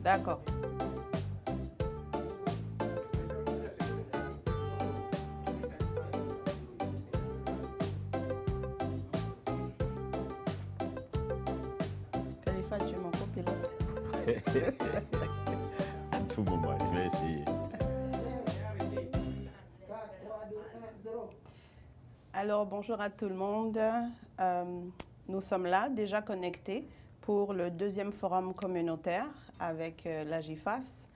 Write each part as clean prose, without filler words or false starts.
D'accord. Khalifa, tu es mon copilote. À tout moment, je vais essayer. Alors, bonjour à tout le monde. Nous sommes là, déjà connectés, pour le deuxième forum communautaire avec l'AJFAS.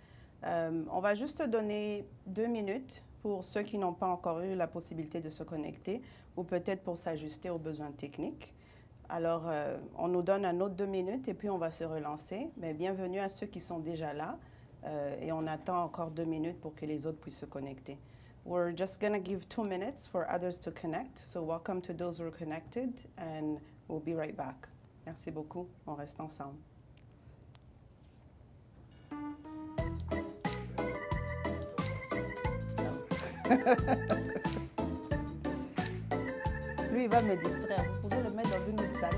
On va juste donner 2 minutes pour ceux qui n'ont pas encore eu la possibilité de se connecter ou peut-être pour s'ajuster aux besoins techniques. Alors, on nous donne un autre 2 minutes et puis on va se relancer. Mais bienvenue à ceux qui sont déjà là et on attend encore 2 minutes pour que les autres puissent se connecter. We're just going to give 2 minutes for others to connect. So welcome to those who are connected and we'll be right back. Merci beaucoup. On reste ensemble. Lui, il va me distraire. Vous pouvez le mettre dans une autre salle.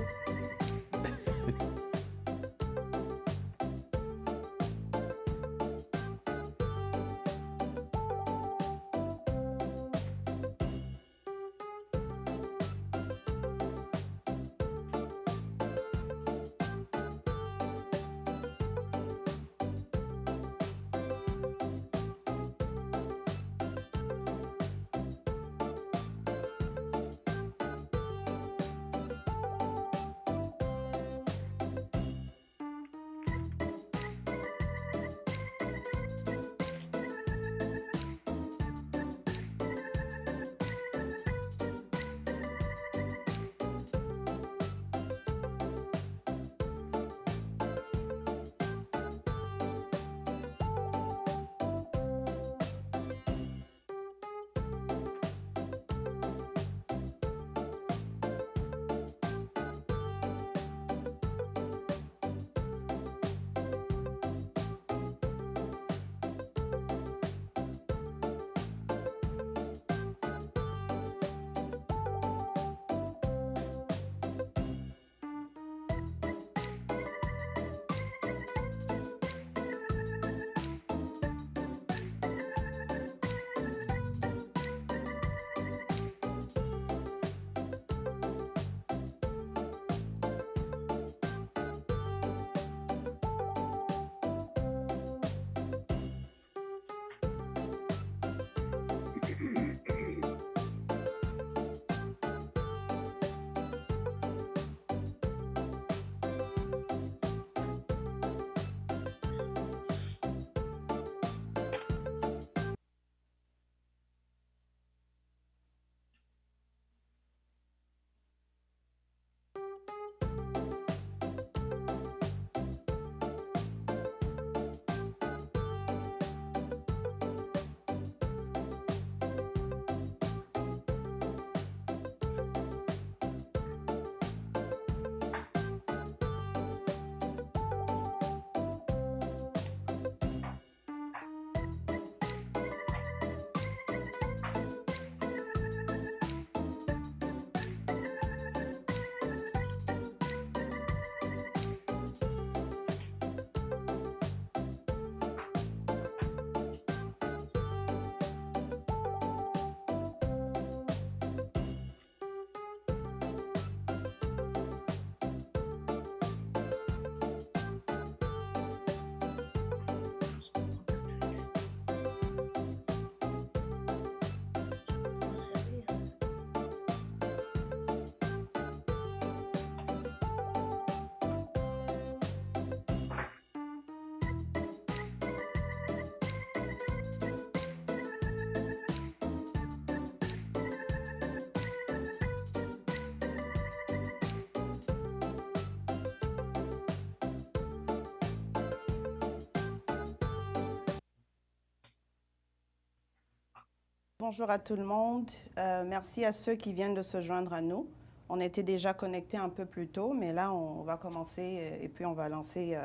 Bonjour à tout le monde. Merci à ceux qui viennent de se joindre à nous. On était déjà connectés un peu plus tôt, mais là, on va commencer et puis on va lancer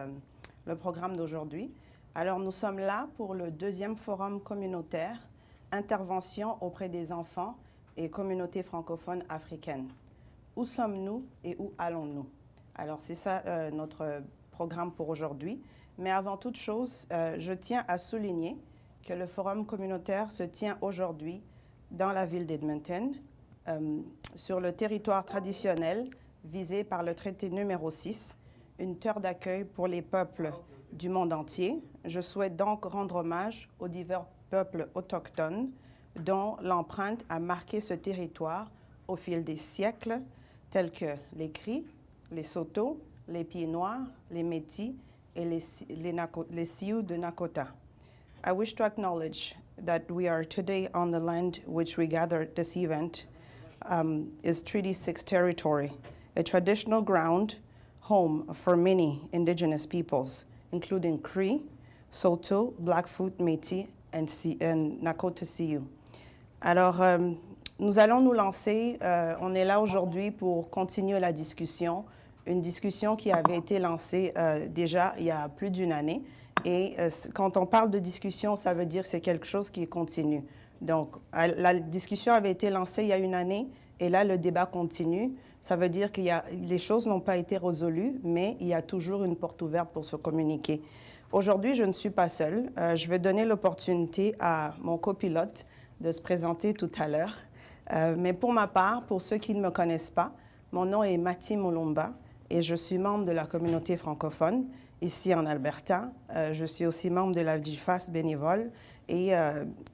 le programme d'aujourd'hui. Alors, nous sommes là pour le deuxième forum communautaire, intervention auprès des enfants et communauté francophone africaine. Où sommes-nous et où allons-nous? Alors, c'est ça notre programme pour aujourd'hui. Mais avant toute chose, je tiens à souligner que le forum communautaire se tient aujourd'hui dans la ville d'Edmonton, sur le territoire traditionnel visé par le traité numéro 6, une terre d'accueil pour les peuples du monde entier. Je souhaite donc rendre hommage aux divers peuples autochtones dont l'empreinte a marqué ce territoire au fil des siècles, tels que les Cris, les Saulteaux, les Pieds Noirs, les Métis et les Sioux de Nakota. I wish to acknowledge that we are today on the land which we gathered this event is Treaty 6 territory, a traditional ground home for many indigenous peoples, including Cree, Saulteaux, Blackfoot, Métis and Nakota Sioux. Alors, nous allons nous lancer. On est là aujourd'hui pour continuer la discussion, une discussion qui avait été lancée déjà il y a plus d'une année. Et quand on parle de discussion, ça veut dire que c'est quelque chose qui est continu. Donc, la discussion avait été lancée il y a une année, et là, le débat continue. Ça veut dire que les choses n'ont pas été résolues, mais il y a toujours une porte ouverte pour se communiquer. Aujourd'hui, je ne suis pas seule. Je vais donner l'opportunité à mon copilote de se présenter tout à l'heure. Mais pour ma part, pour ceux qui ne me connaissent pas, mon nom est Mati Molomba et je suis membre de la communauté francophone ici en Alberta. Je suis aussi membre de l'AJFAS bénévole et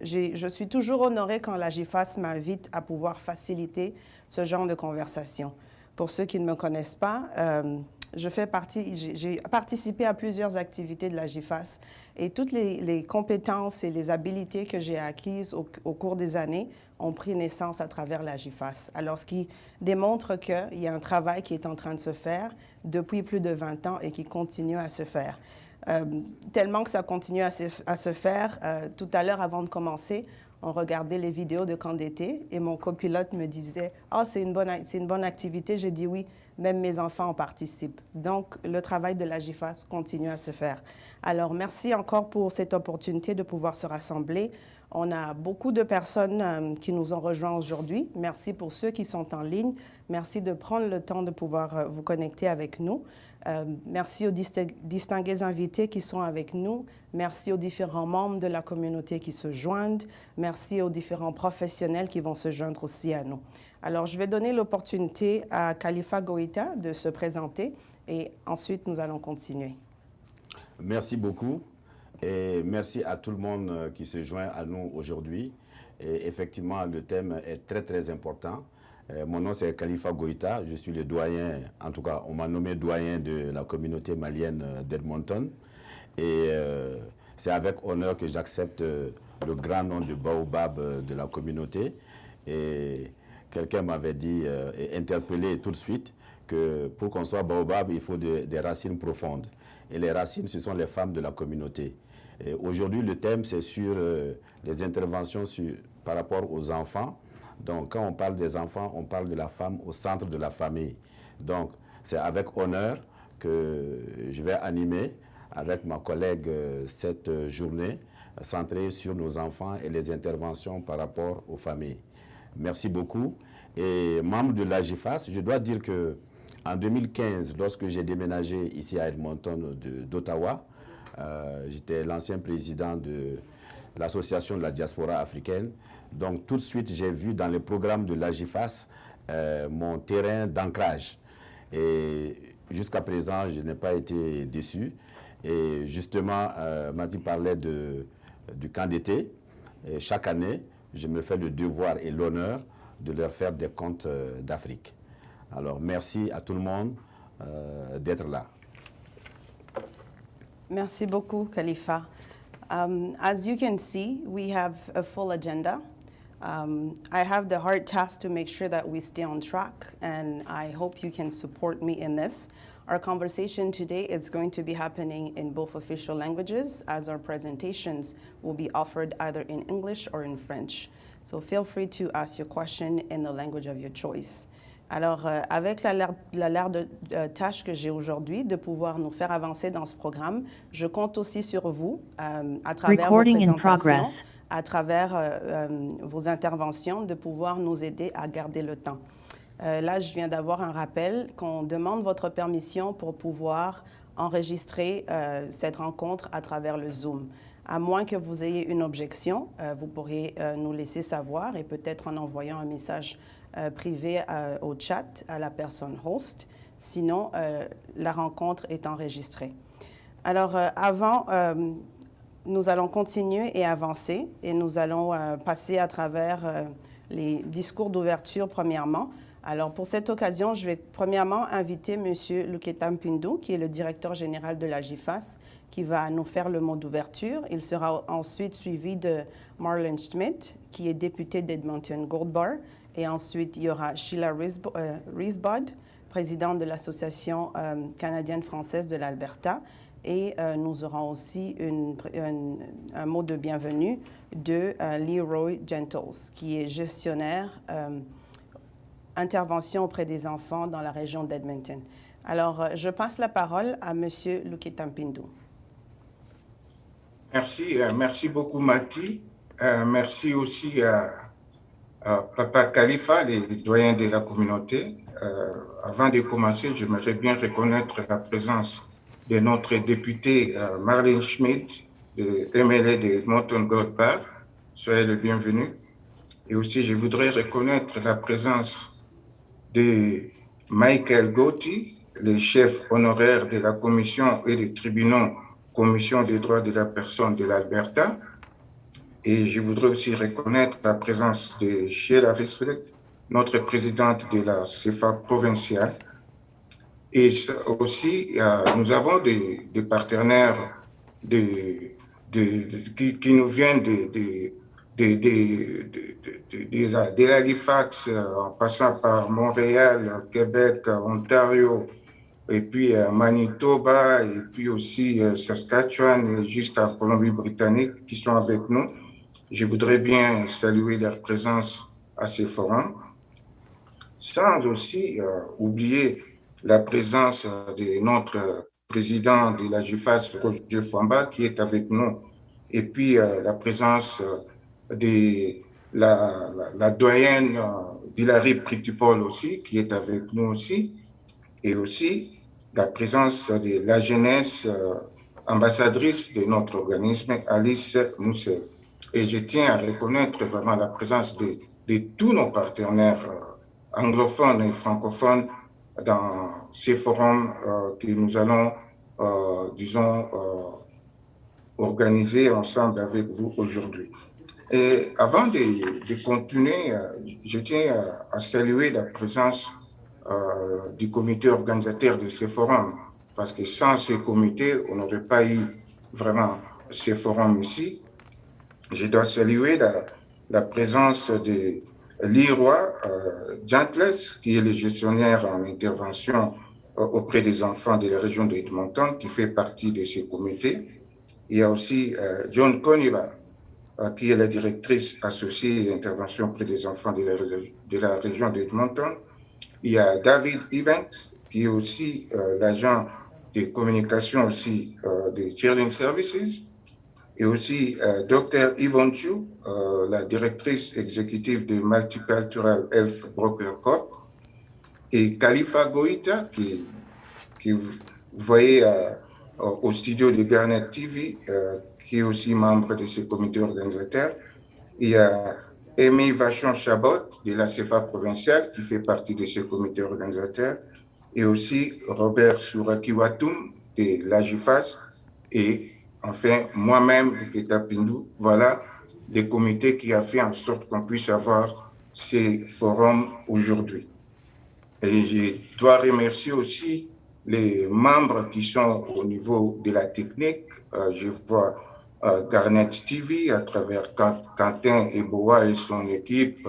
je suis toujours honorée quand l'AJFAS m'invite à pouvoir faciliter ce genre de conversation. Pour ceux qui ne me connaissent pas, j'ai participé à plusieurs activités de l'AJFAS et toutes les compétences et les habiletés que j'ai acquises au cours des années ont pris naissance à travers l'AJFAS. Alors, ce qui démontre qu'il y a un travail qui est en train de se faire depuis plus de 20 ans et qui continue à se faire. Tellement que ça continue à se faire, tout à l'heure, avant de commencer, on regardait les vidéos de camp d'été et mon copilote me disait « Ah, c'est une bonne activité ». J'ai dit « Oui, même mes enfants en participent ». Donc, le travail de l'AJFAS continue à se faire. Alors, merci encore pour cette opportunité de pouvoir se rassembler. On a beaucoup de personnes qui nous ont rejoints aujourd'hui. Merci pour ceux qui sont en ligne. Merci de prendre le temps de pouvoir vous connecter avec nous. Merci aux distingués invités qui sont avec nous. Merci aux différents membres de la communauté qui se joignent. Merci aux différents professionnels qui vont se joindre aussi à nous. Alors, je vais donner l'opportunité à Khalifa Goïta de se présenter et ensuite, nous allons continuer. Merci beaucoup et merci à tout le monde qui se joint à nous aujourd'hui. Et effectivement, le thème est très, très important. Mon nom, c'est Khalifa Goïta. Je suis le doyen, en tout cas, on m'a nommé doyen de la communauté malienne d'Edmonton. Et c'est avec honneur que j'accepte le grand nom de Baobab de la communauté. Et quelqu'un m'avait dit et interpellé tout de suite que pour qu'on soit Baobab, il faut des racines profondes. Et les racines, ce sont les femmes de la communauté. Aujourd'hui, le thème, c'est sur les interventions par rapport aux enfants. Donc, quand on parle des enfants, on parle de la femme au centre de la famille. Donc, c'est avec honneur que je vais animer avec ma collègue cette journée centrée sur nos enfants et les interventions par rapport aux familles. Merci beaucoup. Et membre de l'AJFAS, je dois dire que en 2015, lorsque j'ai déménagé ici à Edmonton d'Ottawa, j'étais l'ancien président de l'association de la diaspora africaine. Donc tout de suite, j'ai vu dans le programme de l'AJFAS mon terrain d'ancrage. Et jusqu'à présent, je n'ai pas été déçu. Et justement, Mati parlait du camp d'été. Et chaque année, je me fais le devoir et l'honneur de leur faire des contes d'Afrique. Alors, merci à tout le monde d'être là. Merci beaucoup, Khalifa. As you can see, we have a full agenda. I have the hard task to make sure that we stay on track, and I hope you can support me in this. Our conversation today is going to be happening in both official languages, as our presentations will be offered either in English or in French. So feel free to ask your question in the language of your choice. Alors, avec la de tâche que j'ai aujourd'hui de pouvoir nous faire avancer dans ce programme, je compte aussi sur vous à travers vos présentations, à travers vos interventions, de pouvoir nous aider à garder le temps. Là, je viens d'avoir un rappel qu'on demande votre permission pour pouvoir enregistrer cette rencontre à travers le Zoom. À moins que vous ayez une objection, vous pourriez nous laisser savoir et peut-être en envoyant un message privé au chat à la personne host. Sinon, la rencontre est enregistrée. Alors, nous allons continuer et avancer et nous allons passer à travers les discours d'ouverture premièrement. Alors, pour cette occasion, je vais premièrement inviter M. Luketa Mpindou, qui est le directeur général de l'AJFAS, qui va nous faire le mot d'ouverture. Il sera ensuite suivi de Marlon Schmidt, qui est député d'Edmonton Gold Bar. Et ensuite, il y aura Sheila Riesbod, présidente de l'Association canadienne-française de l'Alberta. Et nous aurons aussi un mot de bienvenue de Leroy Gentles, qui est gestionnaire intervention auprès des enfants dans la région d'Edmonton. Alors, je passe la parole à M. Luketa Mpindou. Merci beaucoup, Mati. Merci aussi à Papa Khalifa, les doyens de la communauté. Avant de commencer, j'aimerais bien reconnaître la présence de notre député Marlon Schmidt, de MLA de Edmonton Gold Bar. Soyez le bienvenu. Et aussi, je voudrais reconnaître la présence de Michael Gotti, le chef honoraire de la commission et des tribunaux Commission des droits de la personne de l'Alberta. Et je voudrais aussi reconnaître la présence de Sheila Riesbod, notre présidente de la CFA provinciale. Et aussi, nous avons des partenaires qui nous viennent de l'Halifax, en passant par Montréal, Québec, Ontario, et puis Manitoba, et puis aussi Saskatchewan, jusqu'à Colombie-Britannique, qui sont avec nous. Je voudrais bien saluer leur présence à ces forums, sans aussi oublier la présence de notre président de l'AJFAS, Roger Fouamba, qui est avec nous, et puis la présence de la doyenne d'Hilary Pritipol aussi, qui est avec nous aussi, et aussi la présence de la jeunesse ambassadrice de notre organisme, Alice Moussel. Et je tiens à reconnaître vraiment la présence de tous nos partenaires anglophones et francophones dans ces forums que nous allons, disons, organiser ensemble avec vous aujourd'hui. Et avant de continuer, je tiens à saluer la présence du comité organisateur de ce forum, parce que sans ce comité, on n'aurait pas eu vraiment ce forum ici. Je dois saluer la présence de Leroy Gentles, qui est le gestionnaire en intervention auprès des enfants de la région d'Edmonton, qui fait partie de ce comité. Il y a aussi John Coniba, qui est la directrice associée d'intervention auprès des enfants de la région d'Edmonton. Il y a David Evans, qui est aussi l'agent de communication aussi de Children's Services. Et aussi Dr. Yvonne Chu, la directrice exécutive de Multicultural Health Broker Corp. Et Khalifa Goïta, qui vous voyez au studio de Garnet TV, qui est aussi membre de ce comité organisateur. Il y a Amy Vachon-Chabot de la CFA provinciale, qui fait partie de ce comité organisateur. Et aussi Robert Sourakiwatoum de l'AJFAS. Et enfin, moi-même, Luketa Mpindou, voilà le comité qui a fait en sorte qu'on puisse avoir ces forums aujourd'hui. Et je dois remercier aussi les membres qui sont au niveau de la technique. Je vois Garnet TV à travers Quentin Eboa et son équipe,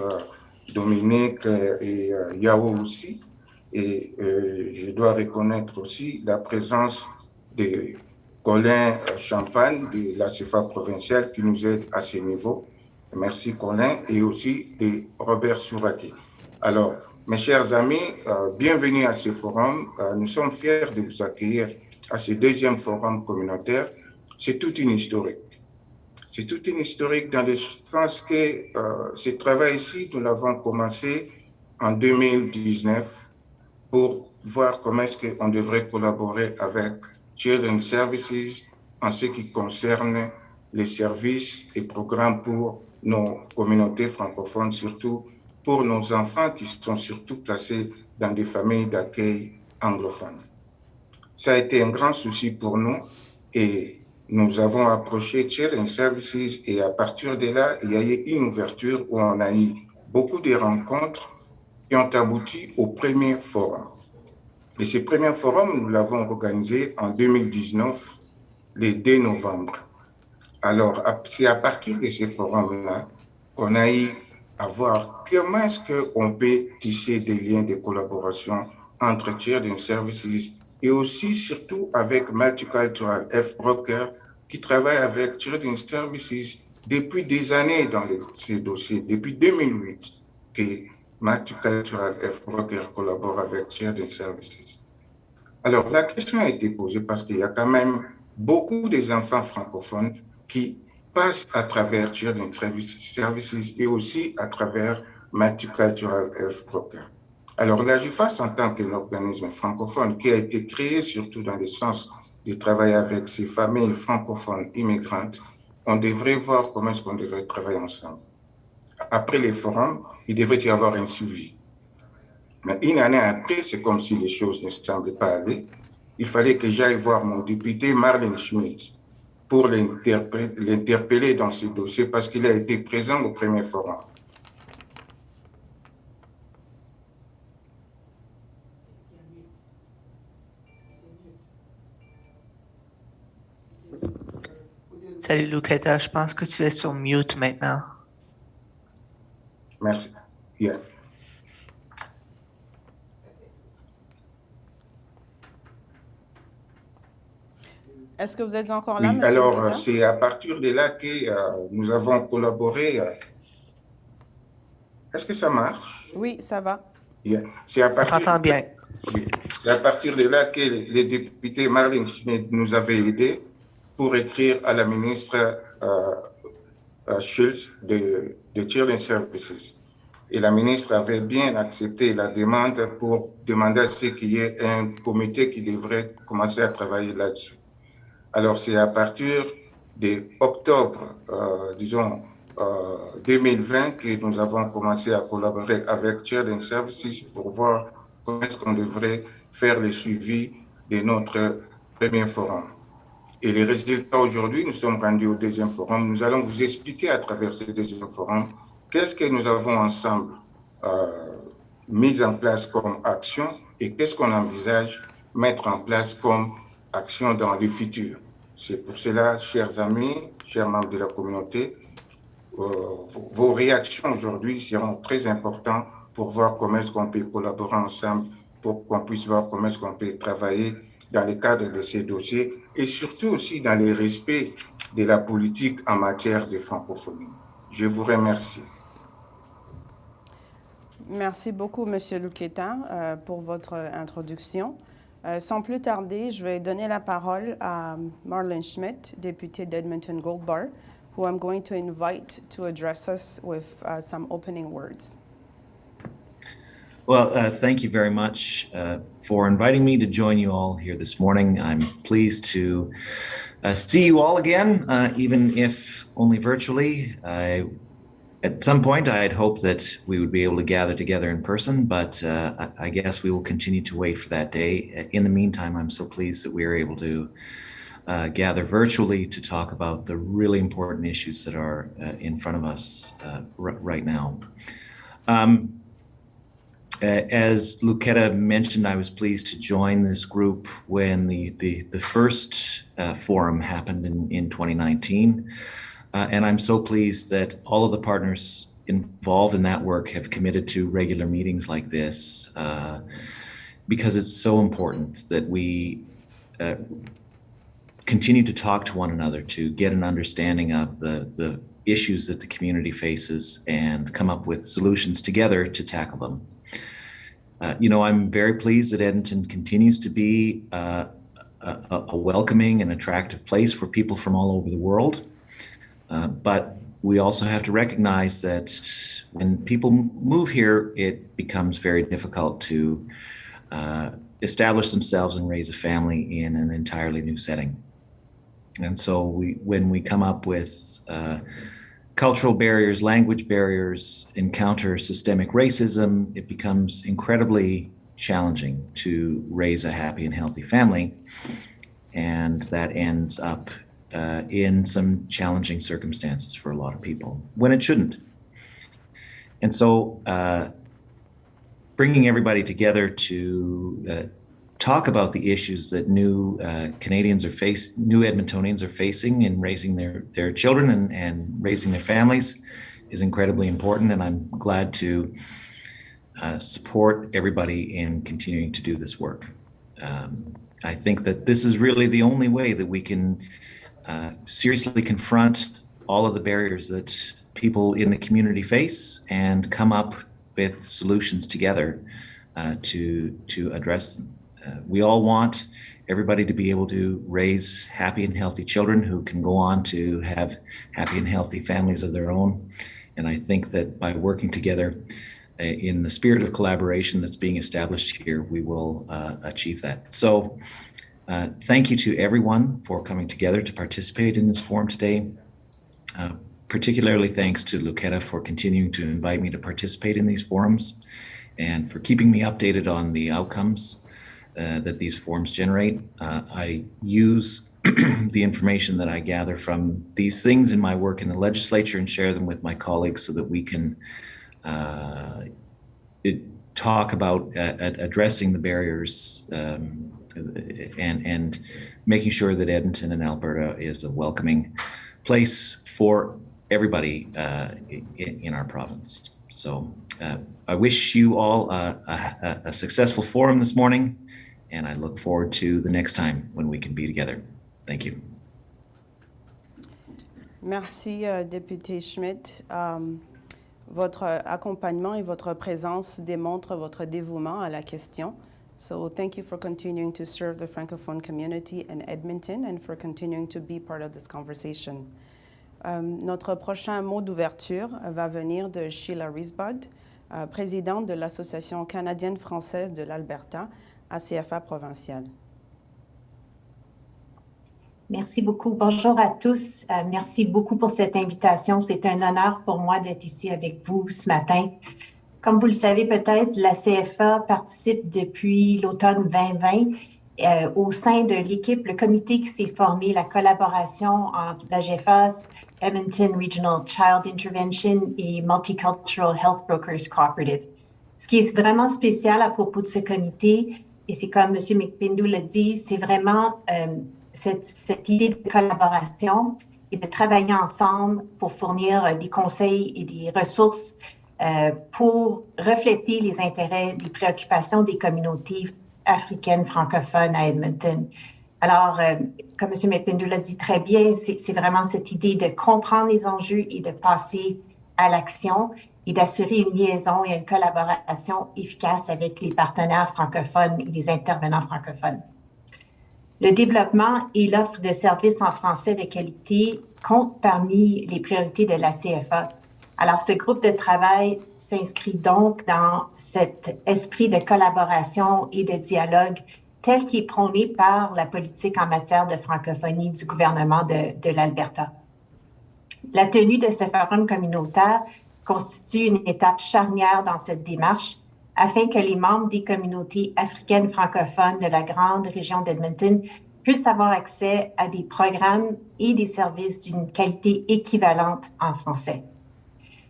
Dominique et Yao aussi. Et je dois reconnaître aussi la présence de Colin Champagne de la CFA provinciale qui nous aide à ce niveau. Merci Colin, et aussi de Robert Souraki. Alors, mes chers amis, bienvenue à ce forum. Nous sommes fiers de vous accueillir à ce deuxième forum communautaire. C'est toute une historique. C'est toute une historique dans le sens que ce travail ici, nous l'avons commencé en 2019 pour voir comment est-ce qu'on devrait collaborer avec Children's Services en ce qui concerne les services et programmes pour nos communautés francophones, surtout pour nos enfants qui sont surtout placés dans des familles d'accueil anglophones. Ça a été un grand souci pour nous et nous avons approché Children's Services et à partir de là, il y a eu une ouverture où on a eu beaucoup de rencontres qui ont abouti au premier forum. Et ce premier forum, nous l'avons organisé en 2019, le 2 novembre. Alors, c'est à partir de ce forum-là qu'on a eu à voir comment est-ce qu'on peut tisser des liens de collaboration entre Children's Services et aussi, surtout, avec Multicultural F Broker, qui travaille avec Children's Services depuis des années dans ces dossiers, depuis 2008, que Multicultural F Broker collabore avec Children's Services. Alors, la question a été posée parce qu'il y a quand même beaucoup des enfants francophones qui passent à travers Children's Services et aussi à travers Multicultural Health Broker. Alors, l'AJFAS, en tant qu'organisme francophone qui a été créé surtout dans le sens de travailler avec ces familles francophones immigrantes, on devrait voir comment est-ce qu'on devrait travailler ensemble. Après les forums, il devrait y avoir un suivi. Mais une année après, c'est comme si les choses ne semblaient pas aller. Il fallait que j'aille voir mon député Marlene Schmidt pour l'interpeller dans ce dossier parce qu'il a été présent au premier forum. Salut Lucetta, je pense que tu es sur mute maintenant. Merci. Yeah. Est-ce que vous êtes encore là, oui, monsieur alors, c'est à partir de là que nous avons collaboré. Est-ce que ça marche? Oui, ça va. Yeah. C'est à partir T'entends bien. Oui. C'est à partir de là que les députés Marlene Schmidt nous avaient aidés pour écrire à la ministre Schultz de Children's Services. Et la ministre avait bien accepté la demande pour demander à ce qu'il y ait un comité qui devrait commencer à travailler là-dessus. Alors, c'est à partir d'octobre, 2020, que nous avons commencé à collaborer avec Children's Services pour voir comment est-ce qu'on devrait faire le suivi de notre premier forum. Et les résultats aujourd'hui, nous sommes rendus au deuxième forum. Nous allons vous expliquer à travers ce deuxième forum qu'est-ce que nous avons ensemble mis en place comme action et qu'est-ce qu'on envisage mettre en place comme action dans le futur. C'est pour cela, chers amis, chers membres de la communauté, vos réactions aujourd'hui seront très importantes pour voir comment est-ce qu'on peut collaborer ensemble, pour qu'on puisse voir comment est-ce qu'on peut travailler dans le cadre de ces dossiers et surtout aussi dans le respect de la politique en matière de francophonie. Je vous remercie. Merci beaucoup, monsieur Lucetta, pour votre introduction. Sans plus tarder, je vais donner la parole à Marlene Schmidt, députée d'Edmonton Gold Bar, who I'm going to invite to address us with some opening words. Well, thank you very much for inviting me to join you all here this morning. I'm pleased to see you all again, even if only virtually. At some point, I had hoped that we would be able to gather together in person, but I guess we will continue to wait for that day. In the meantime, I'm so pleased that we are able to gather virtually to talk about the really important issues that are in front of us right now. As Lucetta mentioned, I was pleased to join this group when the first forum happened in 2019. And I'm so pleased that all of the partners involved in that work have committed to regular meetings like this, because it's so important that we continue to talk to one another to get an understanding of the issues that the community faces and come up with solutions together to tackle them. I'm very pleased that Edmonton continues to be a welcoming and attractive place for people from all over the world. But we also have to recognize that when people move here, it becomes very difficult to establish themselves and raise a family in an entirely new setting. And so when we come up with cultural barriers, language barriers, encounter systemic racism, it becomes incredibly challenging to raise a happy and healthy family. And that ends up in some challenging circumstances for a lot of people when it shouldn't. And so bringing everybody together to talk about the issues that new Edmontonians are facing in raising their children and raising their families is incredibly important. And I'm glad to support everybody in continuing to do this work. I think that this is really the only way that we can seriously confront all of the barriers that people in the community face and come up with solutions together to address them. We all want everybody to be able to raise happy and healthy children who can go on to have happy and healthy families of their own. And I think that by working together in the spirit of collaboration that's being established here, we will achieve that. So thank you to everyone for coming together to participate in this forum today. Particularly thanks to Lucetta for continuing to invite me to participate in these forums and for keeping me updated on the outcomes that these forums generate. I use the information that I gather from these things in my work in the legislature and share them with my colleagues so that we can talk about addressing the barriers and making sure that Edmonton and Alberta is a welcoming place for everybody in our province. So I wish you all a successful forum this morning, and I look forward to the next time when we can be together. Thank you. Merci, député Schmidt. Votre accompagnement et votre présence démontrent votre dévouement à la question. So thank you for continuing to serve the francophone community in Edmonton and for continuing to be part of this conversation. Notre prochain mot d'ouverture va venir de Sheila Risbod, présidente de l'Association canadienne-française de l'Alberta, ACFA provinciale. Merci beaucoup. Bonjour à tous. Merci beaucoup pour cette invitation. C'est un honneur pour moi d'être ici avec vous ce matin. Comme vous le savez peut-être, la CFA participe depuis l'automne 2020 au sein de l'équipe, le comité qui s'est formé, la collaboration entre l'AJFAS, Edmonton Regional Child Intervention et Multicultural Health Brokers Cooperative. Ce qui est vraiment spécial à propos de ce comité, et c'est comme M. McPindou l'a dit, c'est vraiment cette idée de collaboration et de travailler ensemble pour fournir des conseils et des ressources pour refléter les intérêts, les préoccupations des communautés africaines francophones à Edmonton. Alors, comme M. McPindou l'a dit très bien, c'est vraiment cette idée de comprendre les enjeux et de passer à l'action et d'assurer une liaison et une collaboration efficace avec les partenaires francophones et les intervenants francophones. Le développement et l'offre de services en français de qualité comptent parmi les priorités de la CFA. Alors, ce groupe de travail s'inscrit donc dans cet esprit de collaboration et de dialogue tel qu'il est prôné par la politique en matière de francophonie du gouvernement de l'Alberta. La tenue de ce forum communautaire constitue une étape charnière dans cette démarche afin que les membres des communautés africaines francophones de la grande région d'Edmonton puissent avoir accès à des programmes et des services d'une qualité équivalente en français.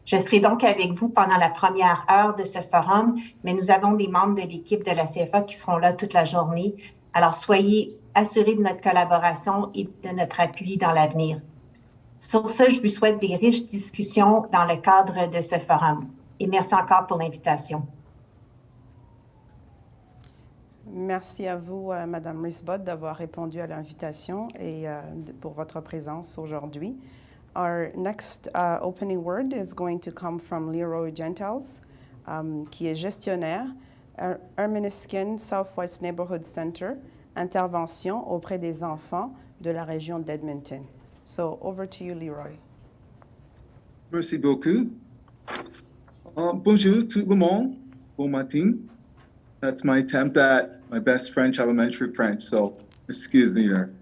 Je serai donc avec vous pendant la première heure de ce forum, mais nous avons des membres de l'équipe de la CFA qui seront là toute la journée. Alors, soyez assurés de notre collaboration et de notre appui dans l'avenir. Sur ce, je vous souhaite des riches discussions dans le cadre de ce forum. Et merci encore pour l'invitation. Merci à vous, Madame Risbod, d'avoir répondu à l'invitation et pour votre présence aujourd'hui. Our next opening word is going to come from Leroy Gentles, qui est gestionnaire, Erminiskin Southwest Neighborhood Center, intervention auprès des enfants de la région d'Edmonton. So, over to you, Leroy. Merci beaucoup. Bonjour tout le monde, bon matin. That's my attempt at my best French, elementary French, so excuse me there.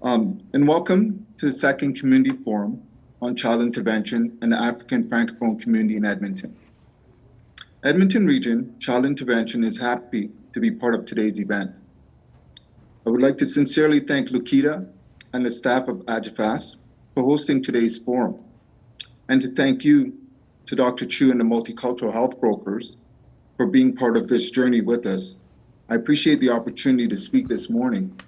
And welcome to the second community forum on child intervention in the African Francophone community in Edmonton. Edmonton Region Child Intervention is happy to be part of today's event. I would like to sincerely thank Lukita and the staff of AJFAS for hosting today's forum, and to thank you to Dr. Chu and the Multicultural Health Brokers for being part of this journey with us. I appreciate the opportunity to speak this morning.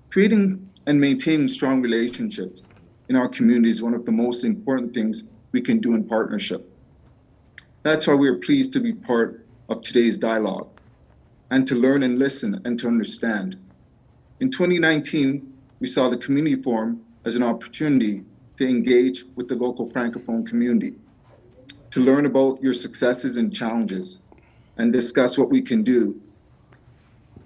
Creating and maintaining strong relationships in our community is one of the most important things we can do in partnership. That's why we are pleased to be part of today's dialogue and to learn and listen and to understand. In 2019, we saw the community forum as an opportunity to engage with the local Francophone community, to learn about your successes and challenges, and discuss what we can do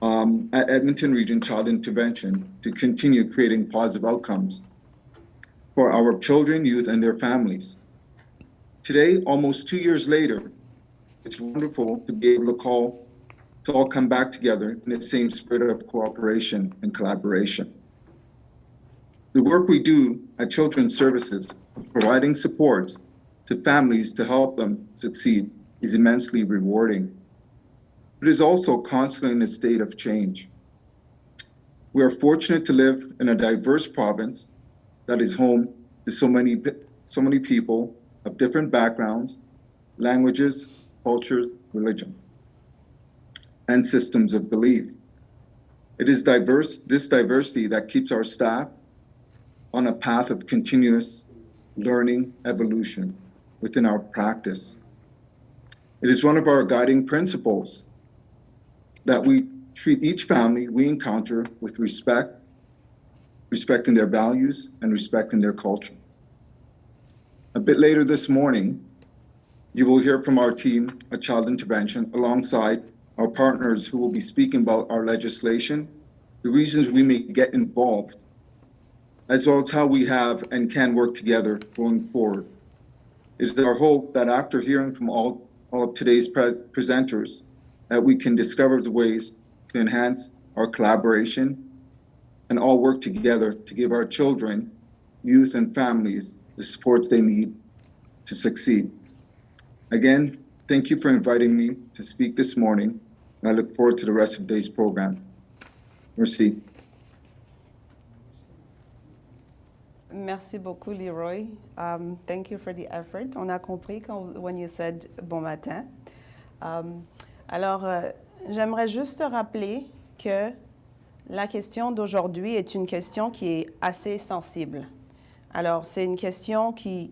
at Edmonton Region Child Intervention to continue creating positive outcomes for our children, youth, and their families. Today, almost 2 years later, it's wonderful to be able to all come back together in the same spirit of cooperation and collaboration. The work we do at Children's Services of providing supports to families to help them succeed is immensely rewarding. It is also constantly in a state of change. We are fortunate to live in a diverse province that is home to so many people of different backgrounds, languages, cultures, religion, and systems of belief. It is this diversity that keeps our staff on a path of continuous learning evolution within our practice. It is one of our guiding principles that we treat each family we encounter with respect, respecting their values and respecting their culture. A bit later this morning, you will hear from our team at Child Intervention alongside our partners who will be speaking about our legislation, the reasons we may get involved, as well as how we have and can work together going forward. It is our hope that after hearing from all of today's presenters, that we can discover the ways to enhance our collaboration and all work together to give our children, youth, and families the supports they need to succeed. Again, thank you for inviting me to speak this morning, and I look forward to the rest of today's program. Merci. Merci beaucoup, Leroy. Thank you for the effort. On a compris when you said bon matin. J'aimerais juste rappeler que la question d'aujourd'hui est une question qui est assez sensible. Alors, c'est une question qui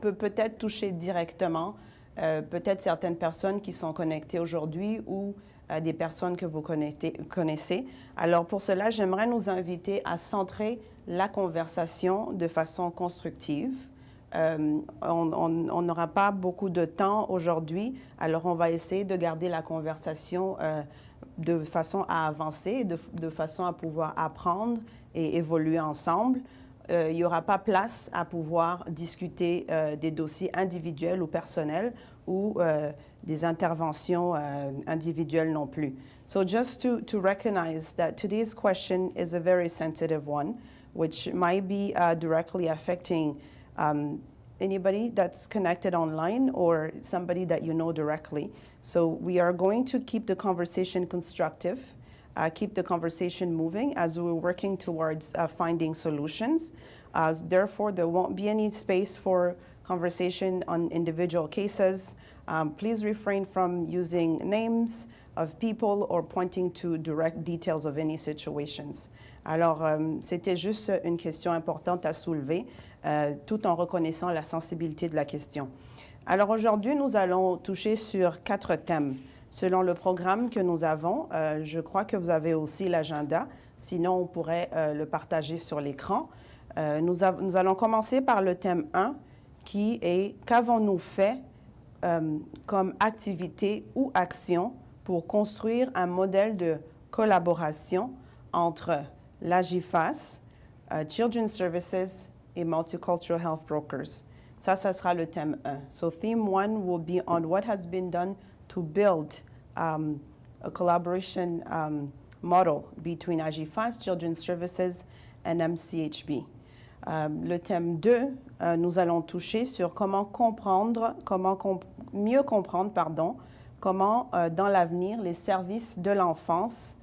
peut peut-être toucher directement peut-être certaines personnes qui sont connectées aujourd'hui ou des personnes que vous connaissez. Alors, pour cela, j'aimerais nous inviter à centrer la conversation de façon constructive. On n'aura pas beaucoup de temps aujourd'hui, alors on va essayer de garder la conversation de façon à avancer, de façon à pouvoir apprendre et évoluer ensemble. Il n'y aura pas place à pouvoir discuter des dossiers individuels ou personnels ou des interventions individuelles non plus. So just to recognize that today's question is a very sensitive one, which might be directly affecting anybody that's connected online or somebody that you know directly. So we are going to keep the conversation constructive, keep the conversation moving as we're working towards finding solutions. Therefore, there won't be any space for conversation on individual cases. Please refrain from using names of people or pointing to direct details of any situations. Alors, c'était juste une question importante à soulever, tout en reconnaissant la sensibilité de la question. Alors aujourd'hui, nous allons toucher sur 4 thèmes. Selon le programme que nous avons, je crois que vous avez aussi l'agenda, sinon on pourrait le partager sur l'écran. Nous allons commencer par le thème 1, qui est « Qu'avons-nous fait comme activité ou action pour construire un modèle de collaboration entre l'AJFAS, Children's Services et Multicultural Health Brokers ». Ça sera le thème 1. So theme 1 will be on what has been done to build a collaboration model between AJFAS, Children's Services, and MCHB. Le thème 2, nous allons toucher sur mieux comprendre, comment dans l'avenir les services de l'enfance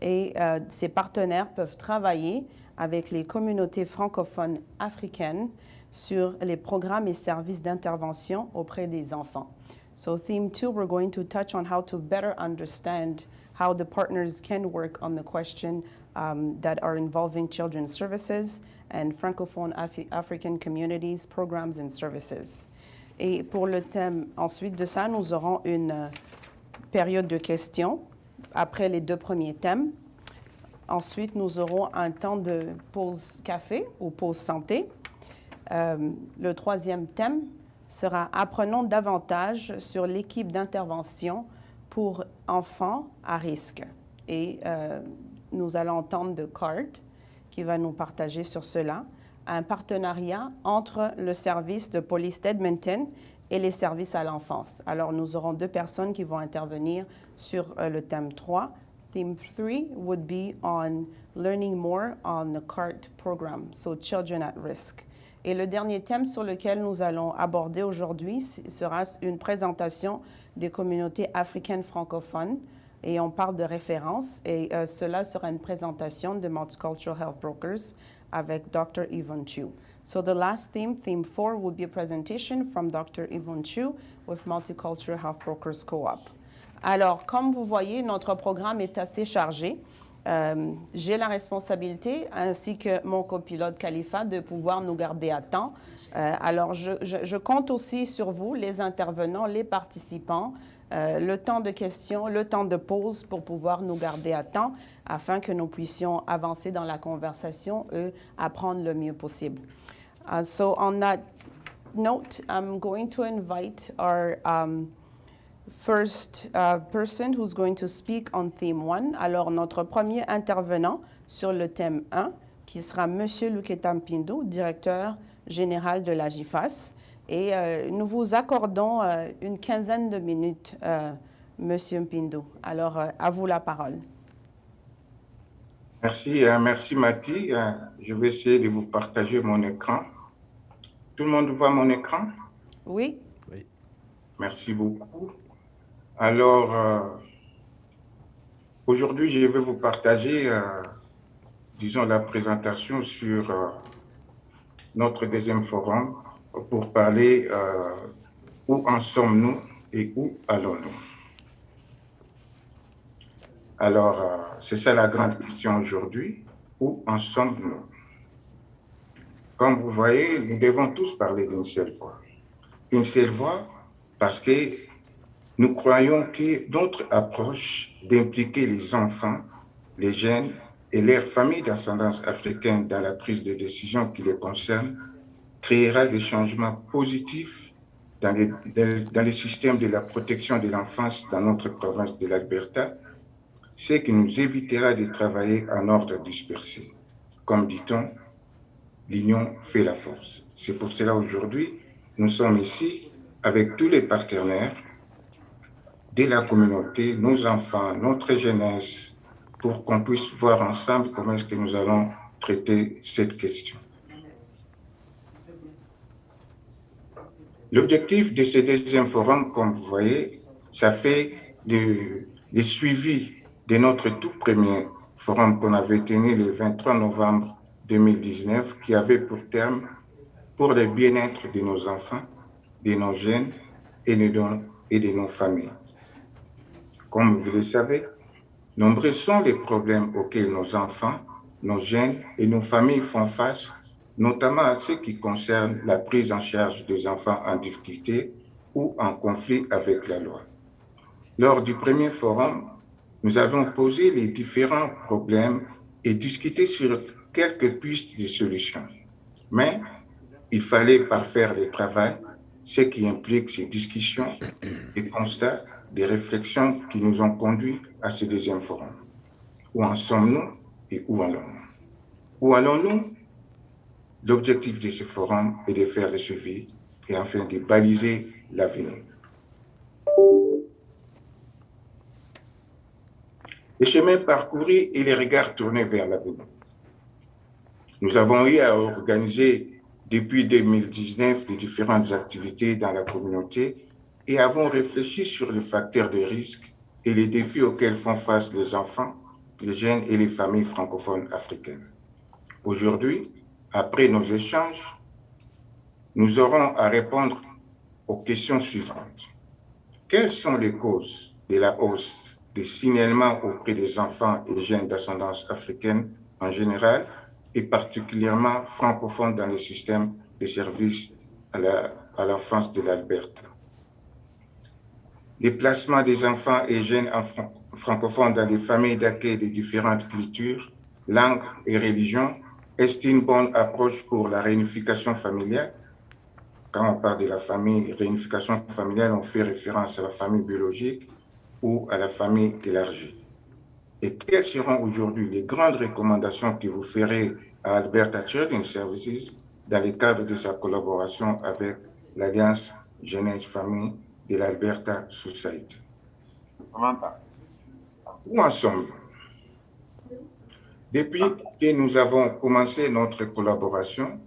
et ses partenaires peuvent travailler avec les communautés francophones africaines sur les programmes et services d'intervention auprès des enfants. So theme 2, we're going to touch on how to better understand how the partners can work on the question that are involving children's services and francophone African communities, programs and services. Et pour le thème ensuite de ça, nous aurons une période de questions après les 2 premiers thèmes. Ensuite, nous aurons un temps de pause café ou pause santé. Le 3e thème sera « Apprenons davantage sur l'équipe d'intervention pour enfants à risque ». Et nous allons entendre de Card qui va nous partager sur cela, un partenariat entre le service de police d'Edmonton et les services à l'enfance. Alors, nous aurons 2 personnes qui vont intervenir sur le thème 3. Theme 3 would be on learning more on the CART program, so children at risk. Et le dernier thème sur lequel nous allons aborder aujourd'hui sera une présentation des communautés africaines francophones. Et on parle de référence, et cela sera une présentation de Multicultural Health Brokers avec Dr. Yvonne Chu. So the last theme, theme 4, will be a presentation from Dr. Yvonne Chu with Multicultural Health Brokers Co-op. Alors, comme vous voyez, notre programme est assez chargé. J'ai la responsabilité, ainsi que mon copilote Khalifa, de pouvoir nous garder à temps. Alors, je compte aussi sur vous, les intervenants, les participants, le temps de questions, le temps de pause pour pouvoir nous garder à temps afin que nous puissions avancer dans la conversation et apprendre le mieux possible. So on that note, I'm going to invite our first person who's going to speak on theme 1. Alors, notre premier intervenant sur le thème 1, qui sera M. Luketa Mpindo, directeur général de l'AJFAS. Et nous vous accordons une quinzaine de minutes, M. Mpindo. Alors, à vous la parole. Merci, merci Mathie. Je vais essayer de vous partager mon écran. Tout le monde voit mon écran? Oui. Oui. Merci beaucoup. Alors, aujourd'hui, je vais vous partager, disons, la présentation sur notre deuxième forum pour parler où en sommes-nous et où allons-nous. Alors, c'est ça la grande question aujourd'hui. Où en sommes-nous? Comme vous voyez, nous devons tous parler d'une seule voix. Une seule voix parce que nous croyons que notre approche d'impliquer les enfants, les jeunes et leurs familles d'ascendance africaine dans la prise de décision qui les concerne créera des changements positifs dans les systèmes de la protection de l'enfance dans notre province de l'Alberta, ce qui nous évitera de travailler en ordre dispersé. Comme dit-on, l'union fait la force. C'est pour cela aujourd'hui, nous sommes ici avec tous les partenaires de la communauté, nos enfants, notre jeunesse, pour qu'on puisse voir ensemble comment est-ce que nous allons traiter cette question. L'objectif de ce deuxième forum, comme vous voyez, ça fait le suivi de notre tout premier forum qu'on avait tenu le 23 novembre 2019, qui avait pour terme pour le bien-être de nos enfants, de nos jeunes et de nos familles. Comme vous le savez, nombreux sont les problèmes auxquels nos enfants, nos jeunes et nos familles font face, notamment à ce qui concerne la prise en charge des enfants en difficulté ou en conflit avec la loi. Lors du premier forum, nous avons posé les différents problèmes et discuté sur quelques pistes de solutions. Mais il fallait parfaire le travail, ce qui implique ces discussions, des constats, des réflexions qui nous ont conduits à ce deuxième forum. Où en sommes-nous et où allons-nous? Où allons-nous? L'objectif de ce forum est de faire le suivi et enfin de baliser l'avenir. les chemins parcourus et les regards tournés vers l'avenir. Nous avons eu à organiser depuis 2019 des différentes activités dans la communauté et avons réfléchi sur les facteurs de risque et les défis auxquels font face les enfants, les jeunes et les familles francophones africaines. Aujourd'hui, après nos échanges, nous aurons à répondre aux questions suivantes. Quelles sont les causes de la hausse des signalements auprès des enfants et jeunes d'ascendance africaine en général et particulièrement francophones dans le système de services à l'enfance de l'Alberta? Les placements des enfants et jeunes francophones dans des familles d'accueil de différentes cultures, langues et religions, est une bonne approche pour la réunification familiale? Quand on parle de la famille, réunification familiale, on fait référence à la famille biologique ou à la famille élargie. Et quelles seront aujourd'hui les grandes recommandations que vous ferez à Alberta Children's Services dans le cadre de sa collaboration avec l'Alliance Jeunesse Famille de l'Alberta Society? Où en sommes-nous? Depuis que nous avons commencé notre collaboration,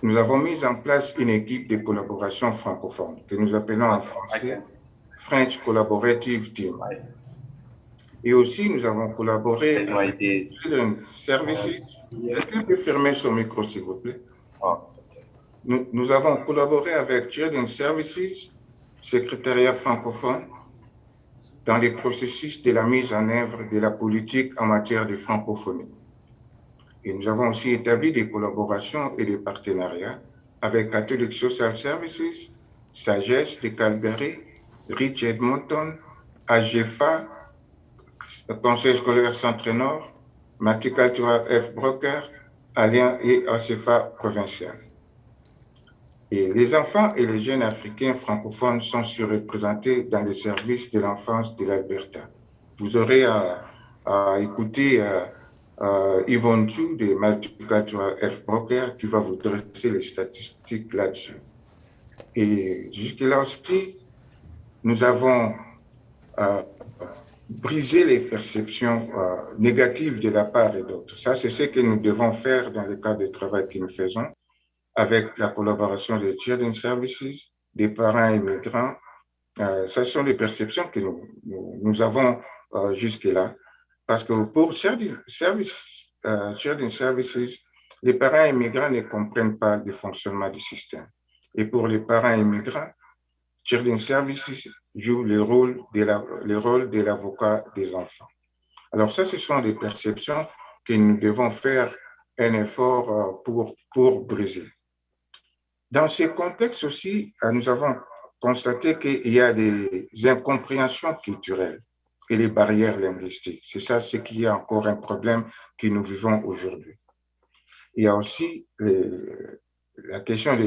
nous avons mis en place une équipe de collaboration francophone que nous appelons en français French Collaborative Team. Et aussi, nous avons collaboré avec Children's Services. Quelqu'un peut fermer son micro, s'il vous plaît? Nous avons collaboré avec Children's Services, secrétariat francophone, dans les processus de la mise en œuvre de la politique en matière de francophonie. Et nous avons aussi établi des collaborations et des partenariats avec Catholic Social Services, Sagesse de Calgary, Rich Edmonton, AJFAS, Conseil scolaire Centre-Nord, Multicultural F. Broker, Alliance et ACFA provincial. Et les enfants et les jeunes africains francophones sont surreprésentés dans les services de l'enfance de l'Alberta. Vous aurez à écouter Yvonne Chu de Multicultural F. Broker qui va vous dresser les statistiques là-dessus. Et jusque-là aussi, nous avons brisé les perceptions négatives de la part et d'autres. Ça, c'est ce que nous devons faire dans le cadre du travail que nous faisons avec la collaboration des Children's Services, des parents immigrants. Ce sont les perceptions que nous avons jusque-là. Parce que pour Children's Services, les parents immigrants ne comprennent pas le fonctionnement du système. Et pour les parents immigrants, Children's Services joue le rôle de l'avocat des enfants. Alors ça, ce sont des perceptions que nous devons faire un effort pour briser. Dans ces contextes aussi, nous avons constaté qu'il y a des incompréhensions culturelles et les barrières linguistiques. C'est ça ce qui est encore un problème que nous vivons aujourd'hui. Il y a aussi la question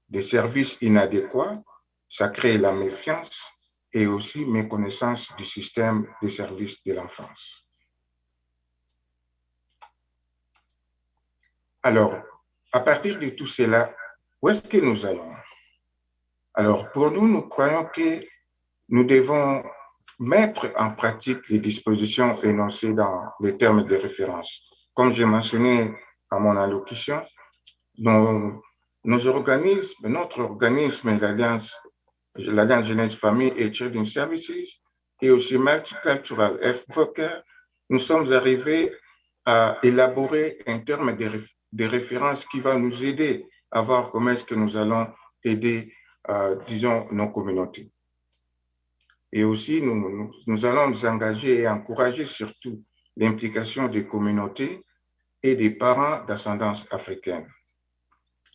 des services inadéquats, ça crée la méfiance et aussi méconnaissance du système des services de l'enfance. Alors, à partir de tout cela, où est-ce que nous allons? Alors, pour nous, nous croyons que nous devons mettre en pratique les dispositions énoncées dans les termes de référence. Comme j'ai mentionné à mon allocution, notre organisme, l'Alliance Jeunesse Famille et Children's Services, et aussi Multicultural F. Broker, nous sommes arrivés à élaborer un terme de référence qui va nous aider à voir comment est-ce que nous allons aider, disons, nos communautés. Et aussi, nous allons nous engager et encourager surtout l'implication des communautés et des parents d'ascendance africaine.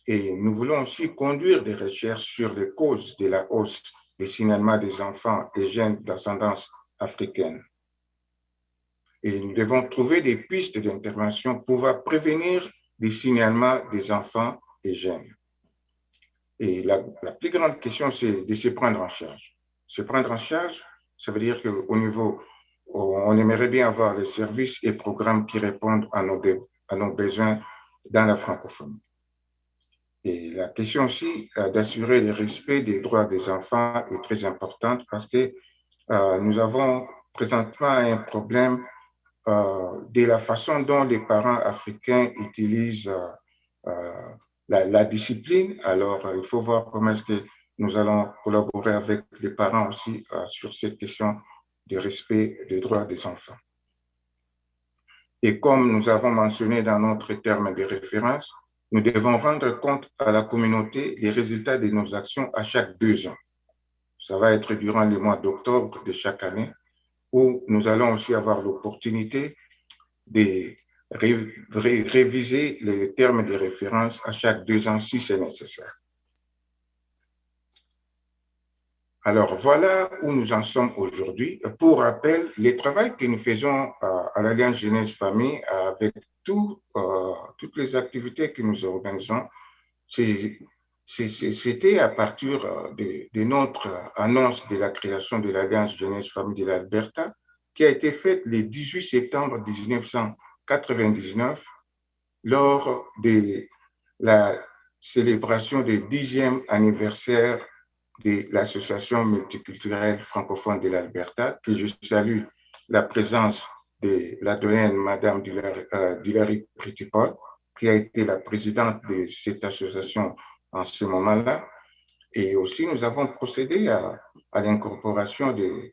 Et nous voulons aussi conduire des recherches sur les causes de la hausse des signalements des enfants et jeunes d'ascendance africaine. Et nous devons trouver des pistes d'intervention pour pouvoir prévenir les signalements des enfants et jeunes. Et la plus grande question, c'est de se prendre en charge. Se prendre en charge, ça veut dire qu'au niveau, on aimerait bien avoir les services et programmes qui répondent à nos besoins dans la francophonie. Et la question aussi d'assurer le respect des droits des enfants est très importante parce que nous avons présentement un problème de la façon dont les parents africains utilisent la discipline. Alors, il faut voir comment est-ce que nous allons collaborer avec les parents aussi sur cette question de respect des droits des enfants. Et comme nous avons mentionné dans notre terme de référence, nous devons rendre compte à la communauté des résultats de nos actions à chaque 2 ans. Ça va être durant le mois d'octobre de chaque année, où nous allons aussi avoir l'opportunité de réviser les termes de référence à chaque 2 ans si c'est nécessaire. Alors, voilà où nous en sommes aujourd'hui. Pour rappel, le travail que nous faisons à l'Alliance Jeunesse Famille avec toutes les activités que nous organisons, c'était à partir de notre annonce de la création de l'Alliance Jeunesse Famille de l'Alberta, qui a été faite le 18 septembre 1999 lors de la célébration du 10e anniversaire de l'Association multiculturelle francophone de l'Alberta, que je salue la présence de la doyenne Madame Dulary Prettypot, qui a été la présidente de cette association en ce moment-là. Et aussi, nous avons procédé à l'incorporation de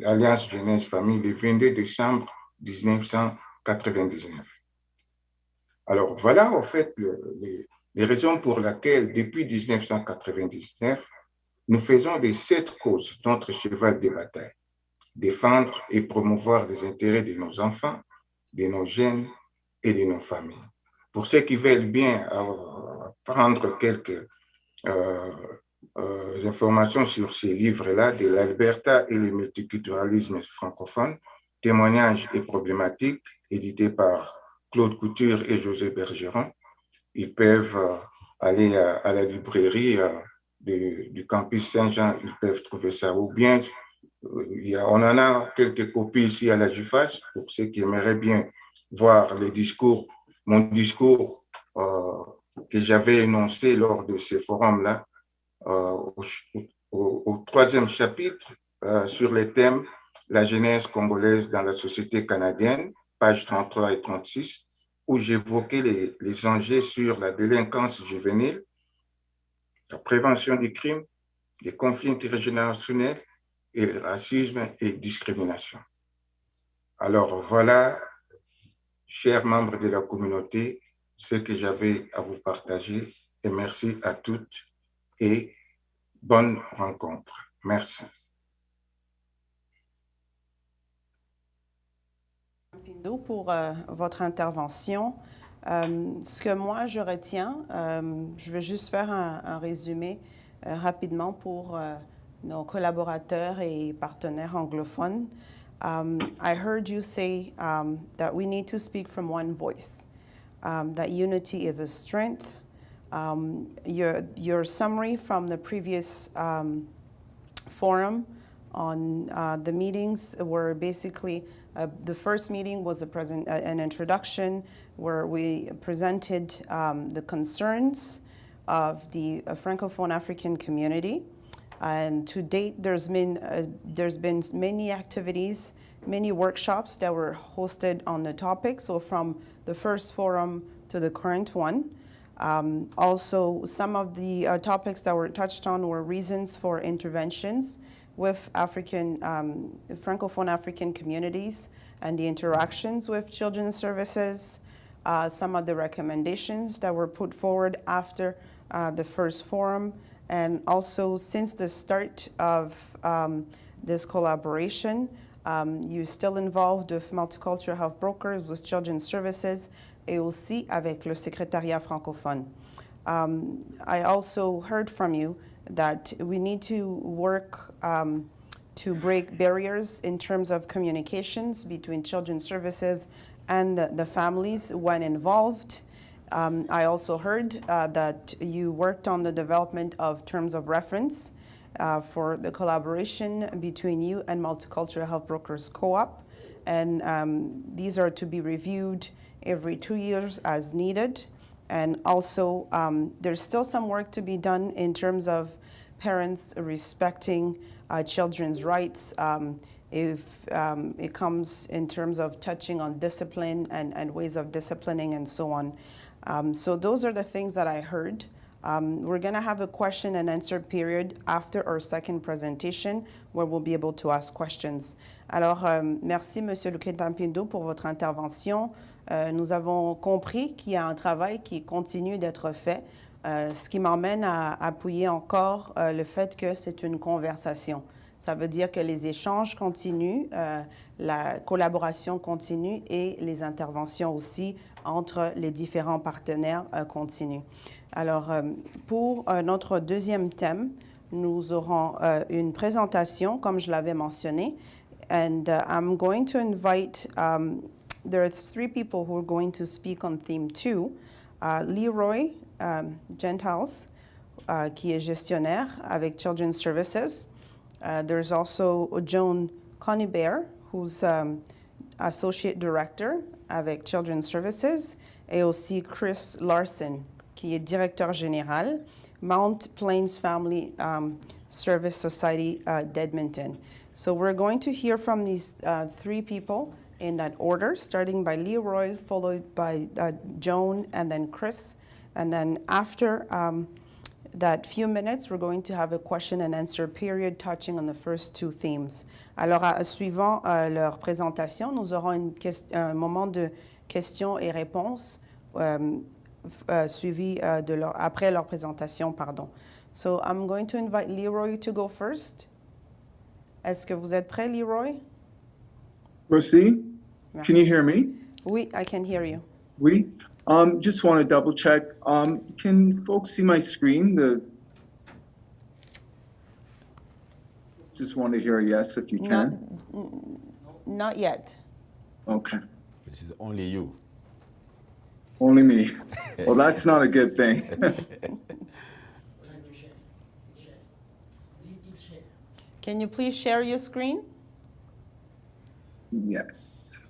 l'Alliance Jeunesse Famille le 22 décembre 1999. Alors, voilà, en fait, les raisons pour lesquelles, depuis 1999, nous faisons de 7 causes notre cheval de bataille. Défendre et promouvoir les intérêts de nos enfants, de nos jeunes et de nos familles. Pour ceux qui veulent bien prendre quelques informations sur ces livres-là, de l'Alberta et le multiculturalisme francophone, témoignages et problématiques, édités par Claude Couture et José Bergeron. Ils peuvent aller à la librairie du campus Saint-Jean, ils peuvent trouver ça. Ou bien, on en a quelques copies ici à la GFAS pour ceux qui aimeraient bien voir mon discours que j'avais énoncé lors de ces forums-là, au 3e chapitre sur les thèmes la jeunesse congolaise dans la société canadienne, pages 33 et 36, où j'évoquais les enjeux sur la délinquance juvénile, la prévention des crimes, les conflits intergénérationnels et le racisme et discrimination. Alors voilà, chers membres de la communauté, ce que j'avais à vous partager et merci à toutes et bonne rencontre. Merci. Pour votre intervention. Ce que moi, je retiens, je vais juste faire un résumé rapidement pour nos collaborateurs et partenaires anglophones. I heard you say that we need to speak from one voice, that unity is a strength. Your summary from the previous forum on the meetings were basically the first meeting was an introduction where we presented the concerns of the Francophone African community. And to date, there's been many activities, many workshops that were hosted on the topic. So from the first forum to the current one. Also, some of the topics that were touched on were reasons for interventions with Francophone African communities and the interactions with children's services, some of the recommendations that were put forward after the first forum, and also since the start of this collaboration, you're still involved with multicultural health brokers, with children's services, et aussi avec le secrétariat francophone. I also heard from you that we need to work to break barriers in terms of communications between children's services and the families when involved. I also heard that you worked on the development of terms of reference for the collaboration between you and Multicultural Health Brokers Co-op. And these are to be reviewed every 2 years as needed. And also, there's still some work to be done in terms of parents respecting children's rights. if it comes in terms of touching on discipline and ways of disciplining and so on. So those are the things that I heard. We're going to have a question and answer period after our second presentation where we'll be able to ask questions. Alors, merci Monsieur Luqueta-Pindo pour votre intervention. Nous avons compris qu'il y a un travail qui continue d'être fait, ce qui m'emmène à appuyer encore le fait que c'est une conversation. Ça veut dire que les échanges continuent, la collaboration continue et les interventions aussi entre les différents partenaires continuent. Alors, pour notre deuxième thème, nous aurons une présentation, comme je l'avais mentionné, and I'm going to invite, there are 3 people who are going to speak on theme 2. Leroy Gentiles, qui est gestionnaire avec Children's Services. There's also Joan Conibert, who's Associate Director avec Children's Services, et aussi Chris Larson, qui est Directeur Général, Mount Plains Family Service Society d'Edmonton. So we're going to hear from these 3 people in that order, starting by Leroy, followed by Joan, and then Chris. And then after that few minutes, we're going to have a question and answer period touching on the first 2 themes. Alors, suivant leur présentation, nous aurons un moment de questions et réponses suivi après leur présentation, pardon. So I'm going to invite Leroy to go first. Est-ce que vous êtes prêt, Leroy? Merci. Merci. Can you hear me? Oui, I can hear you. Oui. Just want to double check. Can folks see my screen? Just want to hear a yes if you can. Not yet. Okay. This is only you. Only me. Well, that's not a good thing. Can you please share your screen? Yes.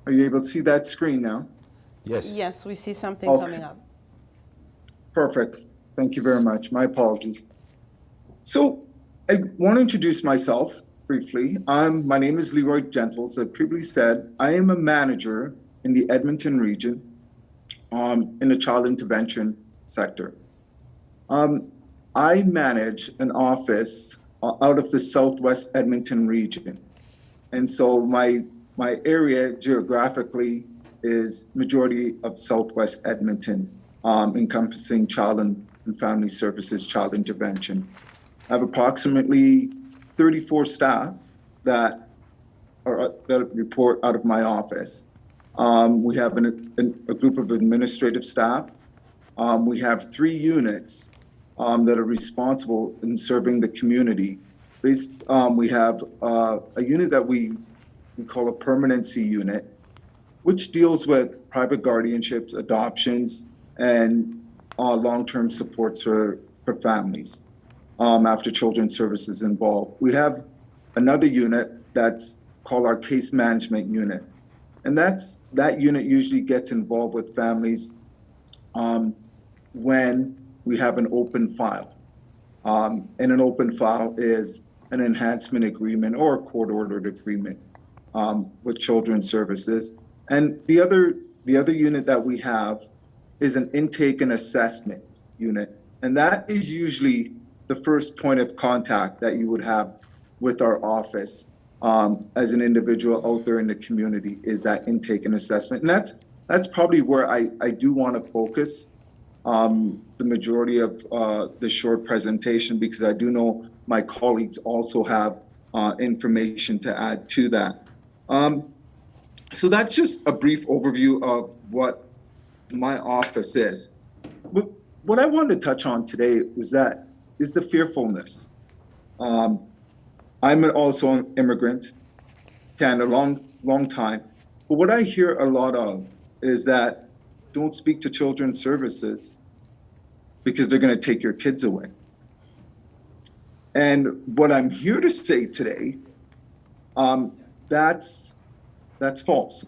Are you able to see that screen now? Yes. Yes, we see something Okay. coming up. Perfect. Thank you very much. My apologies. So I want to introduce myself briefly. My name is Leroy Gentles. As I previously said, I am a manager in the Edmonton region in the child intervention sector. I manage an office out of the Southwest Edmonton region. And so my area geographically is majority of Southwest Edmonton, encompassing child and family services, child intervention. I have approximately 34 staff that report out of my office. We have a group of administrative staff. We have 3 units that are responsible in serving the community. We have a unit that we call a permanency unit, which deals with private guardianships, adoptions, and long-term supports for families after children's services involved. We have another unit that's called our case management unit. And that unit usually gets involved with families when we have an open file. And an open file is an enhancement agreement or a court-ordered agreement with children's services. And the other unit that we have is an intake and assessment unit. And that is usually the first point of contact that you would have with our office as an individual out there in the community, is that intake and assessment. And that's probably where I do want to focus the majority of the short presentation, because I do know my colleagues also have information to add to that. So that's just a brief overview of what my office is. What I wanted to touch on today is the fearfulness. I'm also an immigrant, and a long time. But what I hear a lot of is that don't speak to children's services because they're going to take your kids away. And what I'm here to say today, that's That's false.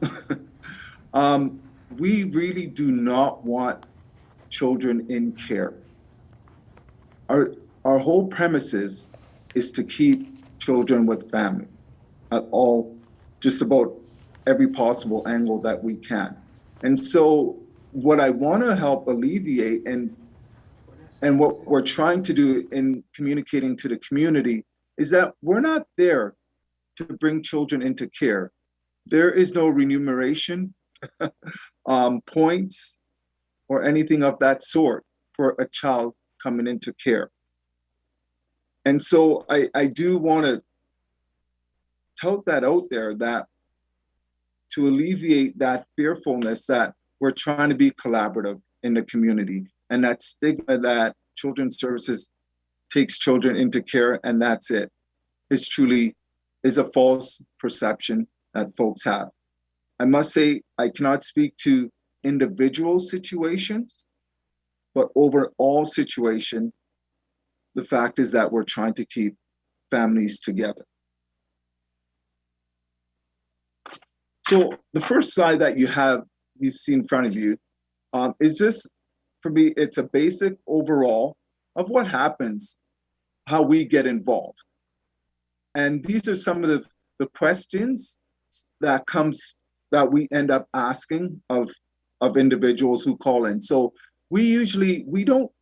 We really do not want children in care. Our whole premises is to keep children with family at all, just about every possible angle that we can. And so what I want to help alleviate and what we're trying to do in communicating to the community is that we're not there to bring children into care. There is no remuneration, points, or anything of that sort for a child coming into care. And so I do want to tout that out there, that to alleviate that fearfulness that we're trying to be collaborative in the community, and that stigma that children's services takes children into care and that's it, is truly is a false perception that folks have. I must say, I cannot speak to individual situations, but overall situation, the fact is that we're trying to keep families together. So the first slide that you see in front of you is just, for me, it's a basic overall of what happens, how we get involved. And these are some of the questions that we end up asking of individuals who call in. So we don't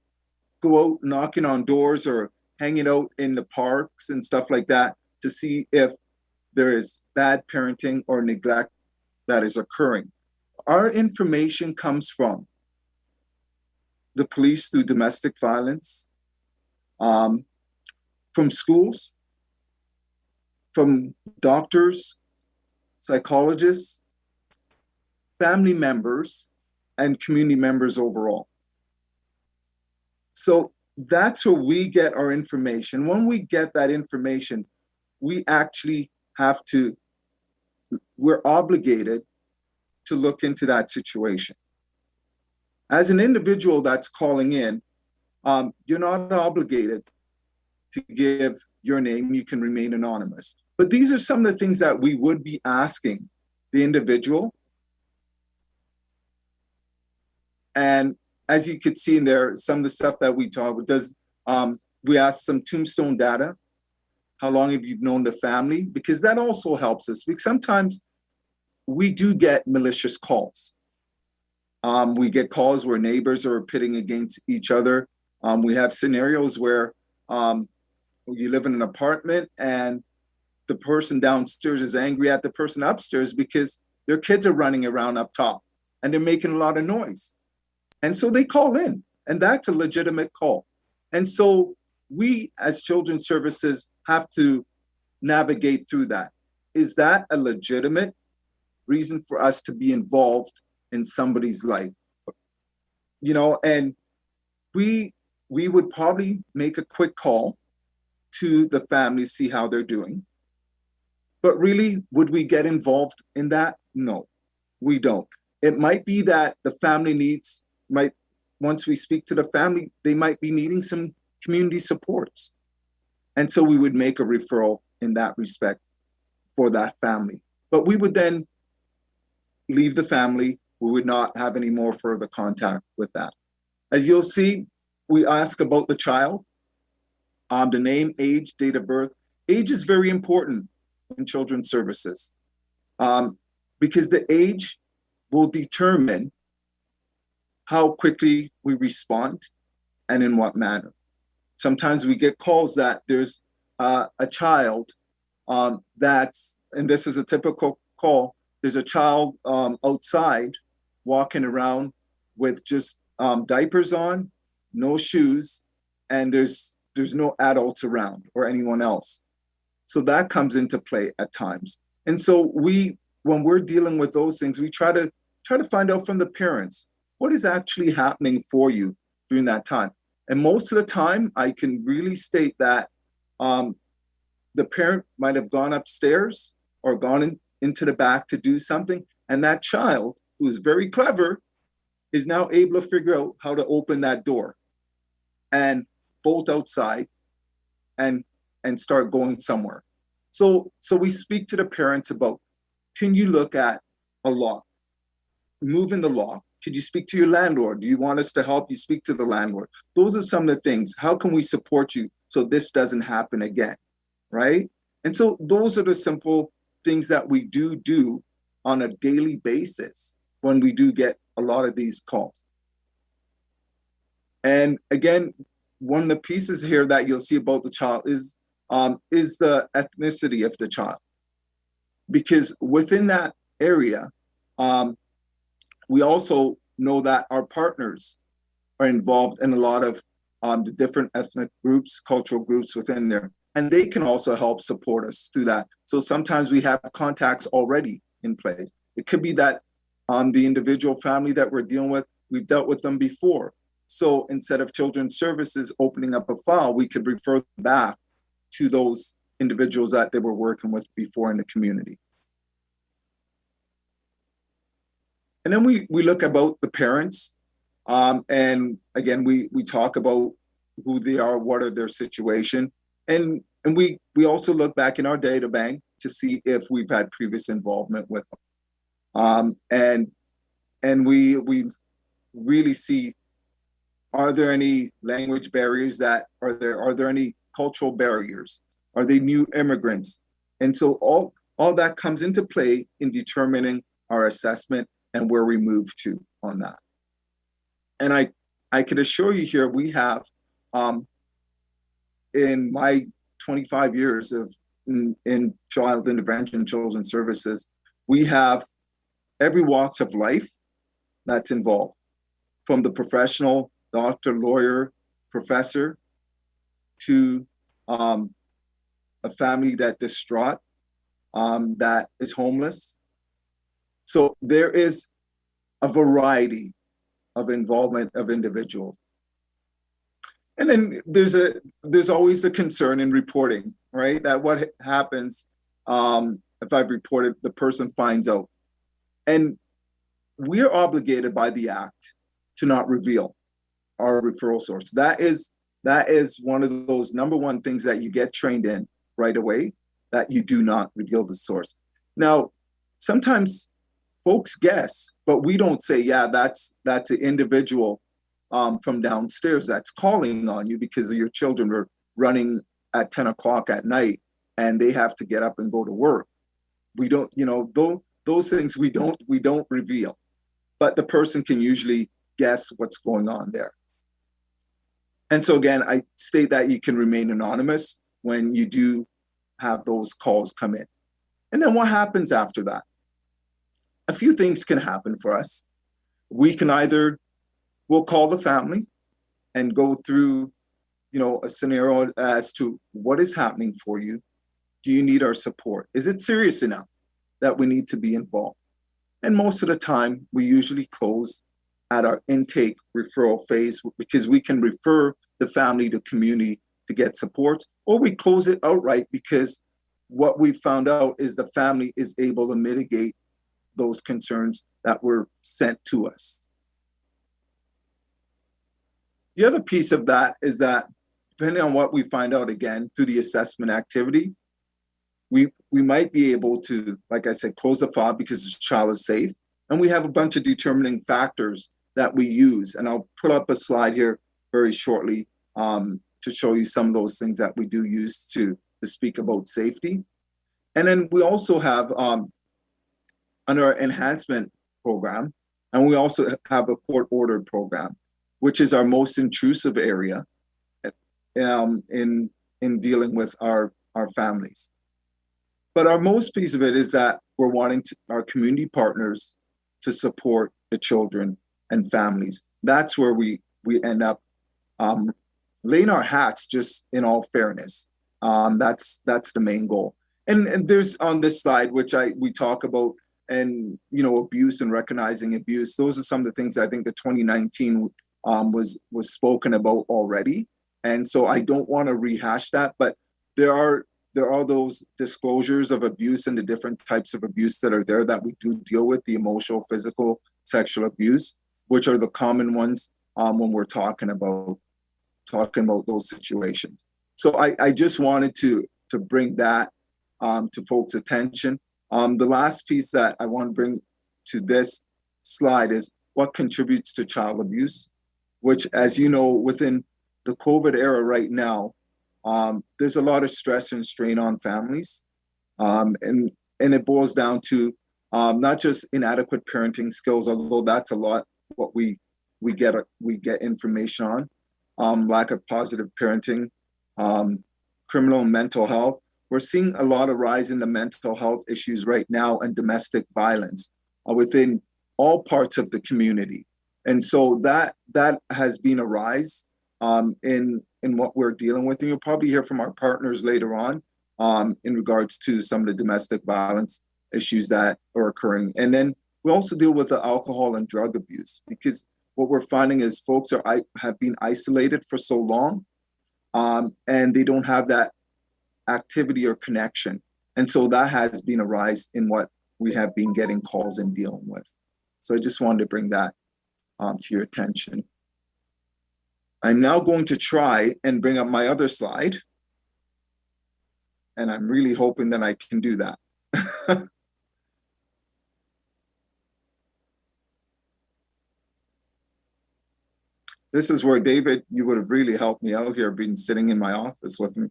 go out knocking on doors or hanging out in the parks and stuff like that to see if there is bad parenting or neglect that is occurring. Our information comes from the police through domestic violence, from schools, from doctors, psychologists, family members, and community members overall. So that's where we get our information. When we get that information, we actually we're obligated to look into that situation. As an individual that's calling in, you're not obligated to give your name. You can remain anonymous. But these are some of the things that we would be asking the individual. And as you could see in there, some of the stuff that we talk about, we ask some tombstone data. How long have you known the family? Because that also helps us. Because sometimes we do get malicious calls. We get calls where neighbors are pitting against each other. We have scenarios where you live in an apartment and the person downstairs is angry at the person upstairs because their kids are running around up top and they're making a lot of noise. And so they call in, and that's a legitimate call. And so we as Children's Services have to navigate through that. Is that a legitimate reason for us to be involved in somebody's life? You know, and we would probably make a quick call to the family, see how they're doing. But really, would we get involved in that? No, we don't. It might be that the family once we speak to the family, they might be needing some community supports. And so we would make a referral in that respect for that family. But we would then leave the family. We would not have any more further contact with that. As you'll see, we ask about the child, the name, age, date of birth. Age is very important in Children's Services because the age will determine how quickly we respond and in what manner. Sometimes we get calls that there's a child and this is a typical call, there's a child outside walking around with just diapers on, no shoes, and there's no adults around or anyone else. So that comes into play at times. And so when we're dealing with those things, we try to find out from the parents, what is actually happening for you during that time? And most of the time, I can really state that the parent might have gone upstairs or gone into the back to do something, and that child, who is very clever, is now able to figure out how to open that door and bolt outside and start going somewhere. So we speak to the parents about, can you look at a law, moving the law? Could you speak to your landlord? Do you want us to help you speak to the landlord? Those are some of the things. How can we support you so this doesn't happen again, right? And so those are the simple things that we do on a daily basis when we do get a lot of these calls. And again, one of the pieces here that you'll see about the child is the ethnicity of the child. Because within that area, we also know that our partners are involved in a lot of the different ethnic groups, cultural groups within there, and they can also help support us through that. So sometimes we have contacts already in place. It could be that the individual family that we're dealing with, we've dealt with them before. So instead of Children's Services opening up a file, we could refer them back to those individuals that they were working with before in the community. And then we look about the parents, and again, we talk about who they are, what are their situation, and we also look back in our data bank to see if we've had previous involvement with them, and we really see, are there any language barriers are there any cultural barriers? Are they new immigrants? And so all that comes into play in determining our assessment and where we move to on that. And I can assure you here, we have, in my 25 years of in child intervention, children's services, we have every walks of life that's involved, from the professional, doctor, lawyer, professor, to a family that distraught, that is homeless. So there is a variety of involvement of individuals. And then there's always the concern in reporting, right? That what happens if I've reported, the person finds out. And we're obligated by the Act to not reveal our referral source. That is one of those number one things that you get trained in right away, that you do not reveal the source. Now, sometimes folks guess, but we don't say, yeah, that's an individual from downstairs that's calling on you because your children are running at 10 o'clock at night and they have to get up and go to work. We don't, those things we don't reveal, but the person can usually guess what's going on there. And so again, I state that you can remain anonymous when you do have those calls come in. And then what happens after that? A few things can happen for us. We can we'll call the family and go through, a scenario as to what is happening for you. Do you need our support? Is it serious enough that we need to be involved? And most of the time, we usually close at our intake referral phase because we can refer the family to community to get support, or we close it outright because what we found out is the family is able to mitigate those concerns that were sent to us. The other piece of that is that depending on what we find out, again, through the assessment activity, we might be able to, like I said, close the file because the child is safe. And we have a bunch of determining factors that we use. And I'll put up a slide here very shortly to show you some of those things that we do use to speak about safety. And then we also have under our enhancement program, and we also have a court-ordered program, which is our most intrusive area in dealing with our families. But our most piece of it is that we're wanting our community partners to support the children and families. That's where we end up laying our hats, just in all fairness. That's the main goal. And there's on this slide, which we talk about, and abuse and recognizing abuse. Those are some of the things I think that 2019 was spoken about already. And so I don't want to rehash that, but there are those disclosures of abuse and the different types of abuse that are there that we do deal with, the emotional, physical, sexual abuse, which are the common ones when we're talking about those situations. So I just wanted to bring that to folks' attention. The last piece that I want to bring to this slide is what contributes to child abuse, which, as you know, within the COVID era right now, there's a lot of stress and strain on families. And it boils down to not just inadequate parenting skills, although that's a lot what we get information on, lack of positive parenting, criminal and mental health. We're seeing a lot of rise in the mental health issues right now and domestic violence within all parts of the community. And so that has been a rise in what we're dealing with. And you'll probably hear from our partners later on in regards to some of the domestic violence issues that are occurring. And then we also deal with the alcohol and drug abuse, because what we're finding is folks have been isolated for so long and they don't have that activity or connection. And so that has been a rise in what we have been getting calls and dealing with. So I just wanted to bring that to your attention. I'm now going to try and bring up my other slide. And I'm really hoping that I can do that. This is where, David, you would have really helped me out here, being sitting in my office with me.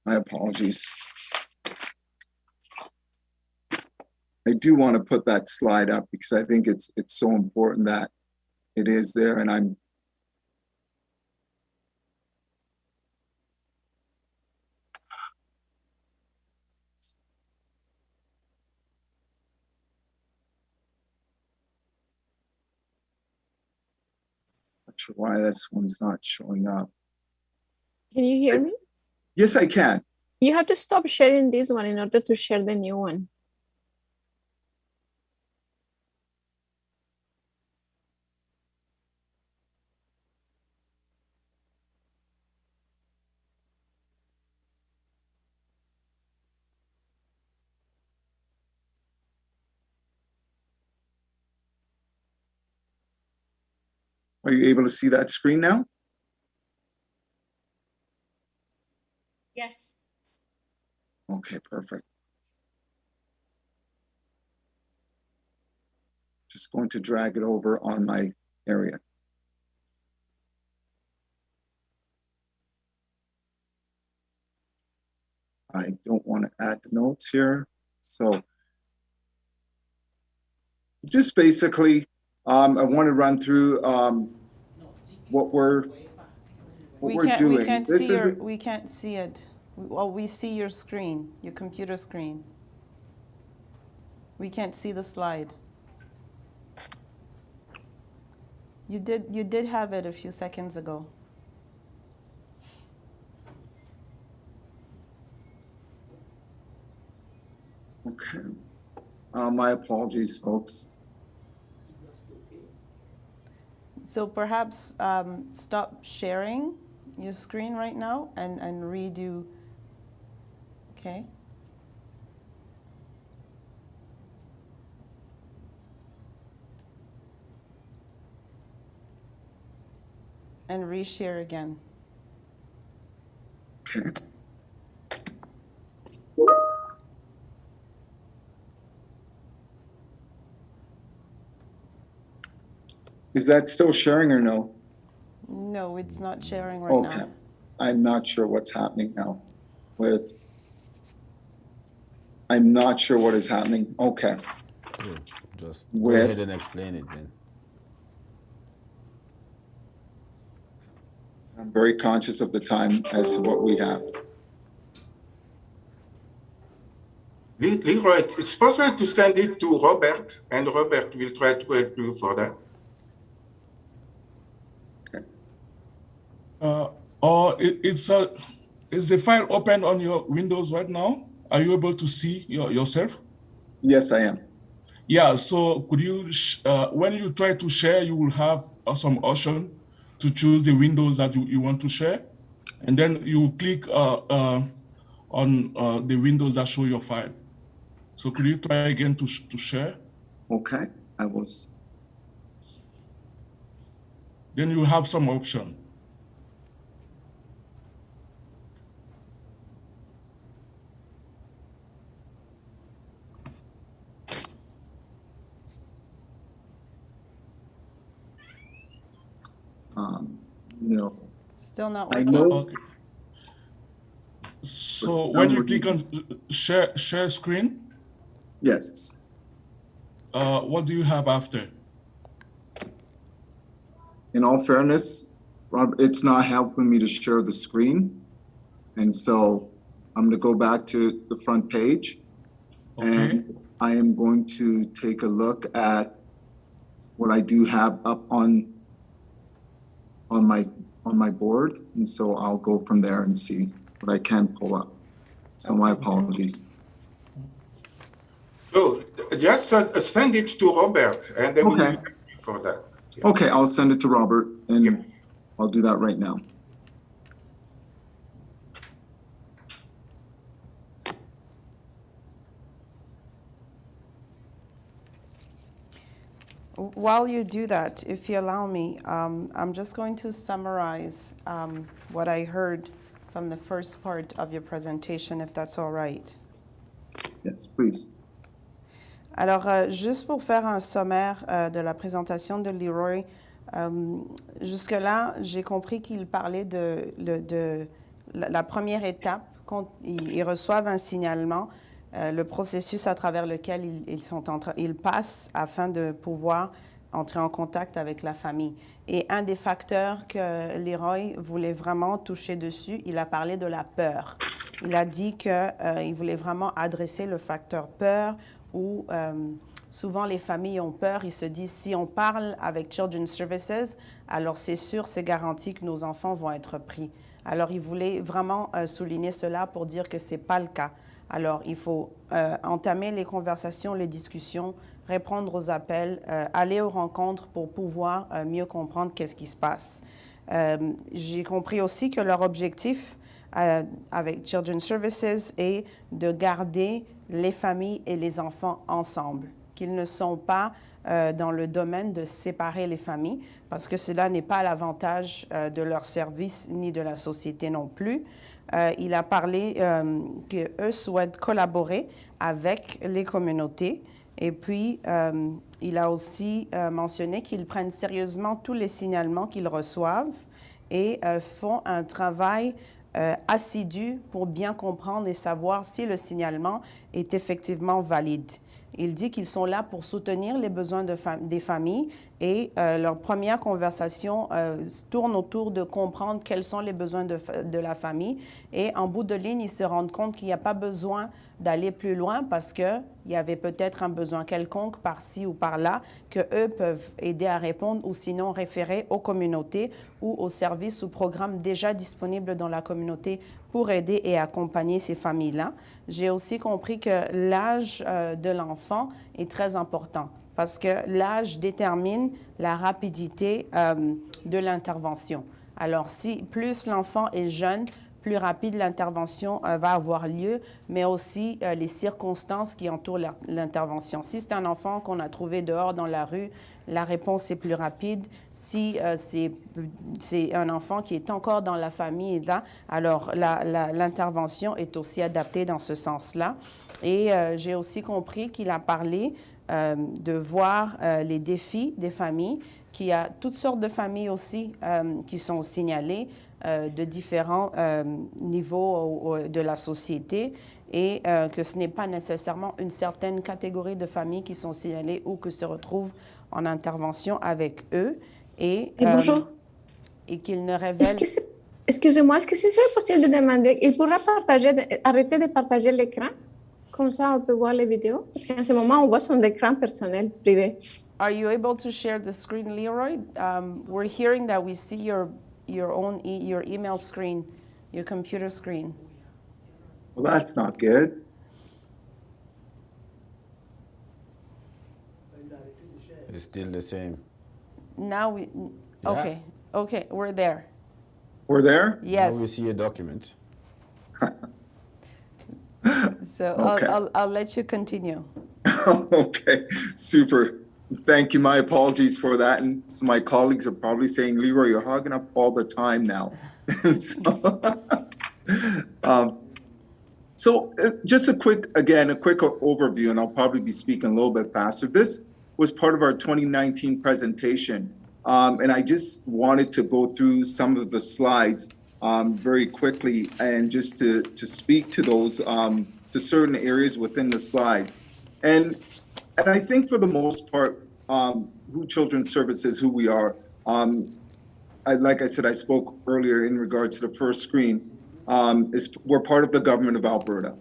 My apologies. I do want to put that slide up because I think it's so important that it is there, and I'm not sure why this one's not showing up. Can you hear me? Yes, I can. You have to stop sharing this one in order to share the new one. Are you able to see that screen now? Yes. Okay, perfect. Just going to drag it over on my area. I don't want to add the notes here. So just basically, I want to run through what we're doing. We can't see it. Well, we see your screen, your computer screen. We can't see the slide. You did have it a few seconds ago. Okay. My apologies, folks. So perhaps stop sharing your screen right now and redo. Okay. And reshare again. Okay. Is that still sharing or no? No, it's not sharing right now. I'm not sure what's happening now with. I'm not sure what is happening. Okay. Just go ahead and explain it then. I'm very conscious of the time as to what we have. Leroy, it's possible to send it to Robert, and Robert will try to help you for that. Is the file open on your Windows right now? Are you able to see yourself? Yes, I am. Yeah, so could you, when you try to share, you will have some option to choose the windows that you want to share. And then you click on the windows that show your file. So could you try again to share? Okay, I was. Then you have some option. No. Still not I working? know. Okay. So when you click on share screen, Yes. what do you have after? In all fairness, Rob, it's not helping me to share the screen. And so I'm going to go back to the front page. Okay. And I am going to take a look at what I do have up on my board. And so I'll go from there and see what I can pull up. So my apologies. So just send it to Robert, and then we will thank you for that. Yeah. Okay, I'll send it to Robert, and I'll do that right now. While you do that, if you allow me, I'm just going to summarize what I heard from the first part of your presentation, if that's all right. Yes, please. Alors, juste pour faire un sommaire de la présentation de Leroy, jusque-là, j'ai compris qu'il parlait de la première étape, quand ils reçoivent un signalement, le processus à travers lequel ils passent afin de pouvoir entrer en contact avec la famille. Et un des facteurs que Leroy voulait vraiment toucher dessus, il a parlé de la peur. Il a dit qu'il voulait vraiment adresser le facteur peur, où souvent les familles ont peur. Ils se disent, si on parle avec Children's Services, alors c'est sûr, c'est garanti que nos enfants vont être pris. Alors, il voulait vraiment souligner cela pour dire que ce n'est pas le cas. Alors, il faut entamer les conversations, les discussions, répondre aux appels, aller aux rencontres pour pouvoir mieux comprendre qu'est-ce qui se passe. J'ai compris aussi que leur objectif avec Children's Services est de garder les familles et les enfants ensemble, qu'ils ne sont pas dans le domaine de séparer les familles, parce que cela n'est pas à l'avantage de leur service ni de la société non plus. Il a parlé qu'eux souhaitent collaborer avec les communautés. Et puis, il a aussi mentionné qu'ils prennent sérieusement tous les signalements qu'ils reçoivent et font un travail assidu pour bien comprendre et savoir si le signalement est effectivement valide. Il dit qu'ils sont là pour soutenir les besoins des familles et leur première conversation tourne autour de comprendre quels sont les besoins de la famille. Et en bout de ligne, ils se rendent compte qu'il n'y a pas besoin d'aller plus loin parce qu'il y avait peut-être un besoin quelconque par-ci ou par-là qu'eux peuvent aider à répondre ou sinon référer aux communautés ou aux services ou programmes déjà disponibles dans la communauté pour aider et accompagner ces familles-là. J'ai aussi compris que l'âge de l'enfant est très important parce que l'âge détermine la rapidité de l'intervention. Alors, si plus l'enfant est jeune, plus rapide l'intervention va avoir lieu, mais aussi les circonstances qui entourent l'intervention. Si c'est un enfant qu'on a trouvé dehors dans la rue, la réponse est plus rapide. Si c'est un enfant qui est encore dans la famille, là, alors l'intervention est aussi adaptée dans ce sens-là. Et j'ai aussi compris qu'il a parlé de voir les défis des familles, qu'il y a toutes sortes de familles aussi qui sont signalées de différents niveaux de la société et que ce n'est pas nécessairement une certaine catégorie de familles qui sont signalées ou qui se retrouvent en intervention avec eux et qu'ils ne révèlent... Excusez-moi, est-ce que c'est possible de demander, il pourra arrêter de partager l'écran? Comme ça, on peut voir les vidéos. En ce moment, on voit son écran personnel, privé. Are you able to share the screen, Leroy? We're hearing that we see your email screen, your computer screen. Well, that's not good. It's still the same. Now we, okay, we're there. We're there? Yes. Now we see a document. So Okay. I'll let you continue. Okay, super. Thank you. My apologies for that. And my colleagues are probably saying, Leroy, you're hogging up all the time now. So just a quick overview, and I'll probably be speaking a little bit faster. This was part of our 2019 presentation. And I just wanted to go through some of the slides very quickly and just to speak to those, to certain areas within the slide. And I think for the most part, who Children's Services, who we are, like I said, I spoke earlier in regards to the first screen, we're part of the government of Alberta.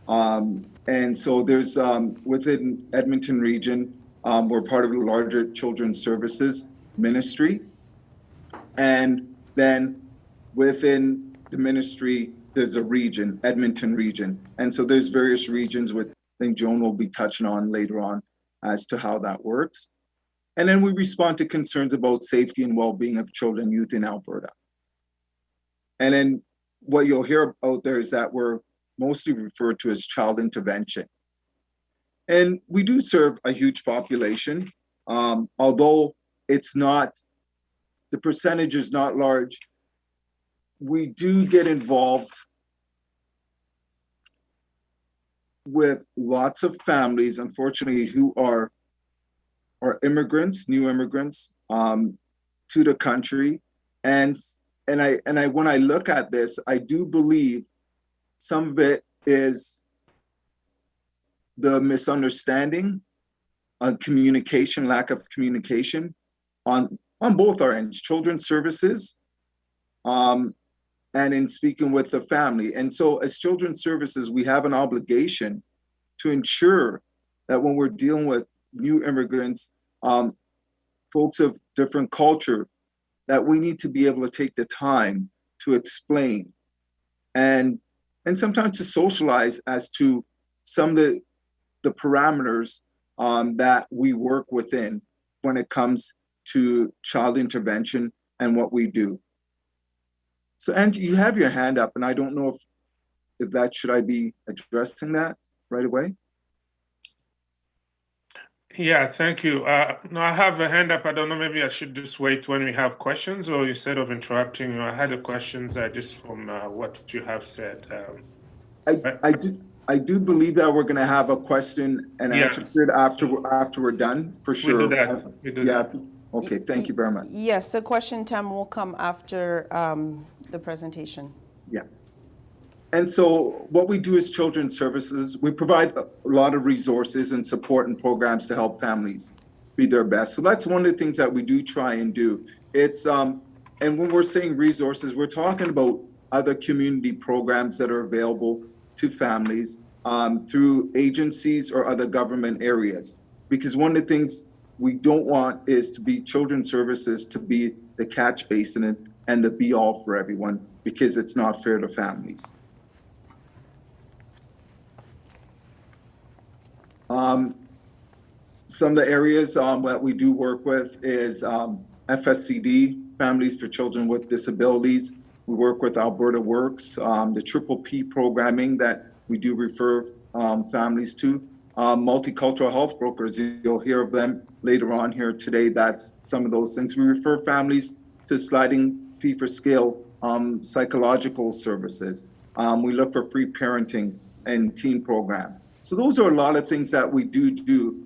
And so there's, within Edmonton region, we're part of the larger Children's Services ministry. And then within the ministry, there's a region, Edmonton region. And so there's various regions with, I think Joan will be touching on later on as to how that works. And then we respond to concerns about safety and well-being of children and youth in Alberta. And then what you'll hear out there is that we're mostly referred to as child intervention. And we do serve a huge population, although it's not, the percentage is not large. We do get involved with lots of families, unfortunately, who are immigrants, new immigrants to the country. And I when I look at this, I do believe some of it is the misunderstanding on communication, lack of communication on both our ends, Children's Services, and in speaking with the family. And so as Children's Services, we have an obligation to ensure that when we're dealing with new immigrants, folks of different culture, that we need to be able to take the time to explain and sometimes to socialize as to some of the parameters that we work within when it comes to child intervention and what we do. So Angie, you have your hand up, and I don't know if that, should I be addressing that right away? Yeah, thank you. No, I have a hand up. I don't know, maybe I should just wait when we have questions, or instead of interrupting you, I had a questions just from what you have said. I do believe that we're going to have a question and answer period after we're done, for sure. We do that. Okay, thank you very much. Yes, the question time will come after the presentation. Yeah. And so what we do as Children's Services, we provide a lot of resources and support and programs to help families be their best. So that's one of the things that we do try and do. It's and when we're saying resources, we're talking about other community programs that are available to families through agencies or other government areas. Because one of the things we don't want is to be Children's Services to be the catch basin and the be all for everyone, because it's not fair to families. Some of the areas that we do work with is FSCD, Families for Children with Disabilities. We work with Alberta Works, the Triple P programming that we do refer families to. Multicultural health brokers, you'll hear of them later on here today. That's some of those things. We refer families to sliding fee for scale psychological services. We look for free parenting and teen program. So those are a lot of things that we do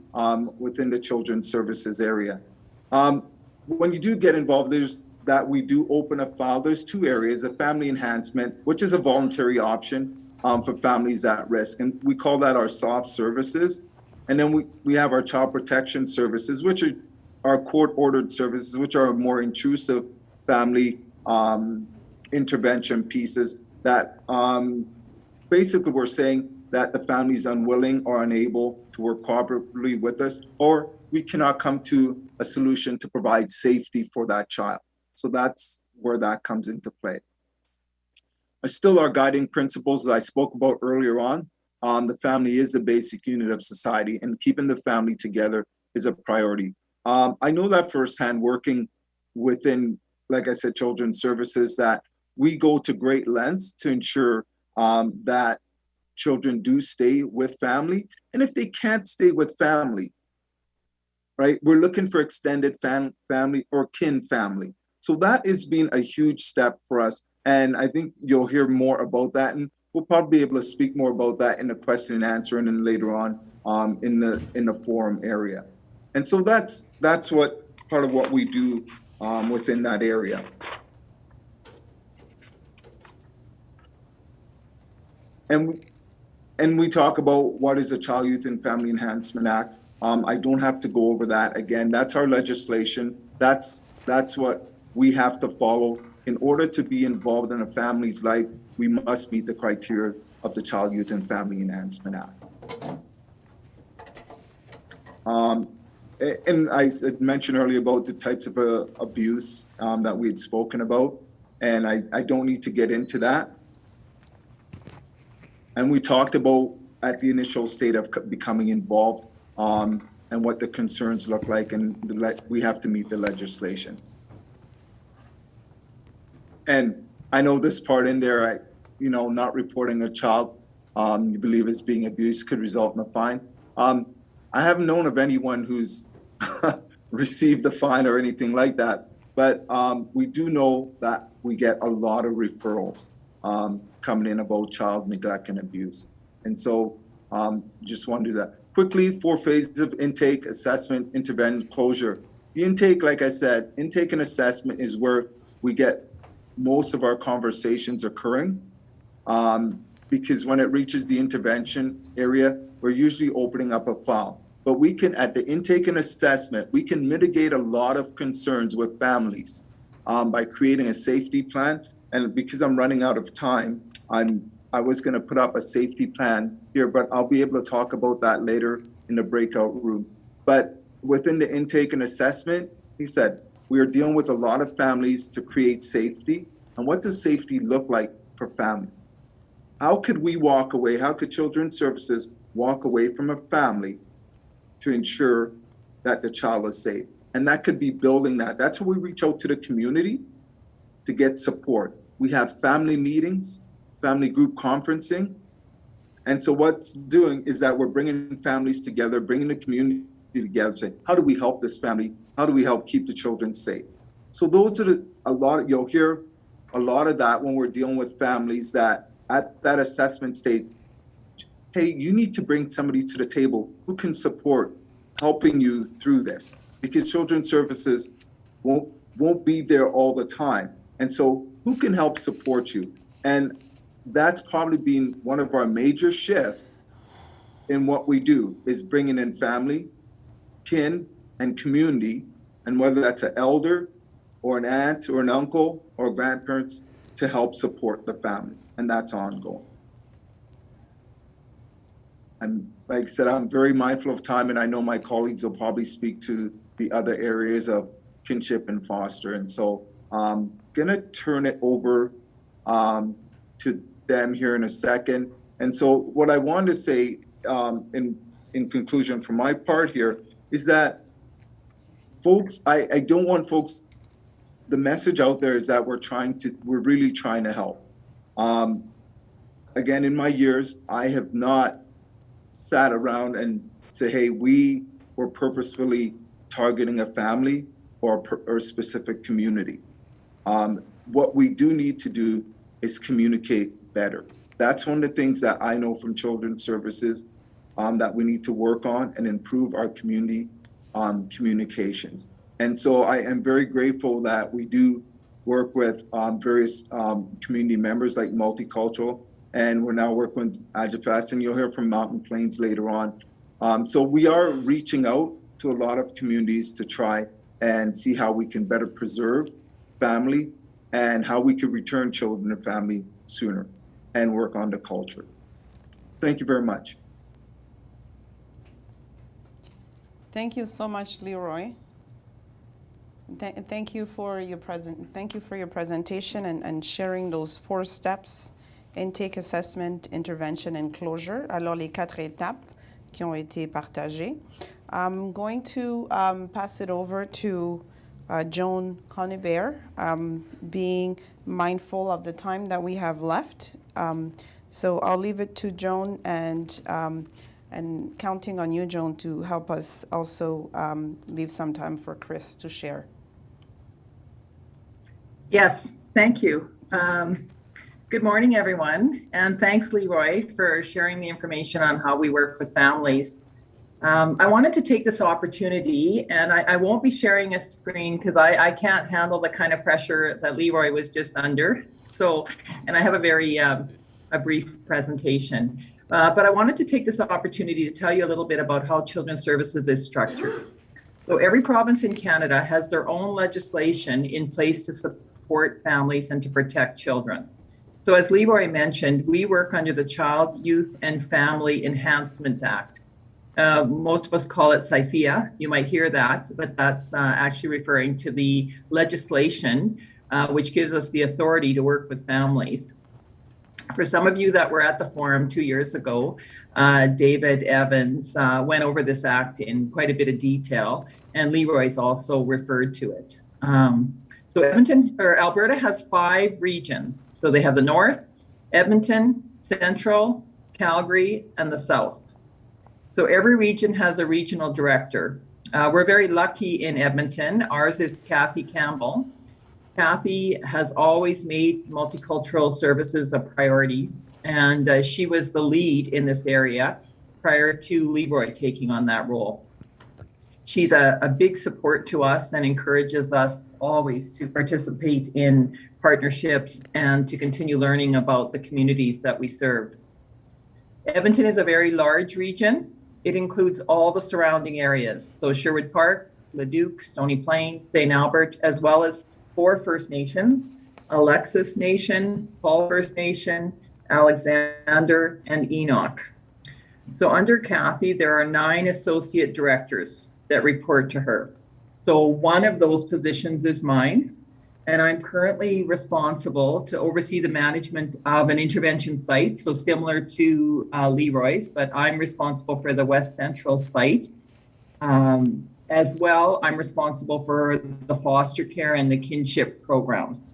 within the Children's Services area. When you do get involved, there's that we do open a file. There's two areas: a family enhancement, which is a voluntary option for families at risk, and we call that our soft services. And then we have our child protection services, which are our court-ordered services, which are more intrusive family intervention pieces that basically we're saying that the family is unwilling or unable to work cooperatively with us, or we cannot come to a solution to provide safety for that child. So that's where that comes into play. Still, our guiding principles that I spoke about earlier on, the family is the basic unit of society, and keeping the family together is a priority. I know that firsthand working within, like I said, Children's Services, that we go to great lengths to ensure that children do stay with family. And if they can't stay with family, right, we're looking for extended family or kin family. So that has been a huge step for us. And I think you'll hear more about that. And we'll probably be able to speak more about that in the question and answer and then later on in the forum area. And so that's what part of what we do within that area. And we talk about what is the Child, Youth, and Family Enhancement Act. I don't have to go over that again. That's our legislation. That's what we have to follow. In order to be involved in a family's life, we must meet the criteria of the Child, Youth, and Family Enhancement Act. And I mentioned earlier about the types of abuse that we had spoken about, and I don't need to get into that. And we talked about at the initial state of becoming involved and what the concerns look like, and we have to meet the legislation. And I know this part in there, not reporting a child you believe is being abused could result in a fine. I haven't known of anyone who's received a fine or anything like that, but we do know that we get a lot of referrals coming in about child neglect and abuse. And so just want to do that. Quickly, 4 phases of intake, assessment, intervention, closure. The intake, like I said, intake and assessment is where we get most of our conversations occurring, because when it reaches the intervention area, we're usually opening up a file. But we can, at the intake and assessment, we can mitigate a lot of concerns with families by creating a safety plan. And because I'm running out of time, I was going to put up a safety plan here, but I'll be able to talk about that later in the breakout room. But within the intake and assessment, he said, we are dealing with a lot of families to create safety. And what does safety look like for family? How could we walk away? How could Children's Services walk away from a family to ensure that the child is safe? And that could be building that. That's where we reach out to the community to get support. We have family meetings, family group conferencing. And so what's doing is that we're bringing families together, bringing the community together, saying, how do we help this family? How do we help keep the children safe? So those are you'll hear a lot of that when we're dealing with families that at that assessment stage, hey, you need to bring somebody to the table who can support helping you through this, because Children's Services won't be there all the time. And so who can help support you? And that's probably been one of our major shifts in what we do, is bringing in family, kin, and community, and whether that's an elder or an aunt or an uncle or grandparents, to help support the family. And that's ongoing. And like I said, I'm very mindful of time, and I know my colleagues will probably speak to the other areas of kinship and foster. And so I'm gonna turn it over to them here in a second. And so what I wanted to say in conclusion from my part here is that folks, I don't want folks, the message out there is that we're really trying to help. Again, in my years, I have not sat around and say, hey, we were purposefully targeting a family or a specific community. What we do need to do is communicate better. That's one of the things that I know from Children's Services that we need to work on and improve our community communications. And so I am very grateful that we do work with various community members like Multicultural, and we're now working with AJFAS, and you'll hear from Mountain Plains later on. So we are reaching out to a lot of communities to try and see how we can better preserve family and how we could return children to family sooner and work on the culture. Thank you very much. Thank you so much, Leroy. Thank you for your presentation and sharing those 4 steps: intake, assessment, intervention, and closure. Alors, les 4 étapes qui ont été partagées. I'm going to pass it over to Joan Conibert, being mindful of the time that we have left. So I'll leave it to Joan and counting on you, Joan, to help us also leave some time for Chris to share. Yes, thank you. Good morning, everyone, and thanks, Leroy, for sharing the information on how we work with families. I wanted to take this opportunity, and I won't be sharing a screen because I can't handle the kind of pressure that Leroy was just under. So, and I have a very a brief presentation. But I wanted to take this opportunity to tell you a little bit about how Children's Services is structured. So every province in Canada has their own legislation in place to support families and to protect children. So as Leroy mentioned, we work under the Child, Youth and Family Enhancement Act. Most of us call it CYFIA. You might hear that, but that's actually referring to the legislation which gives us the authority to work with families. For some of you that were at the forum 2 years ago, David Evans went over this act in quite a bit of detail, and Leroy's also referred to it. So Alberta has 5 regions. So they have the North, Edmonton, Central, Calgary, and the South. So every region has a regional director. We're very lucky in Edmonton. Ours is Kathy Campbell. Kathy has always made multicultural services a priority, and she was the lead in this area prior to Leroy taking on that role. She's a big support to us and encourages us always to participate in partnerships and to continue learning about the communities that we serve. Edmonton is a very large region. It includes all the surrounding areas. So Sherwood Park, Leduc, Stony Plain, St. Albert, as well as 4 First Nations, Alexis Nation, Paul First Nation, Alexander, and Enoch. So under Kathy, there are 9 associate directors that report to her. So one of those positions is mine, and I'm currently responsible to oversee the management of an intervention site, so similar to Leroy's, but I'm responsible for the West Central site. As well, I'm responsible for the foster care and the kinship programs.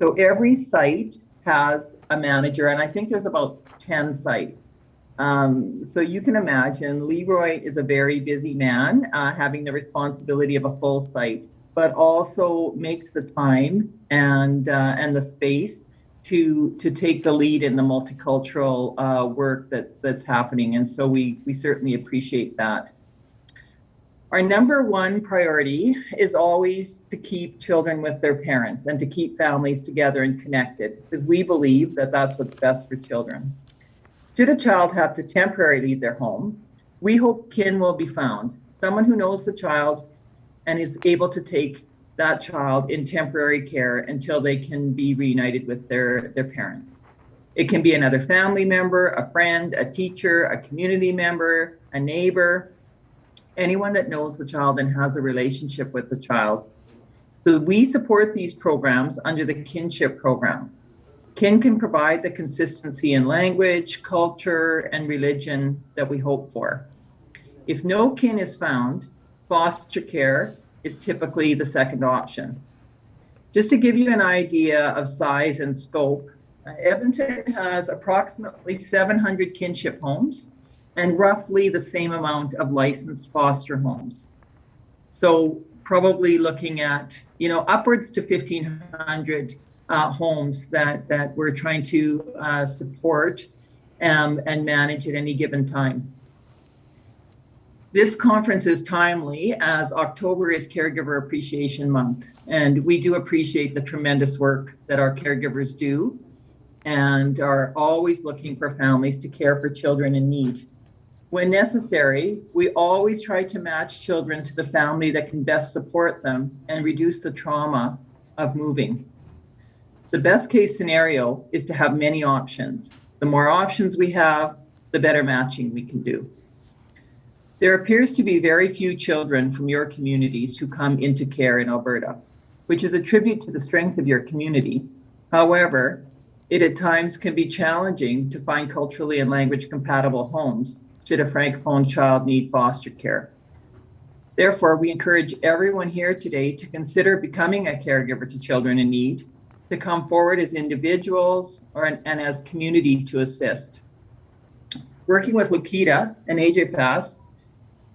So every site has a manager, and I think there's about 10 sites. So you can imagine Leroy is a very busy man, having the responsibility of a full site, but also makes the time and the space to take the lead in the multicultural work that's happening. And so we certainly appreciate that. Our number 1 priority is always to keep children with their parents and to keep families together and connected, because we believe that that's what's best for children. Should a child have to temporarily leave their home, we hope kin will be found, someone who knows the child and is able to take that child in temporary care until they can be reunited with their parents. It can be another family member, a friend, a teacher, a community member, a neighbor, anyone that knows the child and has a relationship with the child. So we support these programs under the kinship program. Kin can provide the consistency in language, culture, and religion that we hope for. If no kin is found, foster care is typically the second option. Just to give you an idea of size and scope, Edmonton has approximately 700 kinship homes and roughly the same amount of licensed foster homes. So probably looking at, upwards to 1,500 homes that we're trying to support and manage at any given time. This conference is timely as October is Caregiver Appreciation Month, and we do appreciate the tremendous work that our caregivers do and are always looking for families to care for children in need. When necessary, we always try to match children to the family that can best support them and reduce the trauma of moving. The best case scenario is to have many options. The more options we have, the better matching we can do. There appears to be very few children from your communities who come into care in Alberta, which is a tribute to the strength of your community. However, it at times can be challenging to find culturally and language compatible homes should a francophone child need foster care. Therefore, we encourage everyone here today to consider becoming a caregiver to children in need to come forward as individuals and as community to assist. Working with Lukita and AJFAS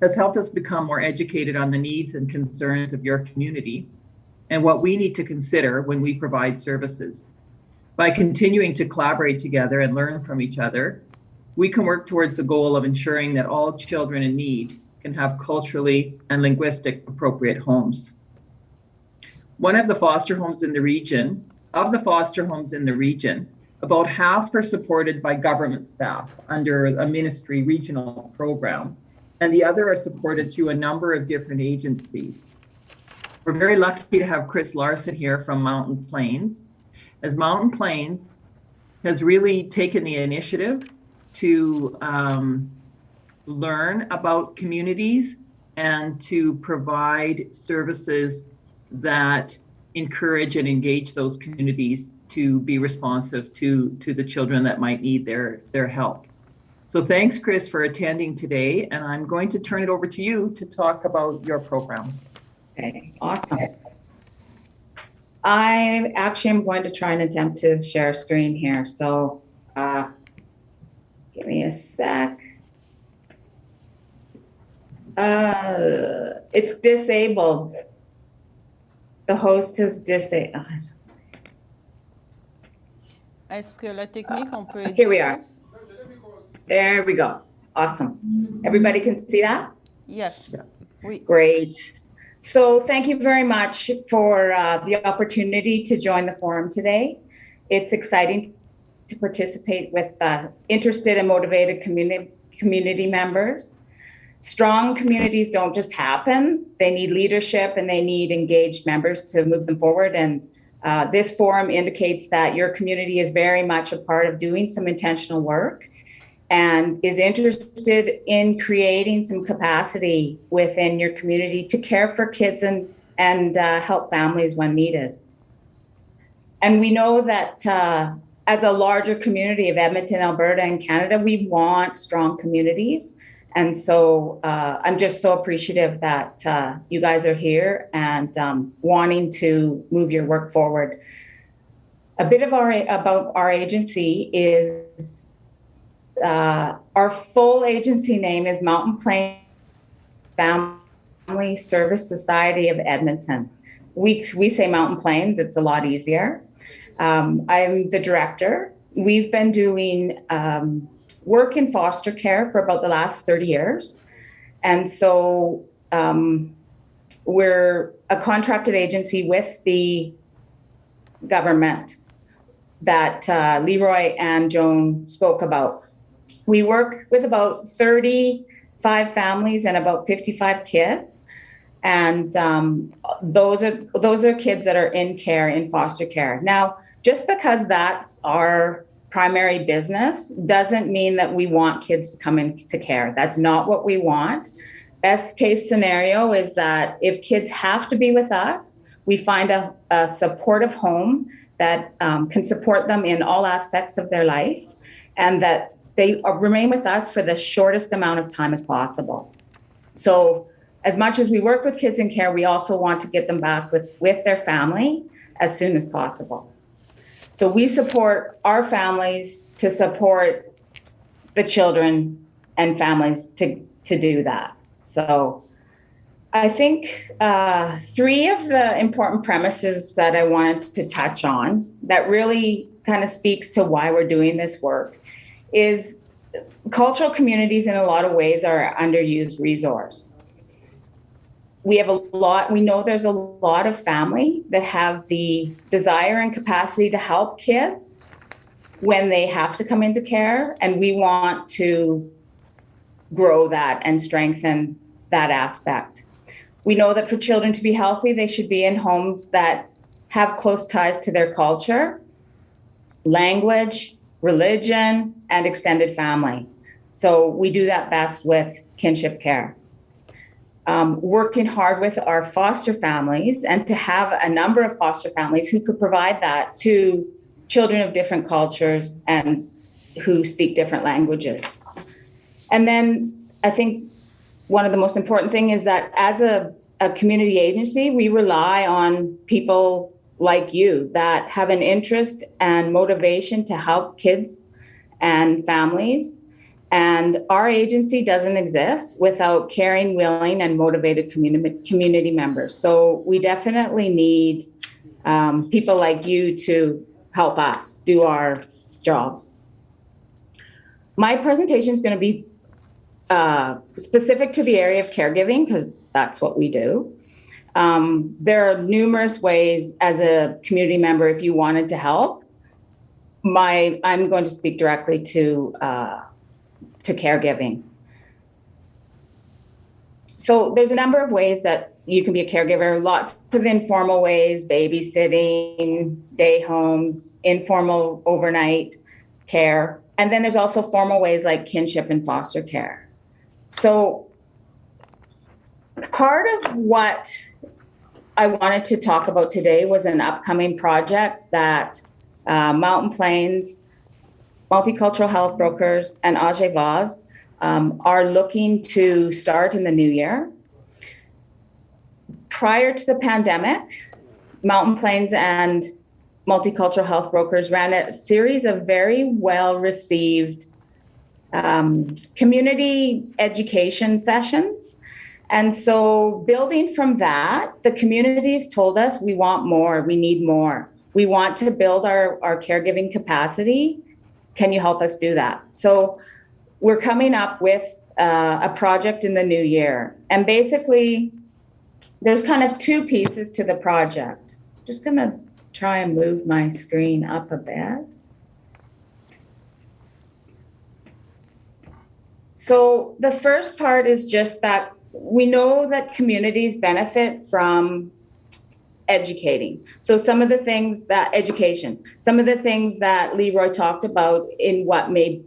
has helped us become more educated on the needs and concerns of your community and what we need to consider when we provide services. By continuing to collaborate together and learn from each other, we can work towards the goal of ensuring that all children in need can have culturally and linguistic appropriate homes. One of the foster homes in the region, about half are supported by government staff under a ministry regional program, and the other are supported through a number of different agencies. We're very lucky to have Chris Larson here from Mountain Plains, as Mountain Plains has really taken the initiative to learn about communities and to provide services that encourage and engage those communities to be responsive to the children that might need their help. So thanks, Chris, for attending today, and I'm going to turn it over to you to talk about your program. Okay, awesome. I actually am going to try and attempt to share screen here. So give me a sec. It's disabled. The host is disabled. Est-ce que la technique, on peut... Here we are. There we go. Awesome. Everybody can see that? Yes. Oui. Great. So thank you very much for the opportunity to join the forum today. It's exciting to participate with interested and motivated community members. Strong communities don't just happen. They need leadership and they need engaged members to move them forward. And this forum indicates that your community is very much a part of doing some intentional work and is interested in creating some capacity within your community to care for kids and help families when needed. And we know that as a larger community of Edmonton, Alberta, and Canada, we want strong communities. And so I'm just so appreciative that you guys are here and wanting to move your work forward. A bit of about our agency is our full agency name is Mountain Plains Family Service Society of Edmonton. We say Mountain Plains, it's a lot easier. I'm the director. We've been doing work in foster care for about the last 30 years. And so we're a contracted agency with the government that Leroy and Joan spoke about. We work with about 35 families and about 55 kids. And those are kids that are in care, in foster care. Now, just because that's our primary business doesn't mean that we want kids to come into care. That's not what we want. Best case scenario is that if kids have to be with us, we find a supportive home that can support them in all aspects of their life and that they remain with us for the shortest amount of time as possible. So as much as we work with kids in care, we also want to get them back with their family as soon as possible. So we support our families to support the children and families to do that. So I think 3 of the important premises that I wanted to touch on that really kind of speaks to why we're doing this work is cultural communities in a lot of ways are an underused resource. We know there's a lot of family that have the desire and capacity to help kids when they have to come into care, and we want to grow that and strengthen that aspect. We know that for children to be healthy, they should be in homes that have close ties to their culture, language, religion, and extended family. So we do that best with kinship care. Working hard with our foster families and to have a number of foster families who could provide that to children of different cultures and who speak different languages. And then I think one of the most important thing is that as a community agency, we rely on people like you that have an interest and motivation to help kids and families. And our agency doesn't exist without caring, willing, and motivated community members. So we definitely need people like you to help us do our jobs. My presentation is going to be specific to the area of caregiving because that's what we do. There are numerous ways as a community member, if you wanted to help. I'm going to speak directly to caregiving. So there's a number of ways that you can be a caregiver, lots of informal ways, babysitting, day homes, informal overnight care. And then there's also formal ways like kinship and foster care. So part of what I wanted to talk about today was an upcoming project that Mountain Plains, Multicultural Health Brokers, and AJFAS are looking to start in the new year. Prior to the pandemic, Mountain Plains and Multicultural Health Brokers ran a series of very well-received community education sessions. And so building from that, the communities told us we want more, we need more. We want to build our caregiving capacity. Can you help us do that? So we're coming up with a project in the new year. And basically, there's kind of two pieces to the project. Just gonna try and move my screen up a bit. So the first part is just that we know that communities benefit from educating. So some of the things that some of the things that Leroy talked about in what may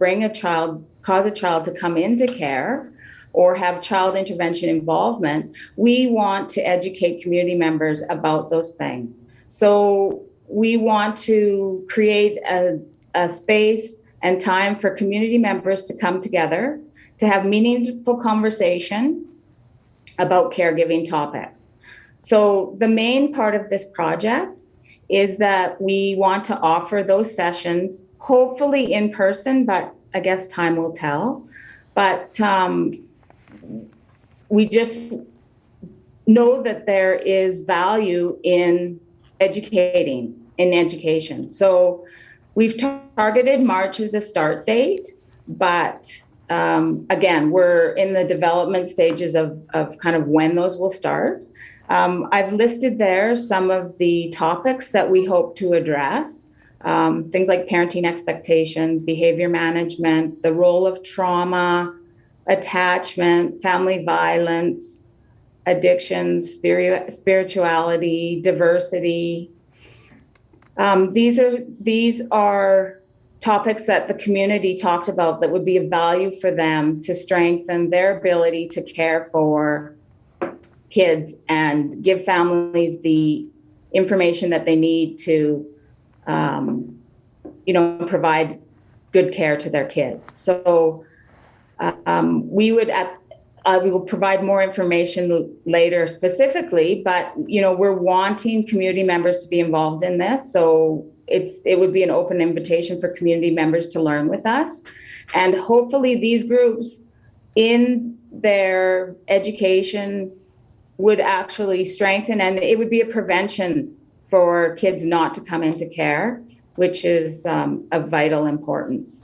cause a child to come into care or have child intervention involvement, we want to educate community members about those things. So we want to create a space and time for community members to come together to have meaningful conversation about caregiving topics. So the main part of this project is that we want to offer those sessions, hopefully in person, but I guess time will tell. But we just know that there is value in education. So we've targeted March as a start date, but again, we're in the development stages of kind of when those will start. I've listed there some of the topics that we hope to address, things like parenting expectations, behavior management, the role of trauma, attachment, family violence, addictions, spirituality, diversity. These are topics that the community talked about that would be of value for them to strengthen their ability to care for kids and give families the information that they need to, provide good care to their kids. So we will provide more information later specifically, but we're wanting community members to be involved in this. So it would be an open invitation for community members to learn with us. And hopefully these groups in their education would actually strengthen, and it would be a prevention for kids not to come into care, which is of vital importance.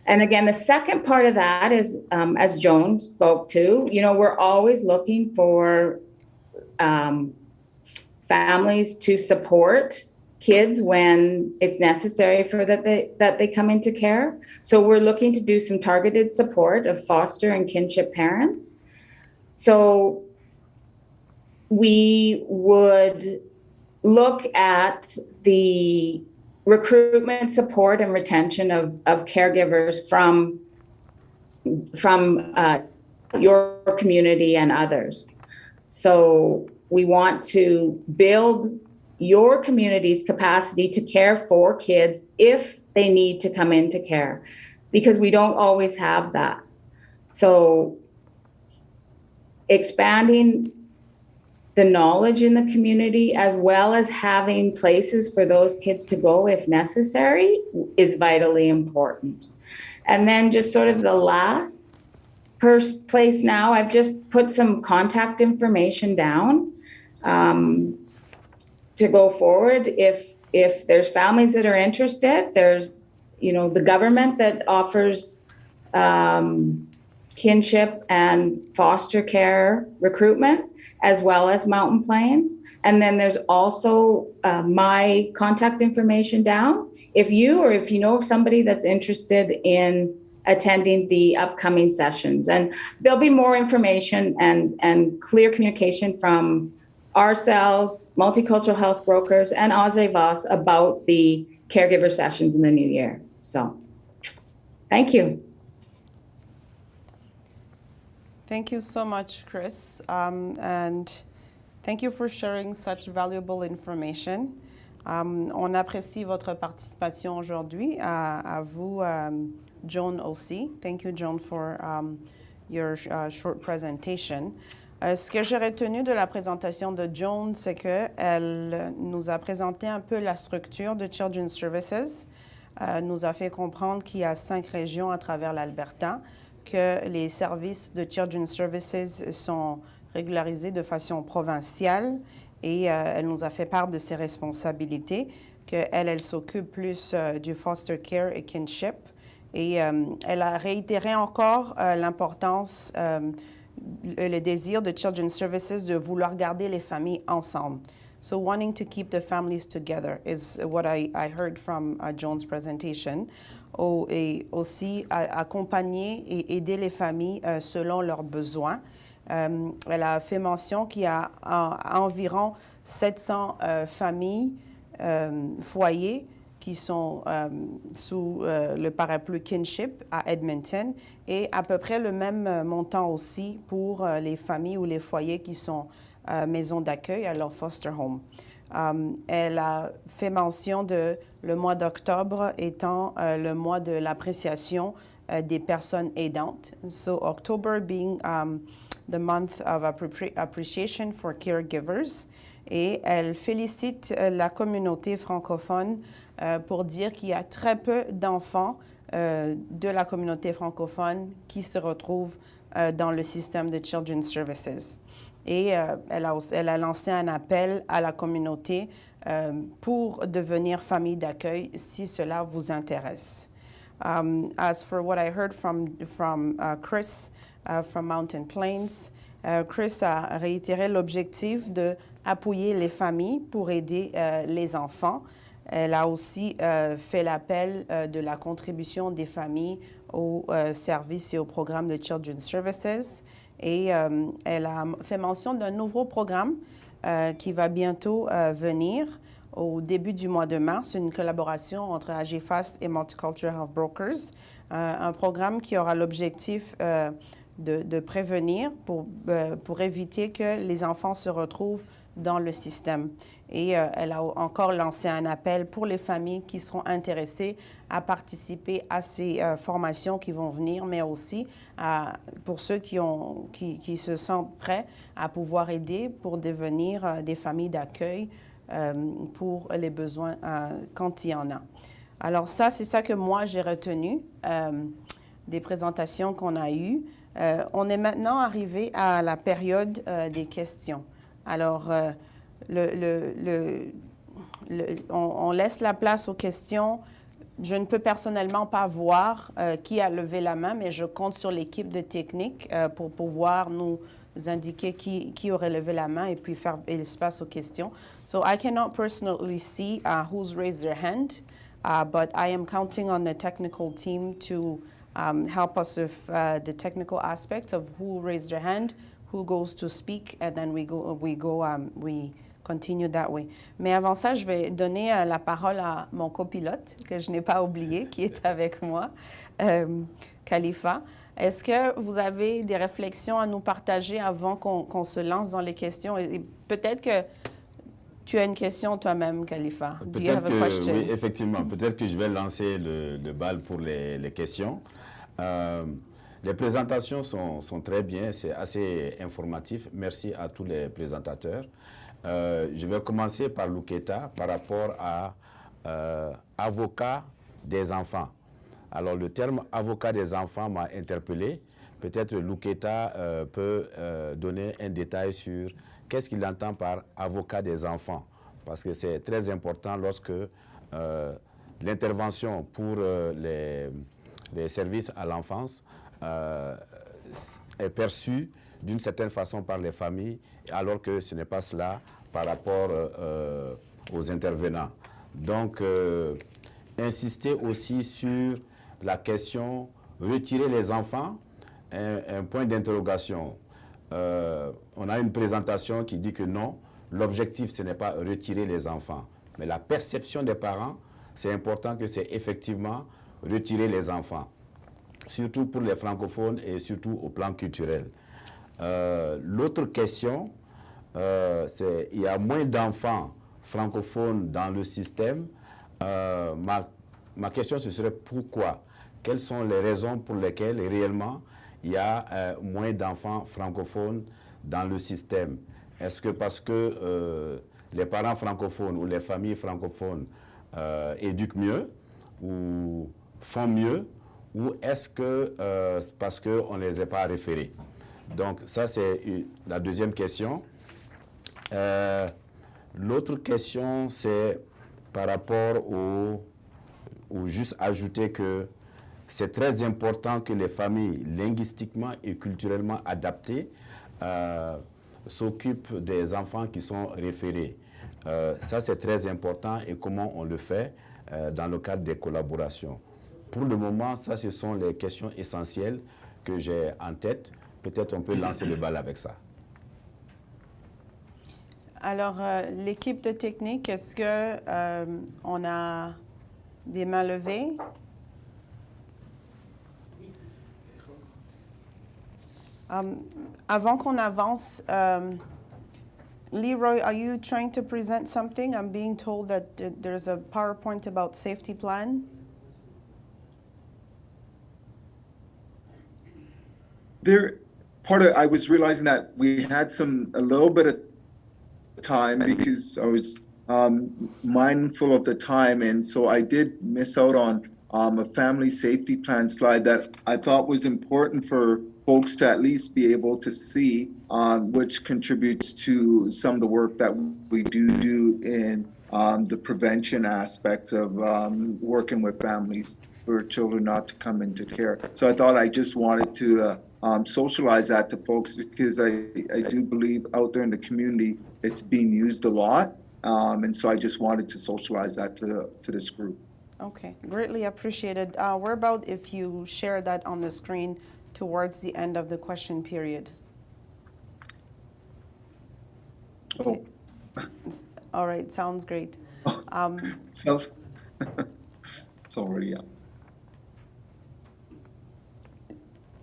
And again, the second part of that is, as Joan spoke to, we're always looking for families to support kids when it's necessary for that they come into care. So we're looking to do some targeted support of foster and kinship parents. So we would look at the recruitment, support, and retention of caregivers from your community and others. So we want to build your community's capacity to care for kids if they need to come into care, because we don't always have that. So expanding the knowledge in the community, as well as having places for those kids to go if necessary, is vitally important. And then just sort of the last place now, I've just put some contact information down to go forward. If there's families that are interested, there's, the government that offers kinship and foster care recruitment, as well as Mountain Plains. And then there's also my contact information down. If you know of somebody that's interested in attending the upcoming sessions, and there'll be more information and clear communication from ourselves, multicultural health brokers, and AJFAS about the caregiver sessions in the new year. So, thank you. Thank you so much, Chris, and thank you for sharing such valuable information. On apprécie votre participation aujourd'hui. À vous, Joan aussi. Thank you, Joan, for your short presentation. Ce que j'ai retenu de la présentation de Joan, c'est qu'elle nous a présenté un peu la structure de Children's Services, nous a fait comprendre qu'il y a 5 régions à travers l'Alberta, que les services de Children's Services sont régularisés de façon provinciale et elle nous a fait part de ses responsabilités, qu'elle s'occupe plus du foster care et kinship. Et elle a réitéré encore l'importance, le désir de Children's Services de vouloir garder les familles ensemble. So wanting to keep the families together is what I heard from Joan's presentation. Et aussi accompagner et aider les familles selon leurs besoins. Elle a fait mention qu'il y a environ 700 familles, foyers, qui sont sous le parapluie kinship à Edmonton, et à peu près le même montant aussi pour les familles ou les foyers qui sont maisons d'accueil, alors foster home. Elle a fait mention de le mois d'octobre étant le mois de l'appréciation des personnes aidantes. So October being the month of appreciation for caregivers. Et elle félicite la communauté francophone pour dire qu'il y a très peu d'enfants de la communauté francophone qui se retrouvent dans le système de Children's Services. Et elle a lancé un appel à la communauté pour devenir famille d'accueil si cela vous intéresse. As for what I heard from Chris from Mountain Plains, Chris a réitéré l'objectif d'appuyer les familles pour aider les enfants. Elle a aussi fait l'appel de la contribution des familles aux services et aux programmes de Children's Services. Et elle a fait mention d'un nouveau programme qui va bientôt venir au début du mois de mars, une collaboration entre AJFAS et Multicultural Health Brokers, un programme qui aura l'objectif de prévenir pour éviter que les enfants se retrouvent dans le système. Et elle a encore lancé un appel pour les familles qui seront intéressées à participer à ces formations qui vont venir, mais aussi pour ceux qui se sentent prêts à pouvoir aider pour devenir des familles d'accueil pour les besoins quand il y en a. Alors ça, c'est ça que moi j'ai retenu des présentations qu'on a eues. On est maintenant arrivé à la période des questions. Alors, on laisse la place aux questions. Je ne peux personnellement pas voir qui a levé la main, mais je compte sur l'équipe de technique pour pouvoir nous indiquer qui aurait levé la main et puis faire l'espace aux questions. So I cannot personally see who's raised their hand, but I am counting on the technical team to help us with the technical aspect of who raised their hand, who goes to speak, and then we continue that way. Mais avant ça, je vais donner la parole à mon copilote, que je n'ai pas oublié, qui est avec moi, Khalifa. Est-ce que vous avez des réflexions à nous partager avant qu'on se lance dans les questions? Et peut-être que tu as une question toi-même, Khalifa. Do you have a question? Oui, effectivement. Peut-être que je vais lancer le bal pour les questions. Les présentations sont très bien, c'est assez informatif. Merci à tous les présentateurs. Je vais commencer par Luketa par rapport à avocat des enfants. Alors, le terme avocat des enfants m'a interpellé. Peut-être Luketa peut donner un détail sur qu'est-ce qu'il entend par avocat des enfants. Parce que c'est très important lorsque l'intervention pour les services à l'enfance est perçue d'une certaine façon par les familles, alors que ce n'est pas cela par rapport aux intervenants. Donc, insister aussi sur la question retirer les enfants, un point d'interrogation. On a une présentation qui dit que non, l'objectif ce n'est pas retirer les enfants, mais la perception des parents, c'est important que c'est effectivement retirer les enfants, surtout pour les francophones et surtout au plan culturel. L'autre question, c'est il y a moins d'enfants francophones dans le système. Ma question, ce serait pourquoi? Quelles sont les raisons pour lesquelles réellement il y a moins d'enfants francophones dans le système? Est-ce que parce que les parents francophones ou les familles francophones éduquent mieux ou font mieux, ou est-ce que parce qu'on ne les a pas référés? Donc ça, c'est la deuxième question. L'autre question, c'est par rapport ou juste ajouter que c'est très important que les familles linguistiquement et culturellement adaptées s'occupent des enfants qui sont référés. Ça, c'est très important et comment on le fait dans le cadre des collaborations. Pour le moment, ça, ce sont les questions essentielles que j'ai en tête. Peut-être on peut lancer le bal avec ça. Alors, l'équipe de technique, est-ce que on a des mains levées? Avant qu'on avance, Leroy, are you trying to present something? I'm being told that there's a PowerPoint about safety plan. I was realizing that we had a little bit of time because I was mindful of the time, and so I did miss out on a family safety plan slide that I thought was important for folks to at least be able to see, which contributes to some of the work that we do in the prevention aspects of working with families for children not to come into care. So I thought I just wanted to socialize that to folks, because I do believe out there in the community it's being used a lot, and so I just wanted to socialize that to this group. Okay, greatly appreciated. What about if you share that on the screen towards the end of the question period? Okay. Oh. All right, sounds great. Sounds it's already out.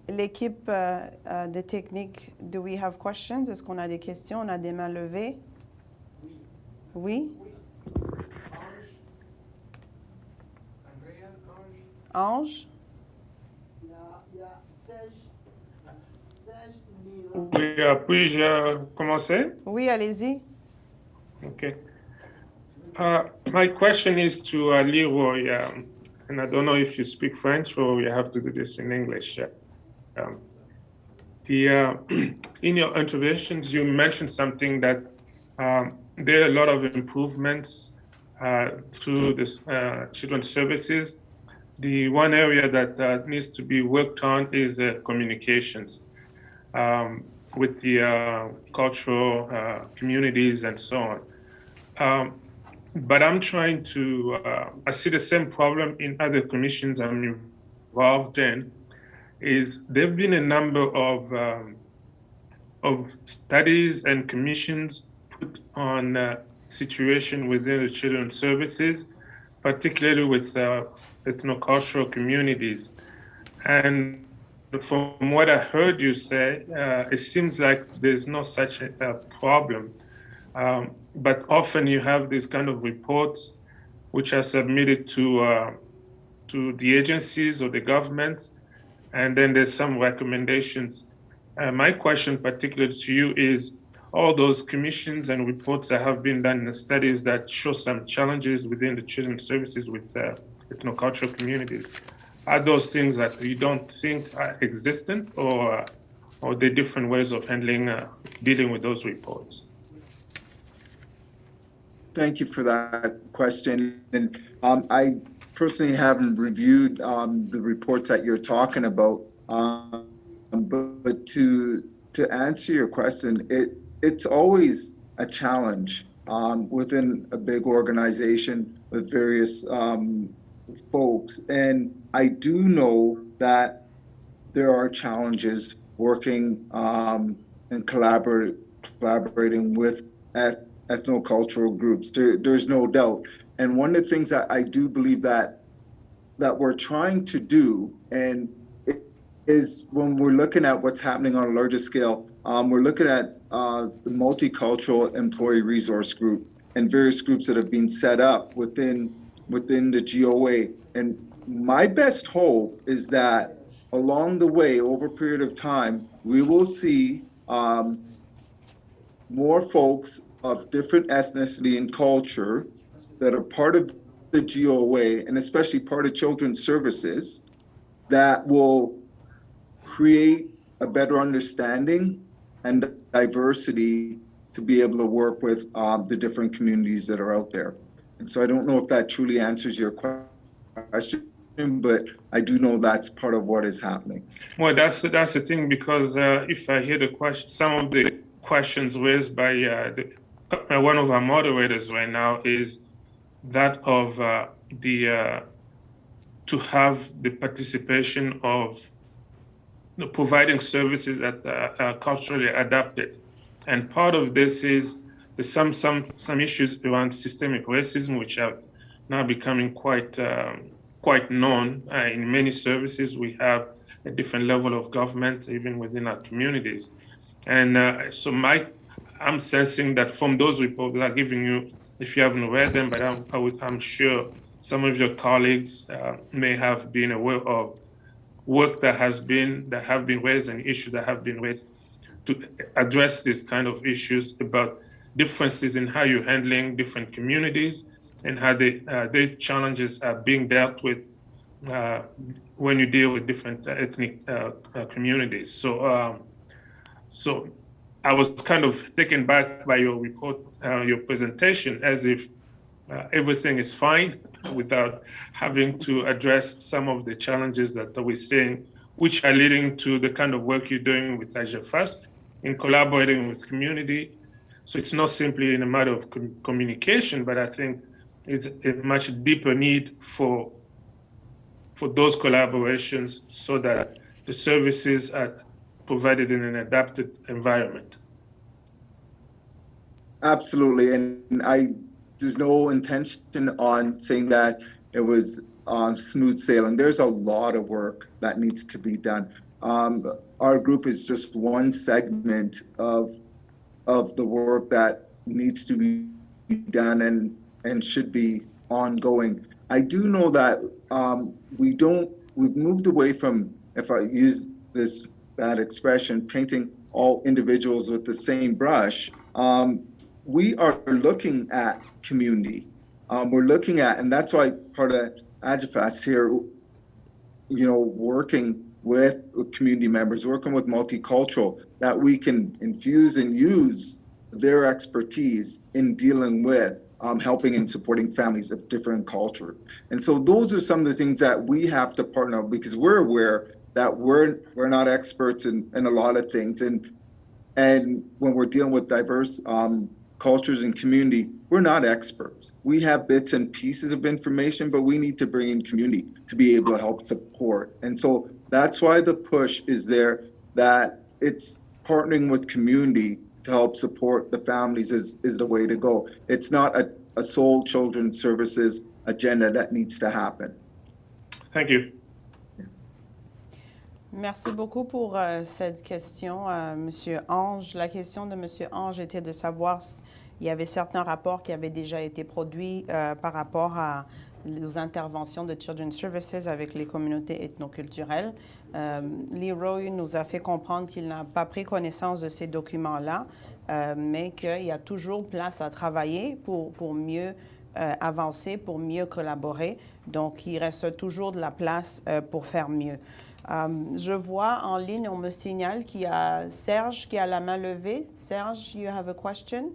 L'équipe de technique, do we have questions? Est-ce qu'on a des questions? On a des mains levées? Oui? Ange? Oui, puis-je commencer? Oui, allez-y. Okay. My question is to Leroy, and I don't know if you speak French or you have to do this in English. In your interventions, you mentioned something that there are a lot of improvements through this children's services. The one area that needs to be worked on is communications with the cultural communities and so on. But I'm trying to, I see the same problem in other commissions I'm involved in, is there have been a number of studies and commissions put on situation within the children's services, particularly with ethnocultural communities. And from what I heard you say, it seems like there's no such a problem. But often you have these kind of reports which are submitted to the agencies or the governments, and then there's some recommendations. My question particularly to you is, all those commissions and reports that have been done in the studies that show some challenges within the children's services with ethnocultural communities, are those things that you don't think are existent, or the different ways of handling, dealing with those reports? Thank you for that question. And I personally haven't reviewed the reports that you're talking about, but to answer your question, it's always a challenge within a big organization with various folks. And I do know that there are challenges working and collaborating with ethnocultural groups. There's no doubt. And one of the things that I do believe that we're trying to do, and it is when we're looking at what's happening on a larger scale, we're looking at the multicultural employee resource group and various groups that have been set up within the GOA. And my best hope is that along the way, over a period of time, we will see more folks of different ethnicity and culture that are part of the GOA, and especially part of children's services, that will create a better understanding and diversity to be able to work with the different communities that are out there. And so I don't know if that truly answers your question, but I do know that's part of what is happening. Well, that's the thing, because if I hear the question, some of the questions raised by one of our moderators right now is that of to have the participation of providing services that are culturally adapted. And part of this is some issues around systemic racism, which are now becoming quite known. In many services, we have a different level of government, even within our communities. And so I'm sensing that from those reports that I'm giving you, if you haven't read them, but I'm sure some of your colleagues may have been aware of work that have been raised and issues that have been raised to address these kind of issues about differences in how you're handling different communities and how their challenges are being dealt with when you deal with different ethnic communities. So I was kind of taken back by your report, your presentation, as if everything is fine without having to address some of the challenges that we're seeing, which are leading to the kind of work you're doing with AJFAS in collaborating with community. So it's not simply in a matter of communication, but I think it's a much deeper need for those collaborations so that the services are provided in an adapted environment. Absolutely, and there's no intention on saying that it was smooth sailing. There's a lot of work that needs to be done. Our group is just one segment of the work that needs to be done and should be ongoing. I do know that we've moved away from, if I use this bad expression, painting all individuals with the same brush. We are looking at community. We're looking at, and that's why part of AJFAS here, working with community members, working with multicultural, that we can infuse and use their expertise in dealing with helping and supporting families of different culture. And so those are some of the things that we have to partner, because we're aware that we're not experts in a lot of things. And when we're dealing with diverse cultures and community, we're not experts. We have bits and pieces of information, but we need to bring in community to be able to help support. And so that's why the push is there, that it's partnering with community to help support the families is the way to go. It's not a sole children's services agenda that needs to happen. Thank you. Merci beaucoup pour cette question, Monsieur Ange. La question de Monsieur Ange était de savoir Il y avait certains rapports qui avaient déjà été produits par rapport aux interventions de Children's Services avec les communautés ethnoculturelles. Leroy nous a fait comprendre qu'il n'a pas pris connaissance de ces documents-là, mais qu'il y a toujours place à travailler pour mieux avancer, pour mieux collaborer. Donc, il reste toujours de la place pour faire mieux. Je vois en ligne, on me signale qu'il y a Serge qui a la main levée. Serge, you have a question?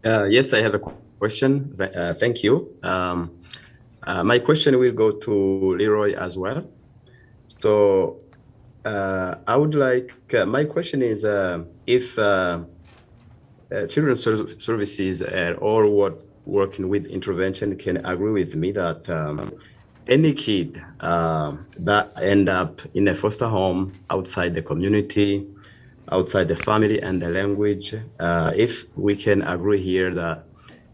Yes, I have a question. Thank you. My question will go to Leroy as well. So I would like, my question is if Children's Services or what working with intervention can agree with me that any kid that end up in a foster home outside the community, outside the family and the language, if we can agree here that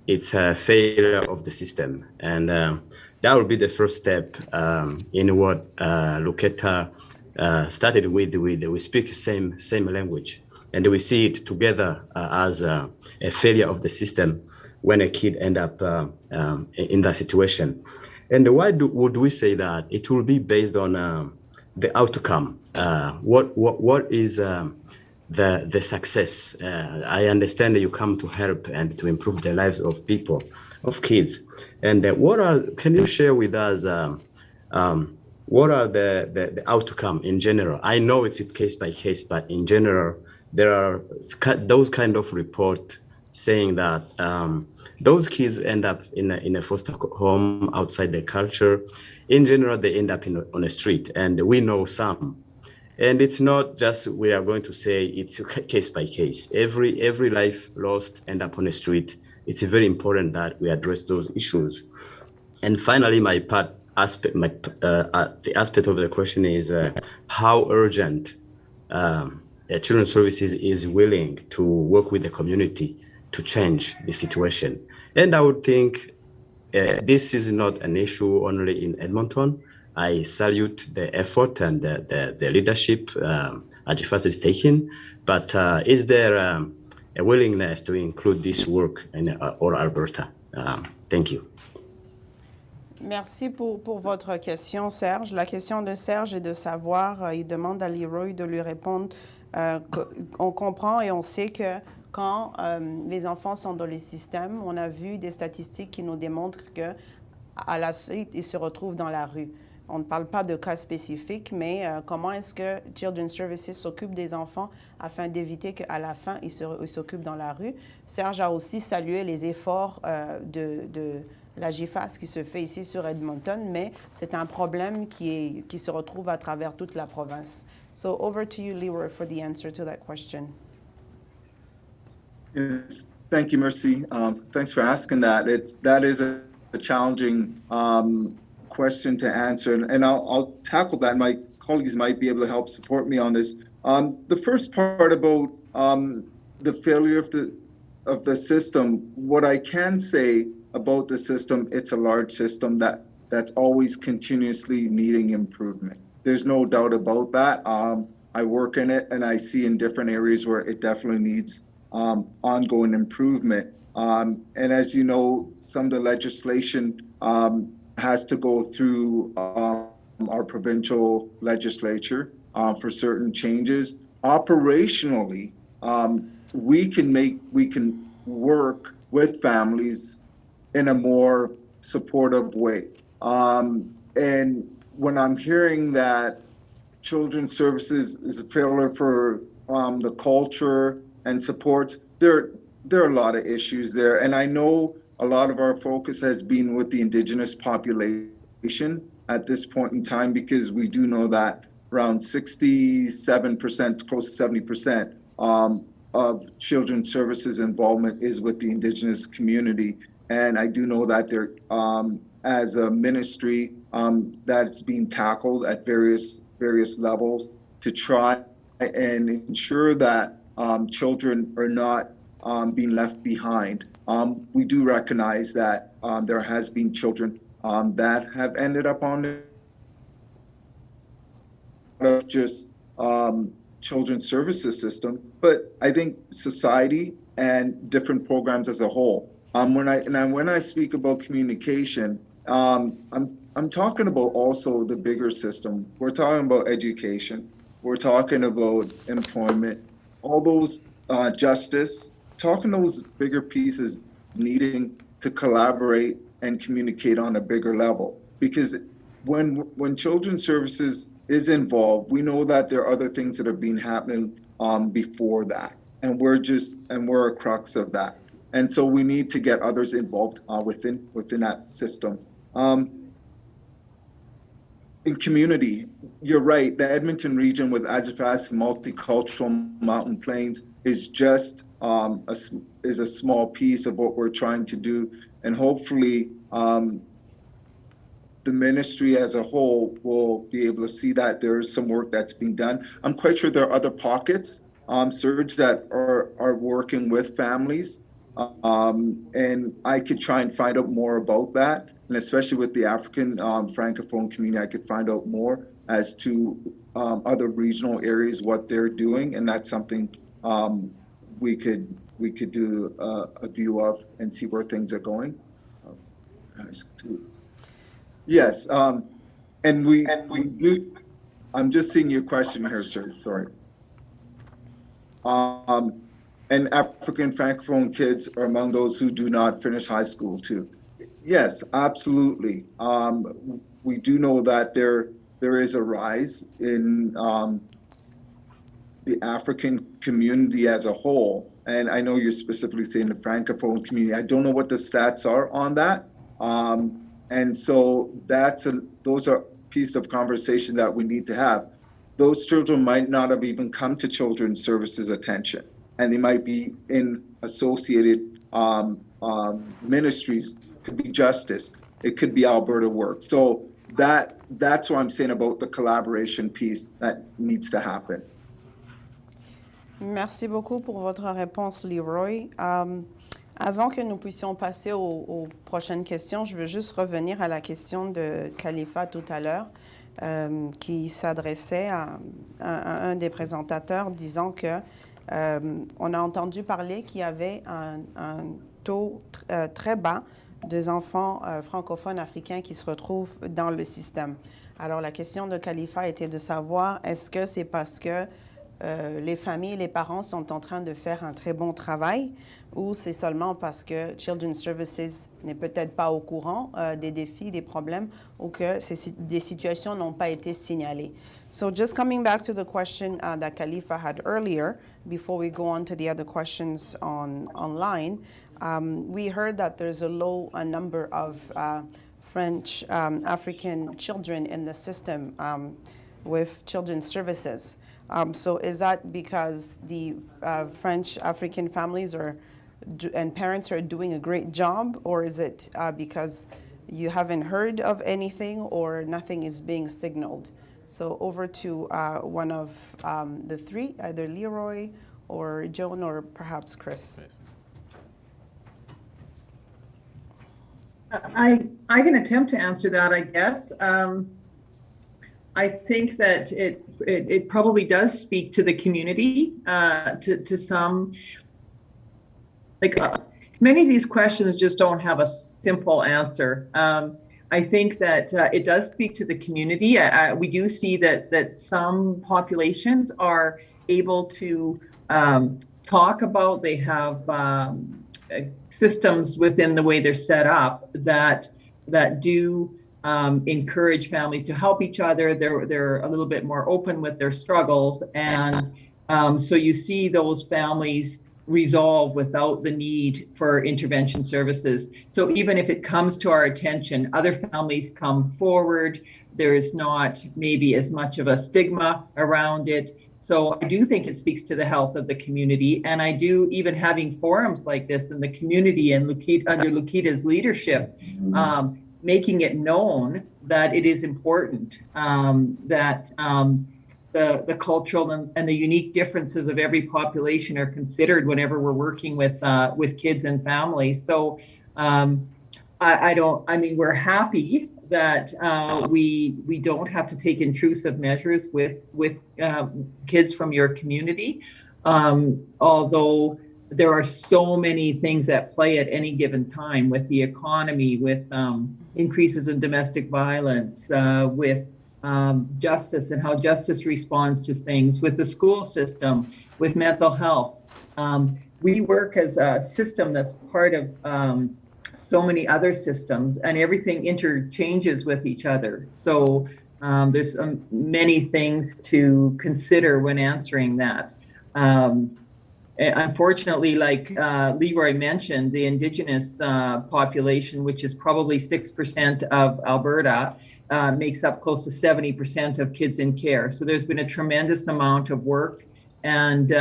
it's a failure of the system. And that will be the first step in what Luketa started with. We speak same language, and we see it together as a failure of the system when a kid end up in that situation. And why would we say that? It will be based on the outcome. What is the success? I understand that you come to help and to improve the lives of people, of kids. And can you share with us what are the outcome in general? I know it's case by case, but in general, there are those kind of report saying that those kids end up in a foster home outside their culture. In general, they end up on a street, and we know some. And it's not just we are going to say it's case by case. Every life lost end up on a street. It's very important that we address those issues. And finally, the aspect of the question is how urgent Children's Services is willing to work with the community to change the situation. And I would think this is not an issue only in Edmonton. I salute the effort and the leadership AJFAS is taking, but is there a willingness to include this work in or Alberta? Thank you. Merci pour votre question, Serge. La question de Serge est de savoir, il demande à Leroy de lui répondre. On comprend et on sait que quand les enfants sont dans les systèmes, on a vu des statistiques qui nous démontrent qu'à la suite, ils se retrouvent dans la rue. On ne parle pas de cas spécifiques, mais comment est-ce que Children's Services s'occupe des enfants afin d'éviter qu'à la fin, ils s'occupent dans la rue? Serge a aussi salué les efforts de l'AJFAS qui se fait ici sur Edmonton, mais c'est un problème qui se retrouve à travers toute la province. So over to you, Leroy, for the answer to that question. Yes, thank you, Mercy. Thanks for asking that. That is a challenging question to answer, and I'll tackle that. My colleagues might be able to help support me on this. The first part about the failure of the system, what I can say about the system, it's a large system that's always continuously needing improvement. There's no doubt about that. I work in it, and I see in different areas where it definitely needs ongoing improvement. And as you know, some of the legislation has to go through our provincial legislature for certain changes. Operationally, we can work with families in a more supportive way. And when I'm hearing that Children's Services is a failure for the culture and support, there are a lot of issues there. And I know a lot of our focus has been with the Indigenous population at this point in time, because we do know that around 67%, close to 70% of Children's Services involvement is with the Indigenous community. And I do know that there, as a ministry, that's being tackled at various levels to try and ensure that children are not being left behind. We do recognize that there has been children that have ended up on just children's services system, but I think society and different programs as a whole. When I speak about communication, I'm talking about also the bigger system. We're talking about education. We're talking about employment, all those justice, talking those bigger pieces needing to collaborate and communicate on a bigger level. Because when children's services is involved, we know that there are other things that have been happening before that. And we're a crux of that. And so we need to get others involved within that system. In community, you're right, the Edmonton region with AJFAS multicultural mountain plains is just is a small piece of what we're trying to do. And hopefully the ministry as a whole will be able to see that there is some work that's being done. I'm quite sure there are other pockets, Serge, that are working with families. And I could try and find out more about that. And especially with the African francophone community, I could find out more as to other regional areas, what they're doing. And that's something we could do a view of and see where things are going. Yes, and we do, I'm just seeing your question here, sir, sorry. And African francophone kids are among those who do not finish high school too. Yes, absolutely. We do know that there is a rise in the African community as a whole. And I know you're specifically saying the francophone community. I don't know what the stats are on that. And so those are piece of conversation that we need to have. Those children might not have even come to children's services attention, and they might be in associated ministries. It could be justice, it could be Alberta Work. So that's what I'm saying about the collaboration piece that needs to happen. Merci beaucoup pour votre réponse, Leroy. Avant que nous puissions passer aux prochaines questions, je veux juste revenir à la question de Khalifa tout à l'heure, qui s'adressait à un des présentateurs disant que on a entendu parler qu'il y avait un taux très bas des enfants francophones africains qui se retrouvent dans le système. Alors la question de Khalifa était de savoir, est-ce que c'est parce que les familles et les parents sont en train de faire un très bon travail, ou c'est seulement parce que Children's Services n'est peut-être pas au courant des défis, des problèmes, ou que des situations n'ont pas été signalées. So just coming back to the question that Khalifa had earlier, before we go on to the other questions online, we heard that there's a low number of French African children in the system with Children's Services. So is that because the French African families and parents are doing a great job, or is it because you haven't heard of anything or nothing is being signaled? So over to one of the three, either Leroy or Joan or perhaps Chris. I can attempt to answer that, I guess. I think that it probably does speak to the community, to some, like many of these questions just don't have a simple answer. I think that it does speak to the community. We do see that some populations are able to talk about, they have systems within the way they're set up that do encourage families to help each other. They're a little bit more open with their struggles, and so you see those families resolve without the need for intervention services. So even if it comes to our attention, other families come forward. There is not maybe as much of a stigma around it. So I do think it speaks to the health of the community, and I do, even having forums like this in the community and under Lukita's leadership, making it known that it is important, that the cultural and the unique differences of every population are considered whenever we're working with kids and families. So I mean, we're happy that we don't have to take intrusive measures with kids from your community, although there are so many things at play at any given time with the economy, with increases in domestic violence, with justice and how justice responds to things, with the school system, with mental health. We work as a system that's part of so many other systems, and everything interchanges with each other. So there's many things to consider when answering that. Unfortunately, like Leroy mentioned, the Indigenous population, which is probably 6% of Alberta, makes up close to 70% of kids in care. So there's been a tremendous amount of work and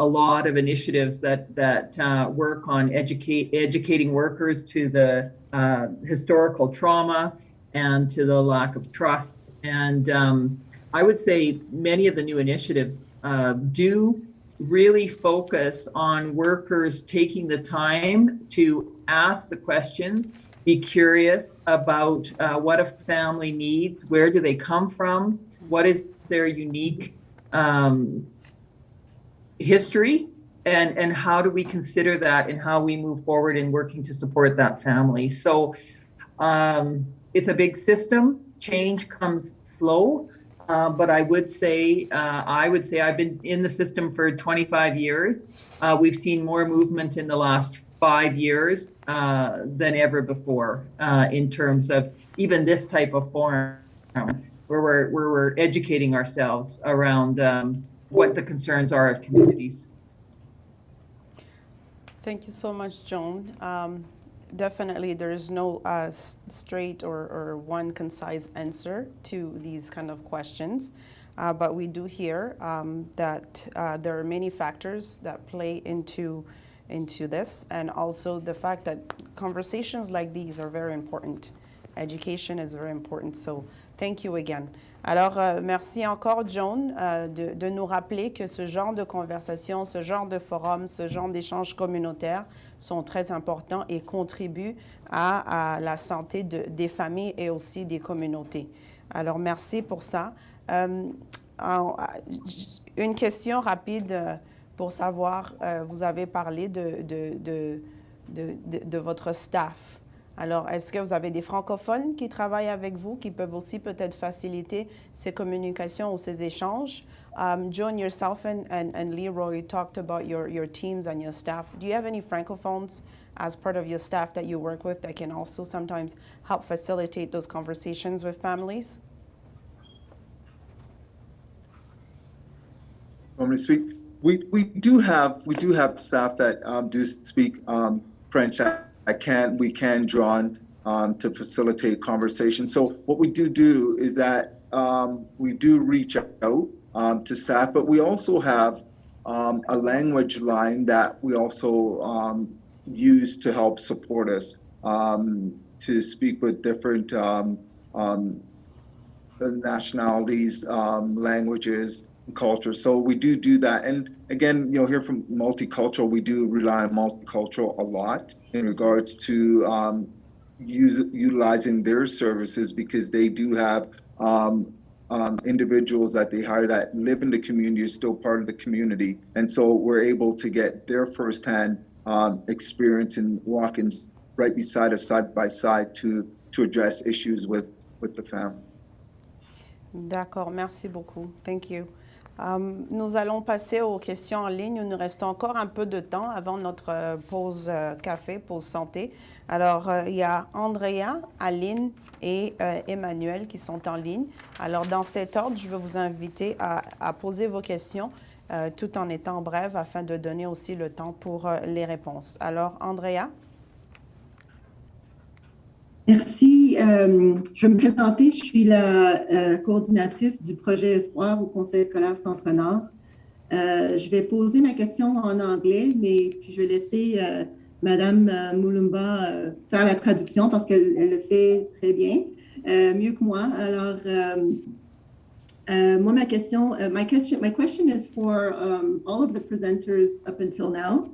a lot of initiatives that work on educating workers to the historical trauma and to the lack of trust. And I would say many of the new initiatives do really focus on workers taking the time to ask the questions, be curious about what a family needs, where do they come from, what is their unique history, and how do we consider that and how we move forward in working to support that family. So it's a big system. Change comes slow. But I would say I've been in the system for 25 years. We've seen more movement in the last 5 years than ever before in terms of even this type of forum where we're educating ourselves around what the concerns are of communities. Thank you so much, Joan. Definitely, there is no straight or one concise answer to these kind of questions, but we do hear that there are many factors that play into this, and also the fact that conversations like these are very important. Education is very important, so thank you again. Alors, merci encore, Joan, de nous rappeler que ce genre de conversation, ce genre de forum, ce genre d'échanges communautaires sont très importants et contribuent à la santé des familles et aussi des communautés. Alors, merci pour ça. Une question rapide pour savoir, vous avez parlé de votre staff. Alors, est-ce que vous avez des francophones qui travaillent avec vous, qui peuvent aussi peut-être faciliter ces communications ou ces échanges? Joan, yourself and Leroy talked about your teams and your staff. Do you have any francophones as part of your staff that you work with that can also sometimes help facilitate those conversations with families? Want me to speak? We do have staff that do speak French. We can draw on to facilitate conversation. So what we do is that we do reach out to staff, but we also have a language line that we also use to help support us to speak with different nationalities, languages, and cultures. So we do that. And again, you'll hear from multicultural. We do rely on multicultural a lot in regards to utilizing their services, because they do have individuals that they hire that live in the community, are still part of the community. And so we're able to get their firsthand experience in walking right beside us, side by side, to address issues with the families. D'accord, merci beaucoup. Thank you. Nous allons passer aux questions en ligne. Il nous reste encore un peu de temps avant notre pause café, pause santé. Alors, il y a Andrea, Aline et Emmanuel qui sont en ligne. Alors, dans cet ordre, je vais vous inviter à poser vos questions tout en étant brève afin de donner aussi le temps pour les réponses. Alors, Andrea? Merci. Je vais me présenter. Je suis la coordinatrice du projet Espoir au Conseil scolaire Centre-Nord. Je vais poser ma question en anglais, mais puis je vais laisser Madame Mulumba faire la traduction parce qu'elle le fait très bien, mieux que moi. Alors, moi, ma question, my question is for all of the presenters up until now.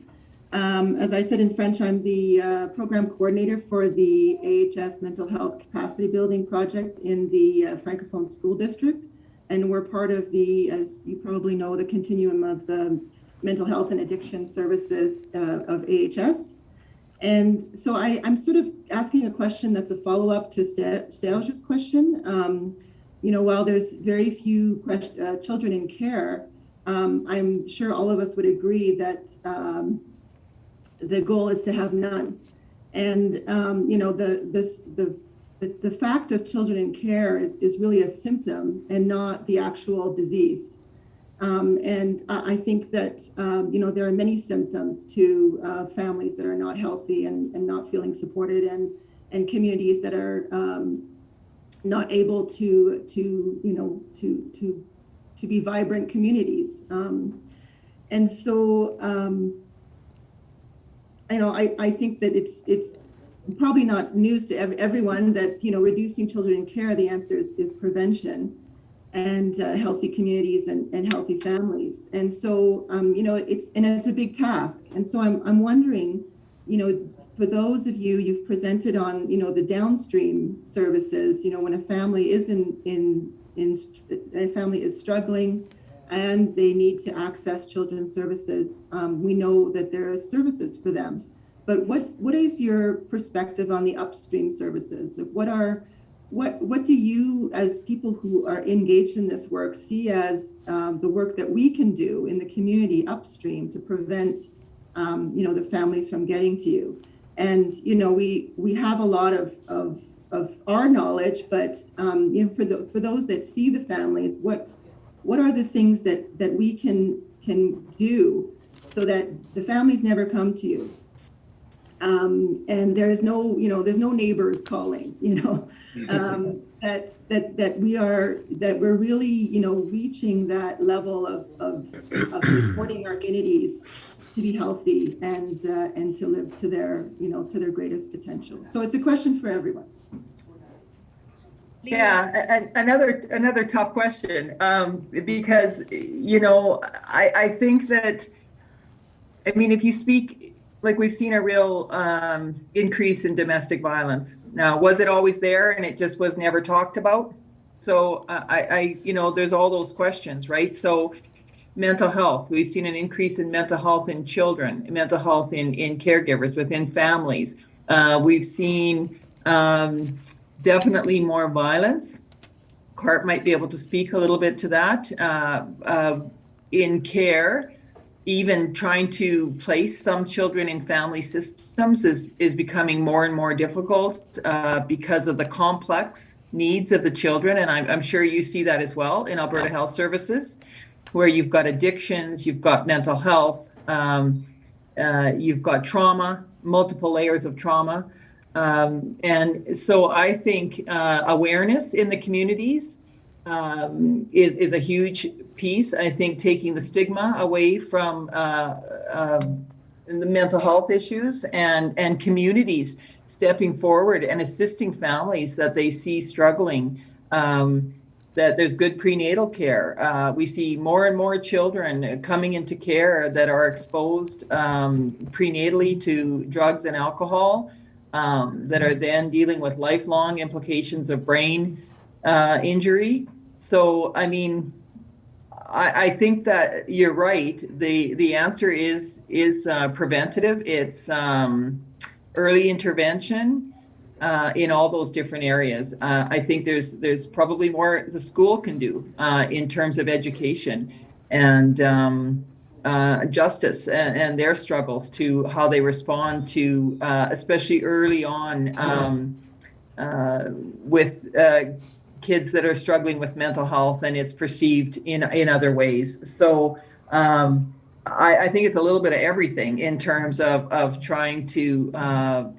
As I said in French, I'm the program coordinator for the AHS Mental Health Capacity Building Project in the Francophone School District. And we're part of the, as you probably know, the continuum of the mental health and addiction services of AHS. And so I'm sort of asking a question that's a follow-up to Serge's question. You know, while there's very few children in care, I'm sure all of us would agree that the goal is to have none. And, you know, the fact of children in care is really a symptom and not the actual disease. And I think that, you know, there are many symptoms to families that are not healthy and not feeling supported, and communities that are not able to you know, to be vibrant communities. And so, you know, I think that it's probably not news to everyone that, you know, reducing children in care, the answer is prevention and healthy communities and healthy families. And so, you know, it's a big task. And so I'm wondering, you know, for those of you, you've presented on, you know, the downstream services, you know, when a family is a family is struggling and they need to access children's services, we know that there are services for them. But what is your perspective on the upstream services? What do you, as people who are engaged in this work, see as the work that we can do in the community upstream to prevent, you know, the families from getting to you? And, you know, we have a lot of our knowledge, but you know, for those that see the families, what are the things that we can do so that the families never come to you? And there's no neighbors calling, you know, that we're really, you know, reaching that level of supporting our communities to be healthy and to live to their, you know, to their greatest potential. So it's a question for everyone. Yeah, another tough question, because, you know, I think that, I mean, if you speak, like, we've seen a real increase in domestic violence. Now, was it always there and it just was never talked about? So you know, there's all those questions, right? So mental health, we've seen an increase in mental health in children, mental health in caregivers, within families. We've seen definitely more violence. Cart might be able to speak a little bit to that. In care, even trying to place some children in family systems is becoming more and more difficult because of the complex needs of the children. And I'm sure you see that as well in Alberta Health Services, where you've got addictions, you've got mental health, you've got trauma, multiple layers of trauma. And so I think awareness in the communities is a huge piece. I think taking the stigma away from the mental health issues, and communities stepping forward and assisting families that they see struggling, that there's good prenatal care. We see more and more children coming into care that are exposed prenatally to drugs and alcohol, that are then dealing with lifelong implications of brain injury. So, I mean, I think that you're right. The answer is preventative. It's early intervention in all those different areas. I think there's probably more the school can do in terms of education and justice and their struggles to how they respond to, especially early on with kids that are struggling with mental health, and it's perceived in other ways. So I think it's a little bit of everything in terms of trying to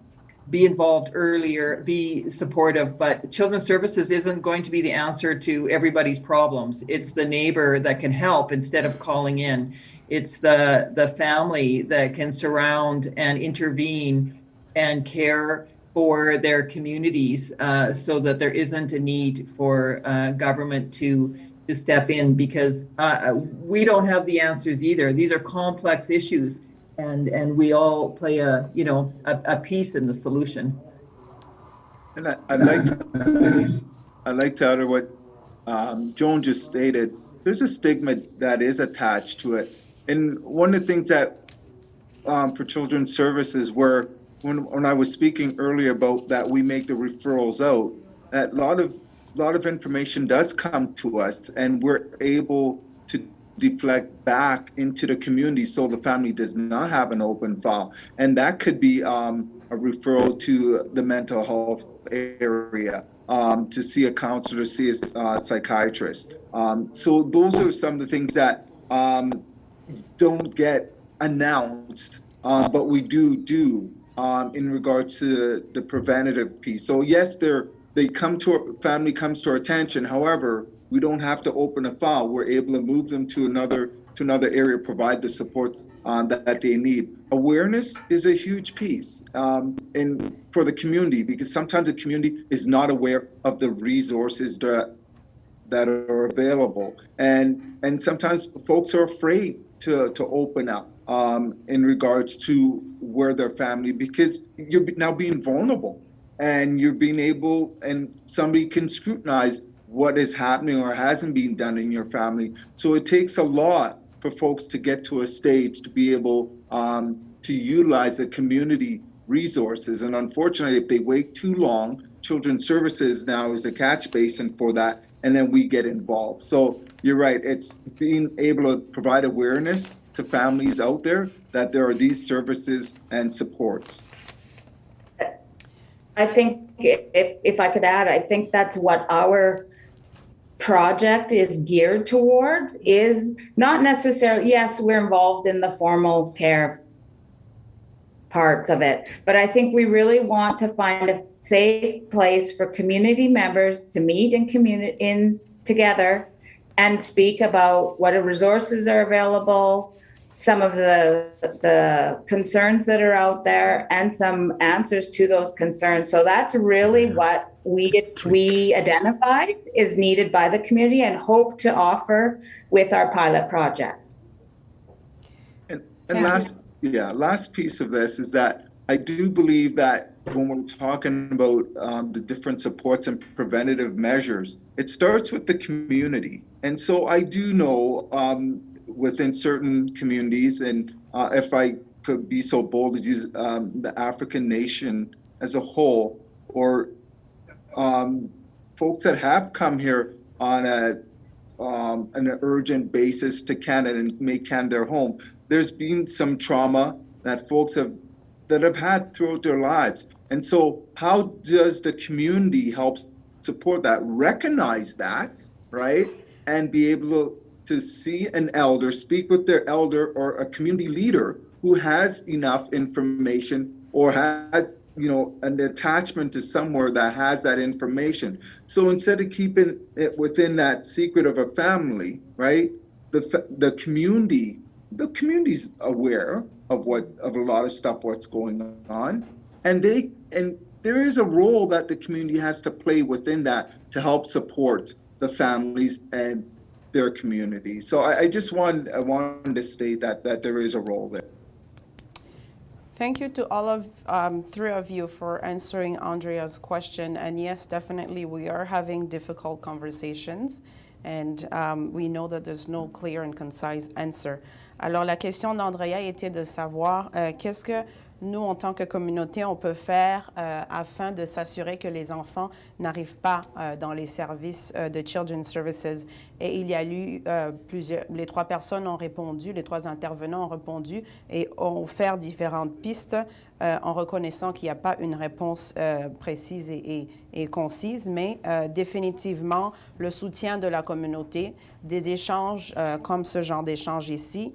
be involved earlier, be supportive, but Children's Services isn't going to be the answer to everybody's problems. It's the neighbor that can help instead of calling in. It's the family that can surround and intervene and care for their communities, so that there isn't a need for government to step in, because we don't have the answers either. These are complex issues, and we all play a piece in the solution. And I like to utter what Joan just stated. There's a stigma that is attached to it. And one of the things that for Children's Services, where when I was speaking earlier about that we make the referrals out, that a lot of information does come to us, and we're able to deflect back into the community so the family does not have an open file. And that could be a referral to the mental health area, to see a counselor, see a psychiatrist. So those are some of the things that don't get announced, but we do in regards to the preventative piece. So yes, family comes to our attention. However, we don't have to open a file. We're able to move them to another area, provide the supports that they need. Awareness is a huge piece, and for the community, because sometimes the community is not aware of the resources that are available, and sometimes folks are afraid to open up in regards to where their family, because you're now being vulnerable, and you're being able, and somebody can scrutinize what is happening or hasn't been done in your family. So it takes a lot for folks to get to a stage to be able to utilize the community resources. And unfortunately, if they wait too long, Children's Services now is the catch basin for that, and then we get involved. So you're right, it's being able to provide awareness to families out there that there are these services and supports. I think if I could add, I think that's what our project is geared towards, is not necessarily, yes, we're involved in the formal care parts of it, but I think we really want to find a safe place for community members to meet and together and speak about what resources are available, some of the concerns that are out there, and some answers to those concerns. So that's really what we identified is needed by the community and hope to offer with our pilot project. And last piece of this is that I do believe that when we're talking about the different supports and preventative measures, it starts with the community. And so I do know within certain communities, and if I could be so bold as use the African nation as a whole, or folks that have come here on an urgent basis to Canada and make Canada their home, there's been some trauma that folks have had throughout their lives. And so how does the community help support that, recognize that, right? And be able to see an elder, speak with their elder or a community leader who has enough information or has, an attachment to somewhere that has that information. So instead of keeping it within that secret of a family, right? The community's aware of a lot of stuff, what's going on. And there is a role that the community has to play within that to help support the families and their community. So I wanted to state that there is a role there. Thank you to all of three of you for answering Andrea's question. And yes, definitely we are having difficult conversations, and we know that there's no clear and concise answer. Alors la question d'Andrea était de savoir qu'est-ce que nous, en tant que communauté, on peut faire afin de s'assurer que les enfants n'arrivent pas dans les services de Children's Services. Et il y a eu les trois personnes ont répondu, les trois intervenants ont répondu et ont offert différentes pistes en reconnaissant qu'il n'y a pas une réponse précise et concise, mais définitivement le soutien de la communauté, des échanges comme ce genre d'échange ici,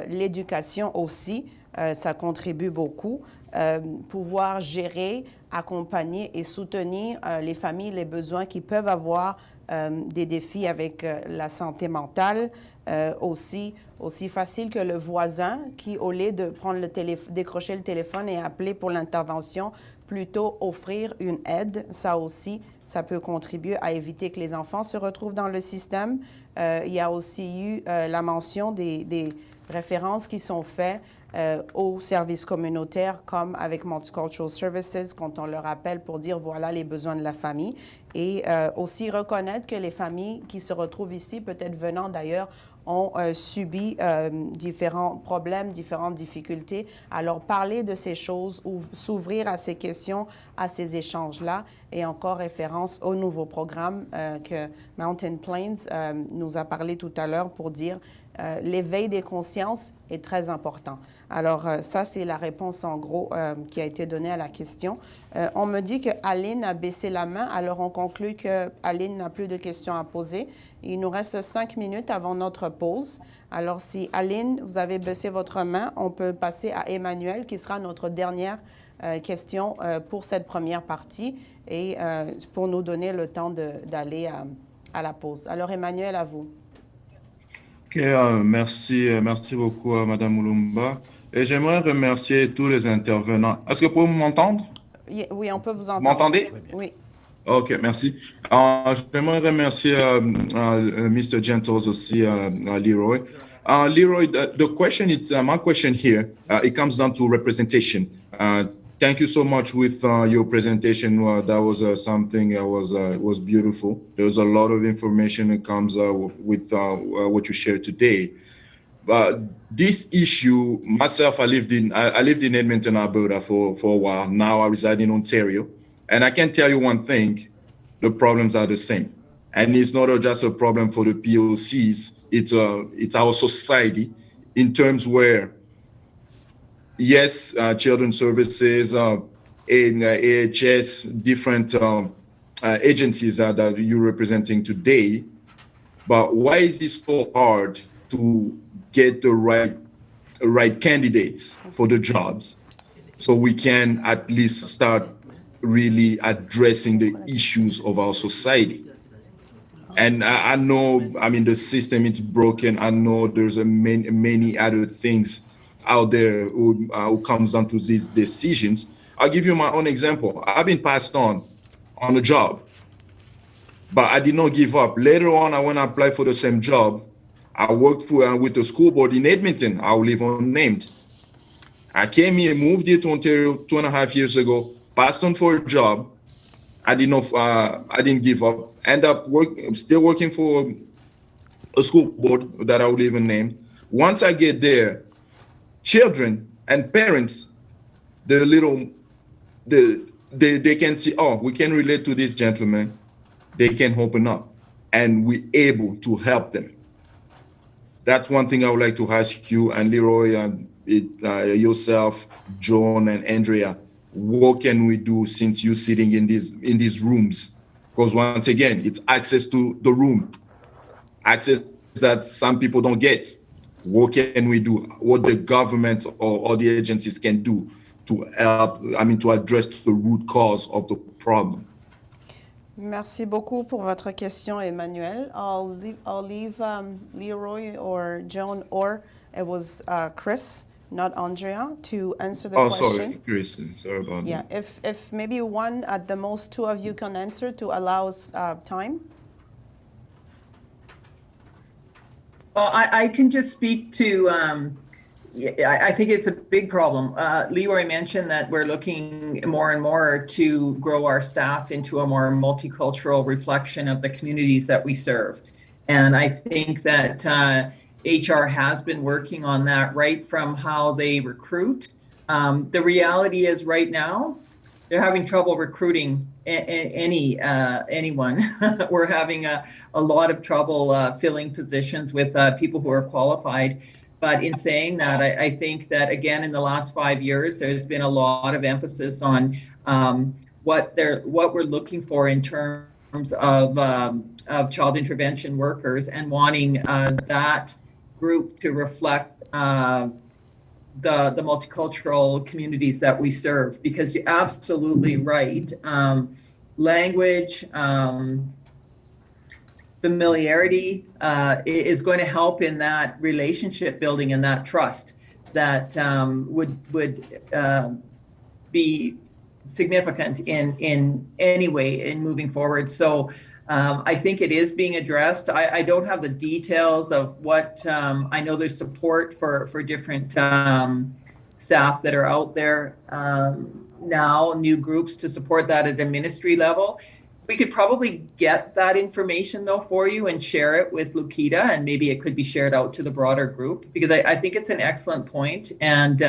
l'éducation aussi, ça contribue beaucoup. Pouvoir gérer, accompagner et soutenir les familles, les besoins qui peuvent avoir des défis avec la santé mentale, aussi facile que le voisin qui, au lieu de décrocher le téléphone et appeler pour l'intervention, plutôt offrir une aide, ça aussi, ça peut contribuer à éviter que les enfants se retrouvent dans le système. Il y a aussi eu la mention des références qui sont faites aux services communautaires, comme avec Multicultural Services, quand on leur appelle pour dire voilà les besoins de la famille. Et aussi reconnaître que les familles qui se retrouvent ici, peut-être venant d'ailleurs, ont subi différents problèmes, différentes difficultés. Alors, parler de ces choses ou s'ouvrir à ces questions, à ces échanges-là, et encore référence au nouveau programme que Mountain Plains nous a parlé tout à l'heure pour dire l'éveil des consciences est très important. Alors, ça, c'est la réponse en gros qui a été donnée à la question. On me dit que Aline a baissé la main, alors on conclut que Aline n'a plus de questions à poser. Il nous reste 5 minutes avant notre pause. Alors, si Aline, vous avez baissé votre main, on peut passer à Emmanuel, qui sera notre dernière question pour cette première partie et pour nous donner le temps d'aller à la pause. Alors, Emmanuel, à vous. Ok, merci beaucoup, Madame Mulumba. Et j'aimerais remercier tous les intervenants. Est-ce que vous pouvez m'entendre? Oui, on peut vous entendre. Vous m'entendez? Oui. Ok, merci. J'aimerais remercier Mr. Gentles aussi, Leroy. Leroy, the question is, my question here, it comes down to representation. Thank you so much with your presentation. That was something that was beautiful. There was a lot of information that comes with what you shared today. But this issue, myself, I lived in Edmonton, Alberta for a while. Now I reside in Ontario. And I can tell you one thing, the problems are the same. And it's not just a problem for the POCs, it's our society in terms where, yes, children's services, in AHS, different agencies that you're representing today, but why is it so hard to get the right candidates for the jobs so we can at least start really addressing the issues of our society? And I know, I mean, the system is broken. I know there's many other things out there who comes down to these decisions. I'll give you my own example. I've been passed on a job, but I did not give up. Later on, I went to apply for the same job. I worked with the school board in Edmonton. I will leave unnamed. I came here, moved here to Ontario 2.5 years ago, passed on for a job. I didn't give up. End up still working for a school board that I will leave unnamed. Once I get there, children and parents, they can see, oh, we can relate to this gentleman. They can open up, and we're able to help them. That's one thing I would like to ask you, and Leroy, and yourself, John, and Andrea. What can we do since you're sitting in these rooms? Because once again, it's access to the room, access that some people don't get. What can we do? What the government or the agencies can do to help, to address the root cause of the problem? Merci beaucoup pour votre question, Emmanuel. I'll leave Leroy or Joan, or it was Chris, not Andrea, to answer the question. Oh, sorry, Chris. Sorry about that. Yeah, if maybe one, at the most two of you can answer to allow us time. Well, I can just speak to, I think it's a big problem. Leroy mentioned that we're looking more and more to grow our staff into a more multicultural reflection of the communities that we serve. And I think that HR has been working on that right from how they recruit. The reality is right now, they're having trouble recruiting anyone. We're having a lot of trouble filling positions with people who are qualified. But in saying that, I think that, again, in the last 5 years, there's been a lot of emphasis on what we're looking for in terms of child intervention workers, and wanting that group to reflect the multicultural communities that we serve. Because you're absolutely right. Language, familiarity is going to help in that relationship building and that trust that would be significant in any way in moving forward. So I think it is being addressed. I don't have the details of what, I know there's support for different staff that are out there now, new groups to support that at a ministry level. We could probably get that information though for you and share it with Lukita, and maybe it could be shared out to the broader group, because I think it's an excellent point, and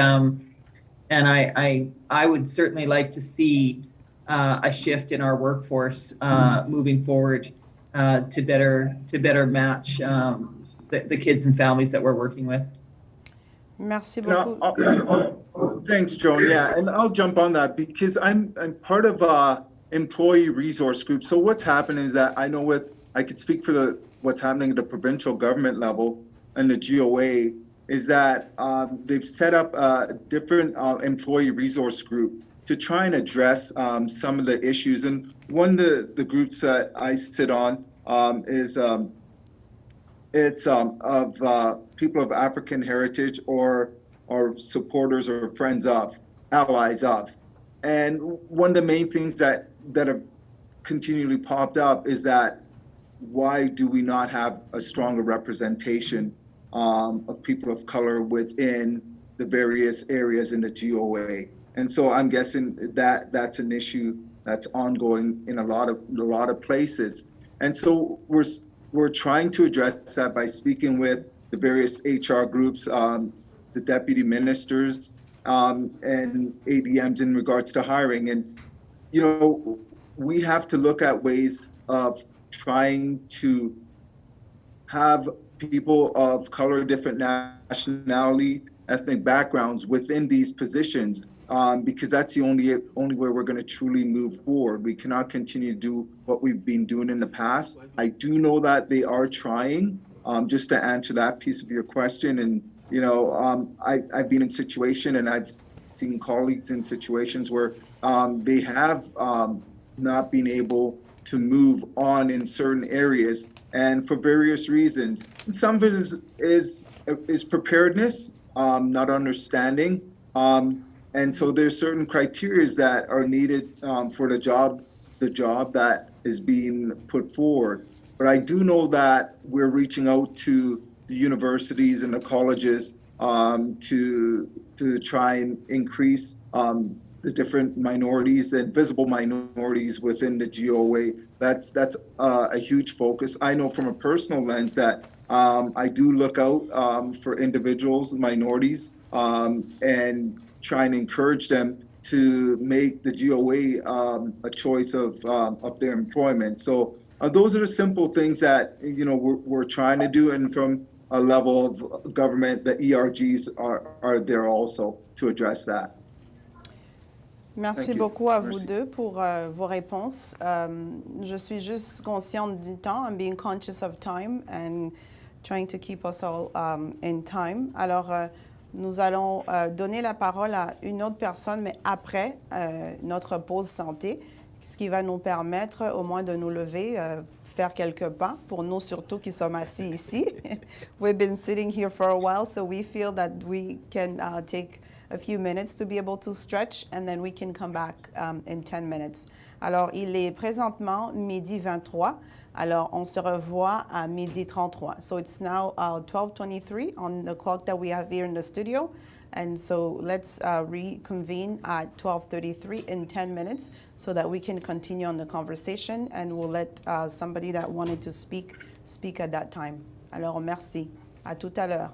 I would certainly like to see a shift in our workforce moving forward to better match the kids and families that we're working with. Merci beaucoup. Thanks, Joan. Yeah, and I'll jump on that because I'm part of employee resource group. So what's happened is that I know I could speak for what's happening at the provincial government level and the GOA is that they've set up a different employee resource group to try and address some of the issues. And one of the groups that I sit on is it's of people of African heritage or supporters or friends of, allies of. And one of the main things that have continually popped up is that why do we not have a stronger representation of people of color within the various areas in the GOA? And so I'm guessing that that's an issue that's ongoing in a lot of places. And so we're trying to address that by speaking with the various HR groups, the deputy ministers, and ADMs in regards to hiring. And, you know, we have to look at ways of trying to have people of color, different nationality, ethnic backgrounds within these positions, because that's the only way we're going to truly move forward. We cannot continue to do what we've been doing in the past. I do know that they are trying, just to answer that piece of your question. And, you know, I've been in situation and I've seen colleagues in situations where they have not been able to move on in certain areas, and for various reasons. And some of it is preparedness, not understanding. And so there's certain criteria that are needed for the job that is being put forward. But I do know that we're reaching out to the universities and the colleges to try and increase the different minorities and visible minorities within the GOA. That's a huge focus. I know from a personal lens that I do look out for individuals, minorities, and try and encourage them to make the GOA a choice of their employment. So those are the simple things that, you know, we're trying to do, and from a level of government, the ERGs are there also to address that. Merci beaucoup à vous deux pour vos réponses. Je suis juste consciente du temps. I'm being conscious of time and trying to keep us all in time. Alors, nous allons donner la parole à une autre personne, mais après notre pause santé, ce qui va nous permettre au moins de nous lever, faire quelques pas, pour nous surtout qui sommes assis ici. We've been sitting here for a while, so we feel that we can take a few minutes to be able to stretch, and then we can come back in 10 minutes. Alors, il est présentement midi 23. Alors, on se revoit à midi 33. So it's now 12:23 on the clock that we have here in the studio. And so let's reconvene at 12:33 in 10 minutes so that we can continue on the conversation, and we'll let somebody that wanted to speak at that time. Alors, merci. À tout à l'heure.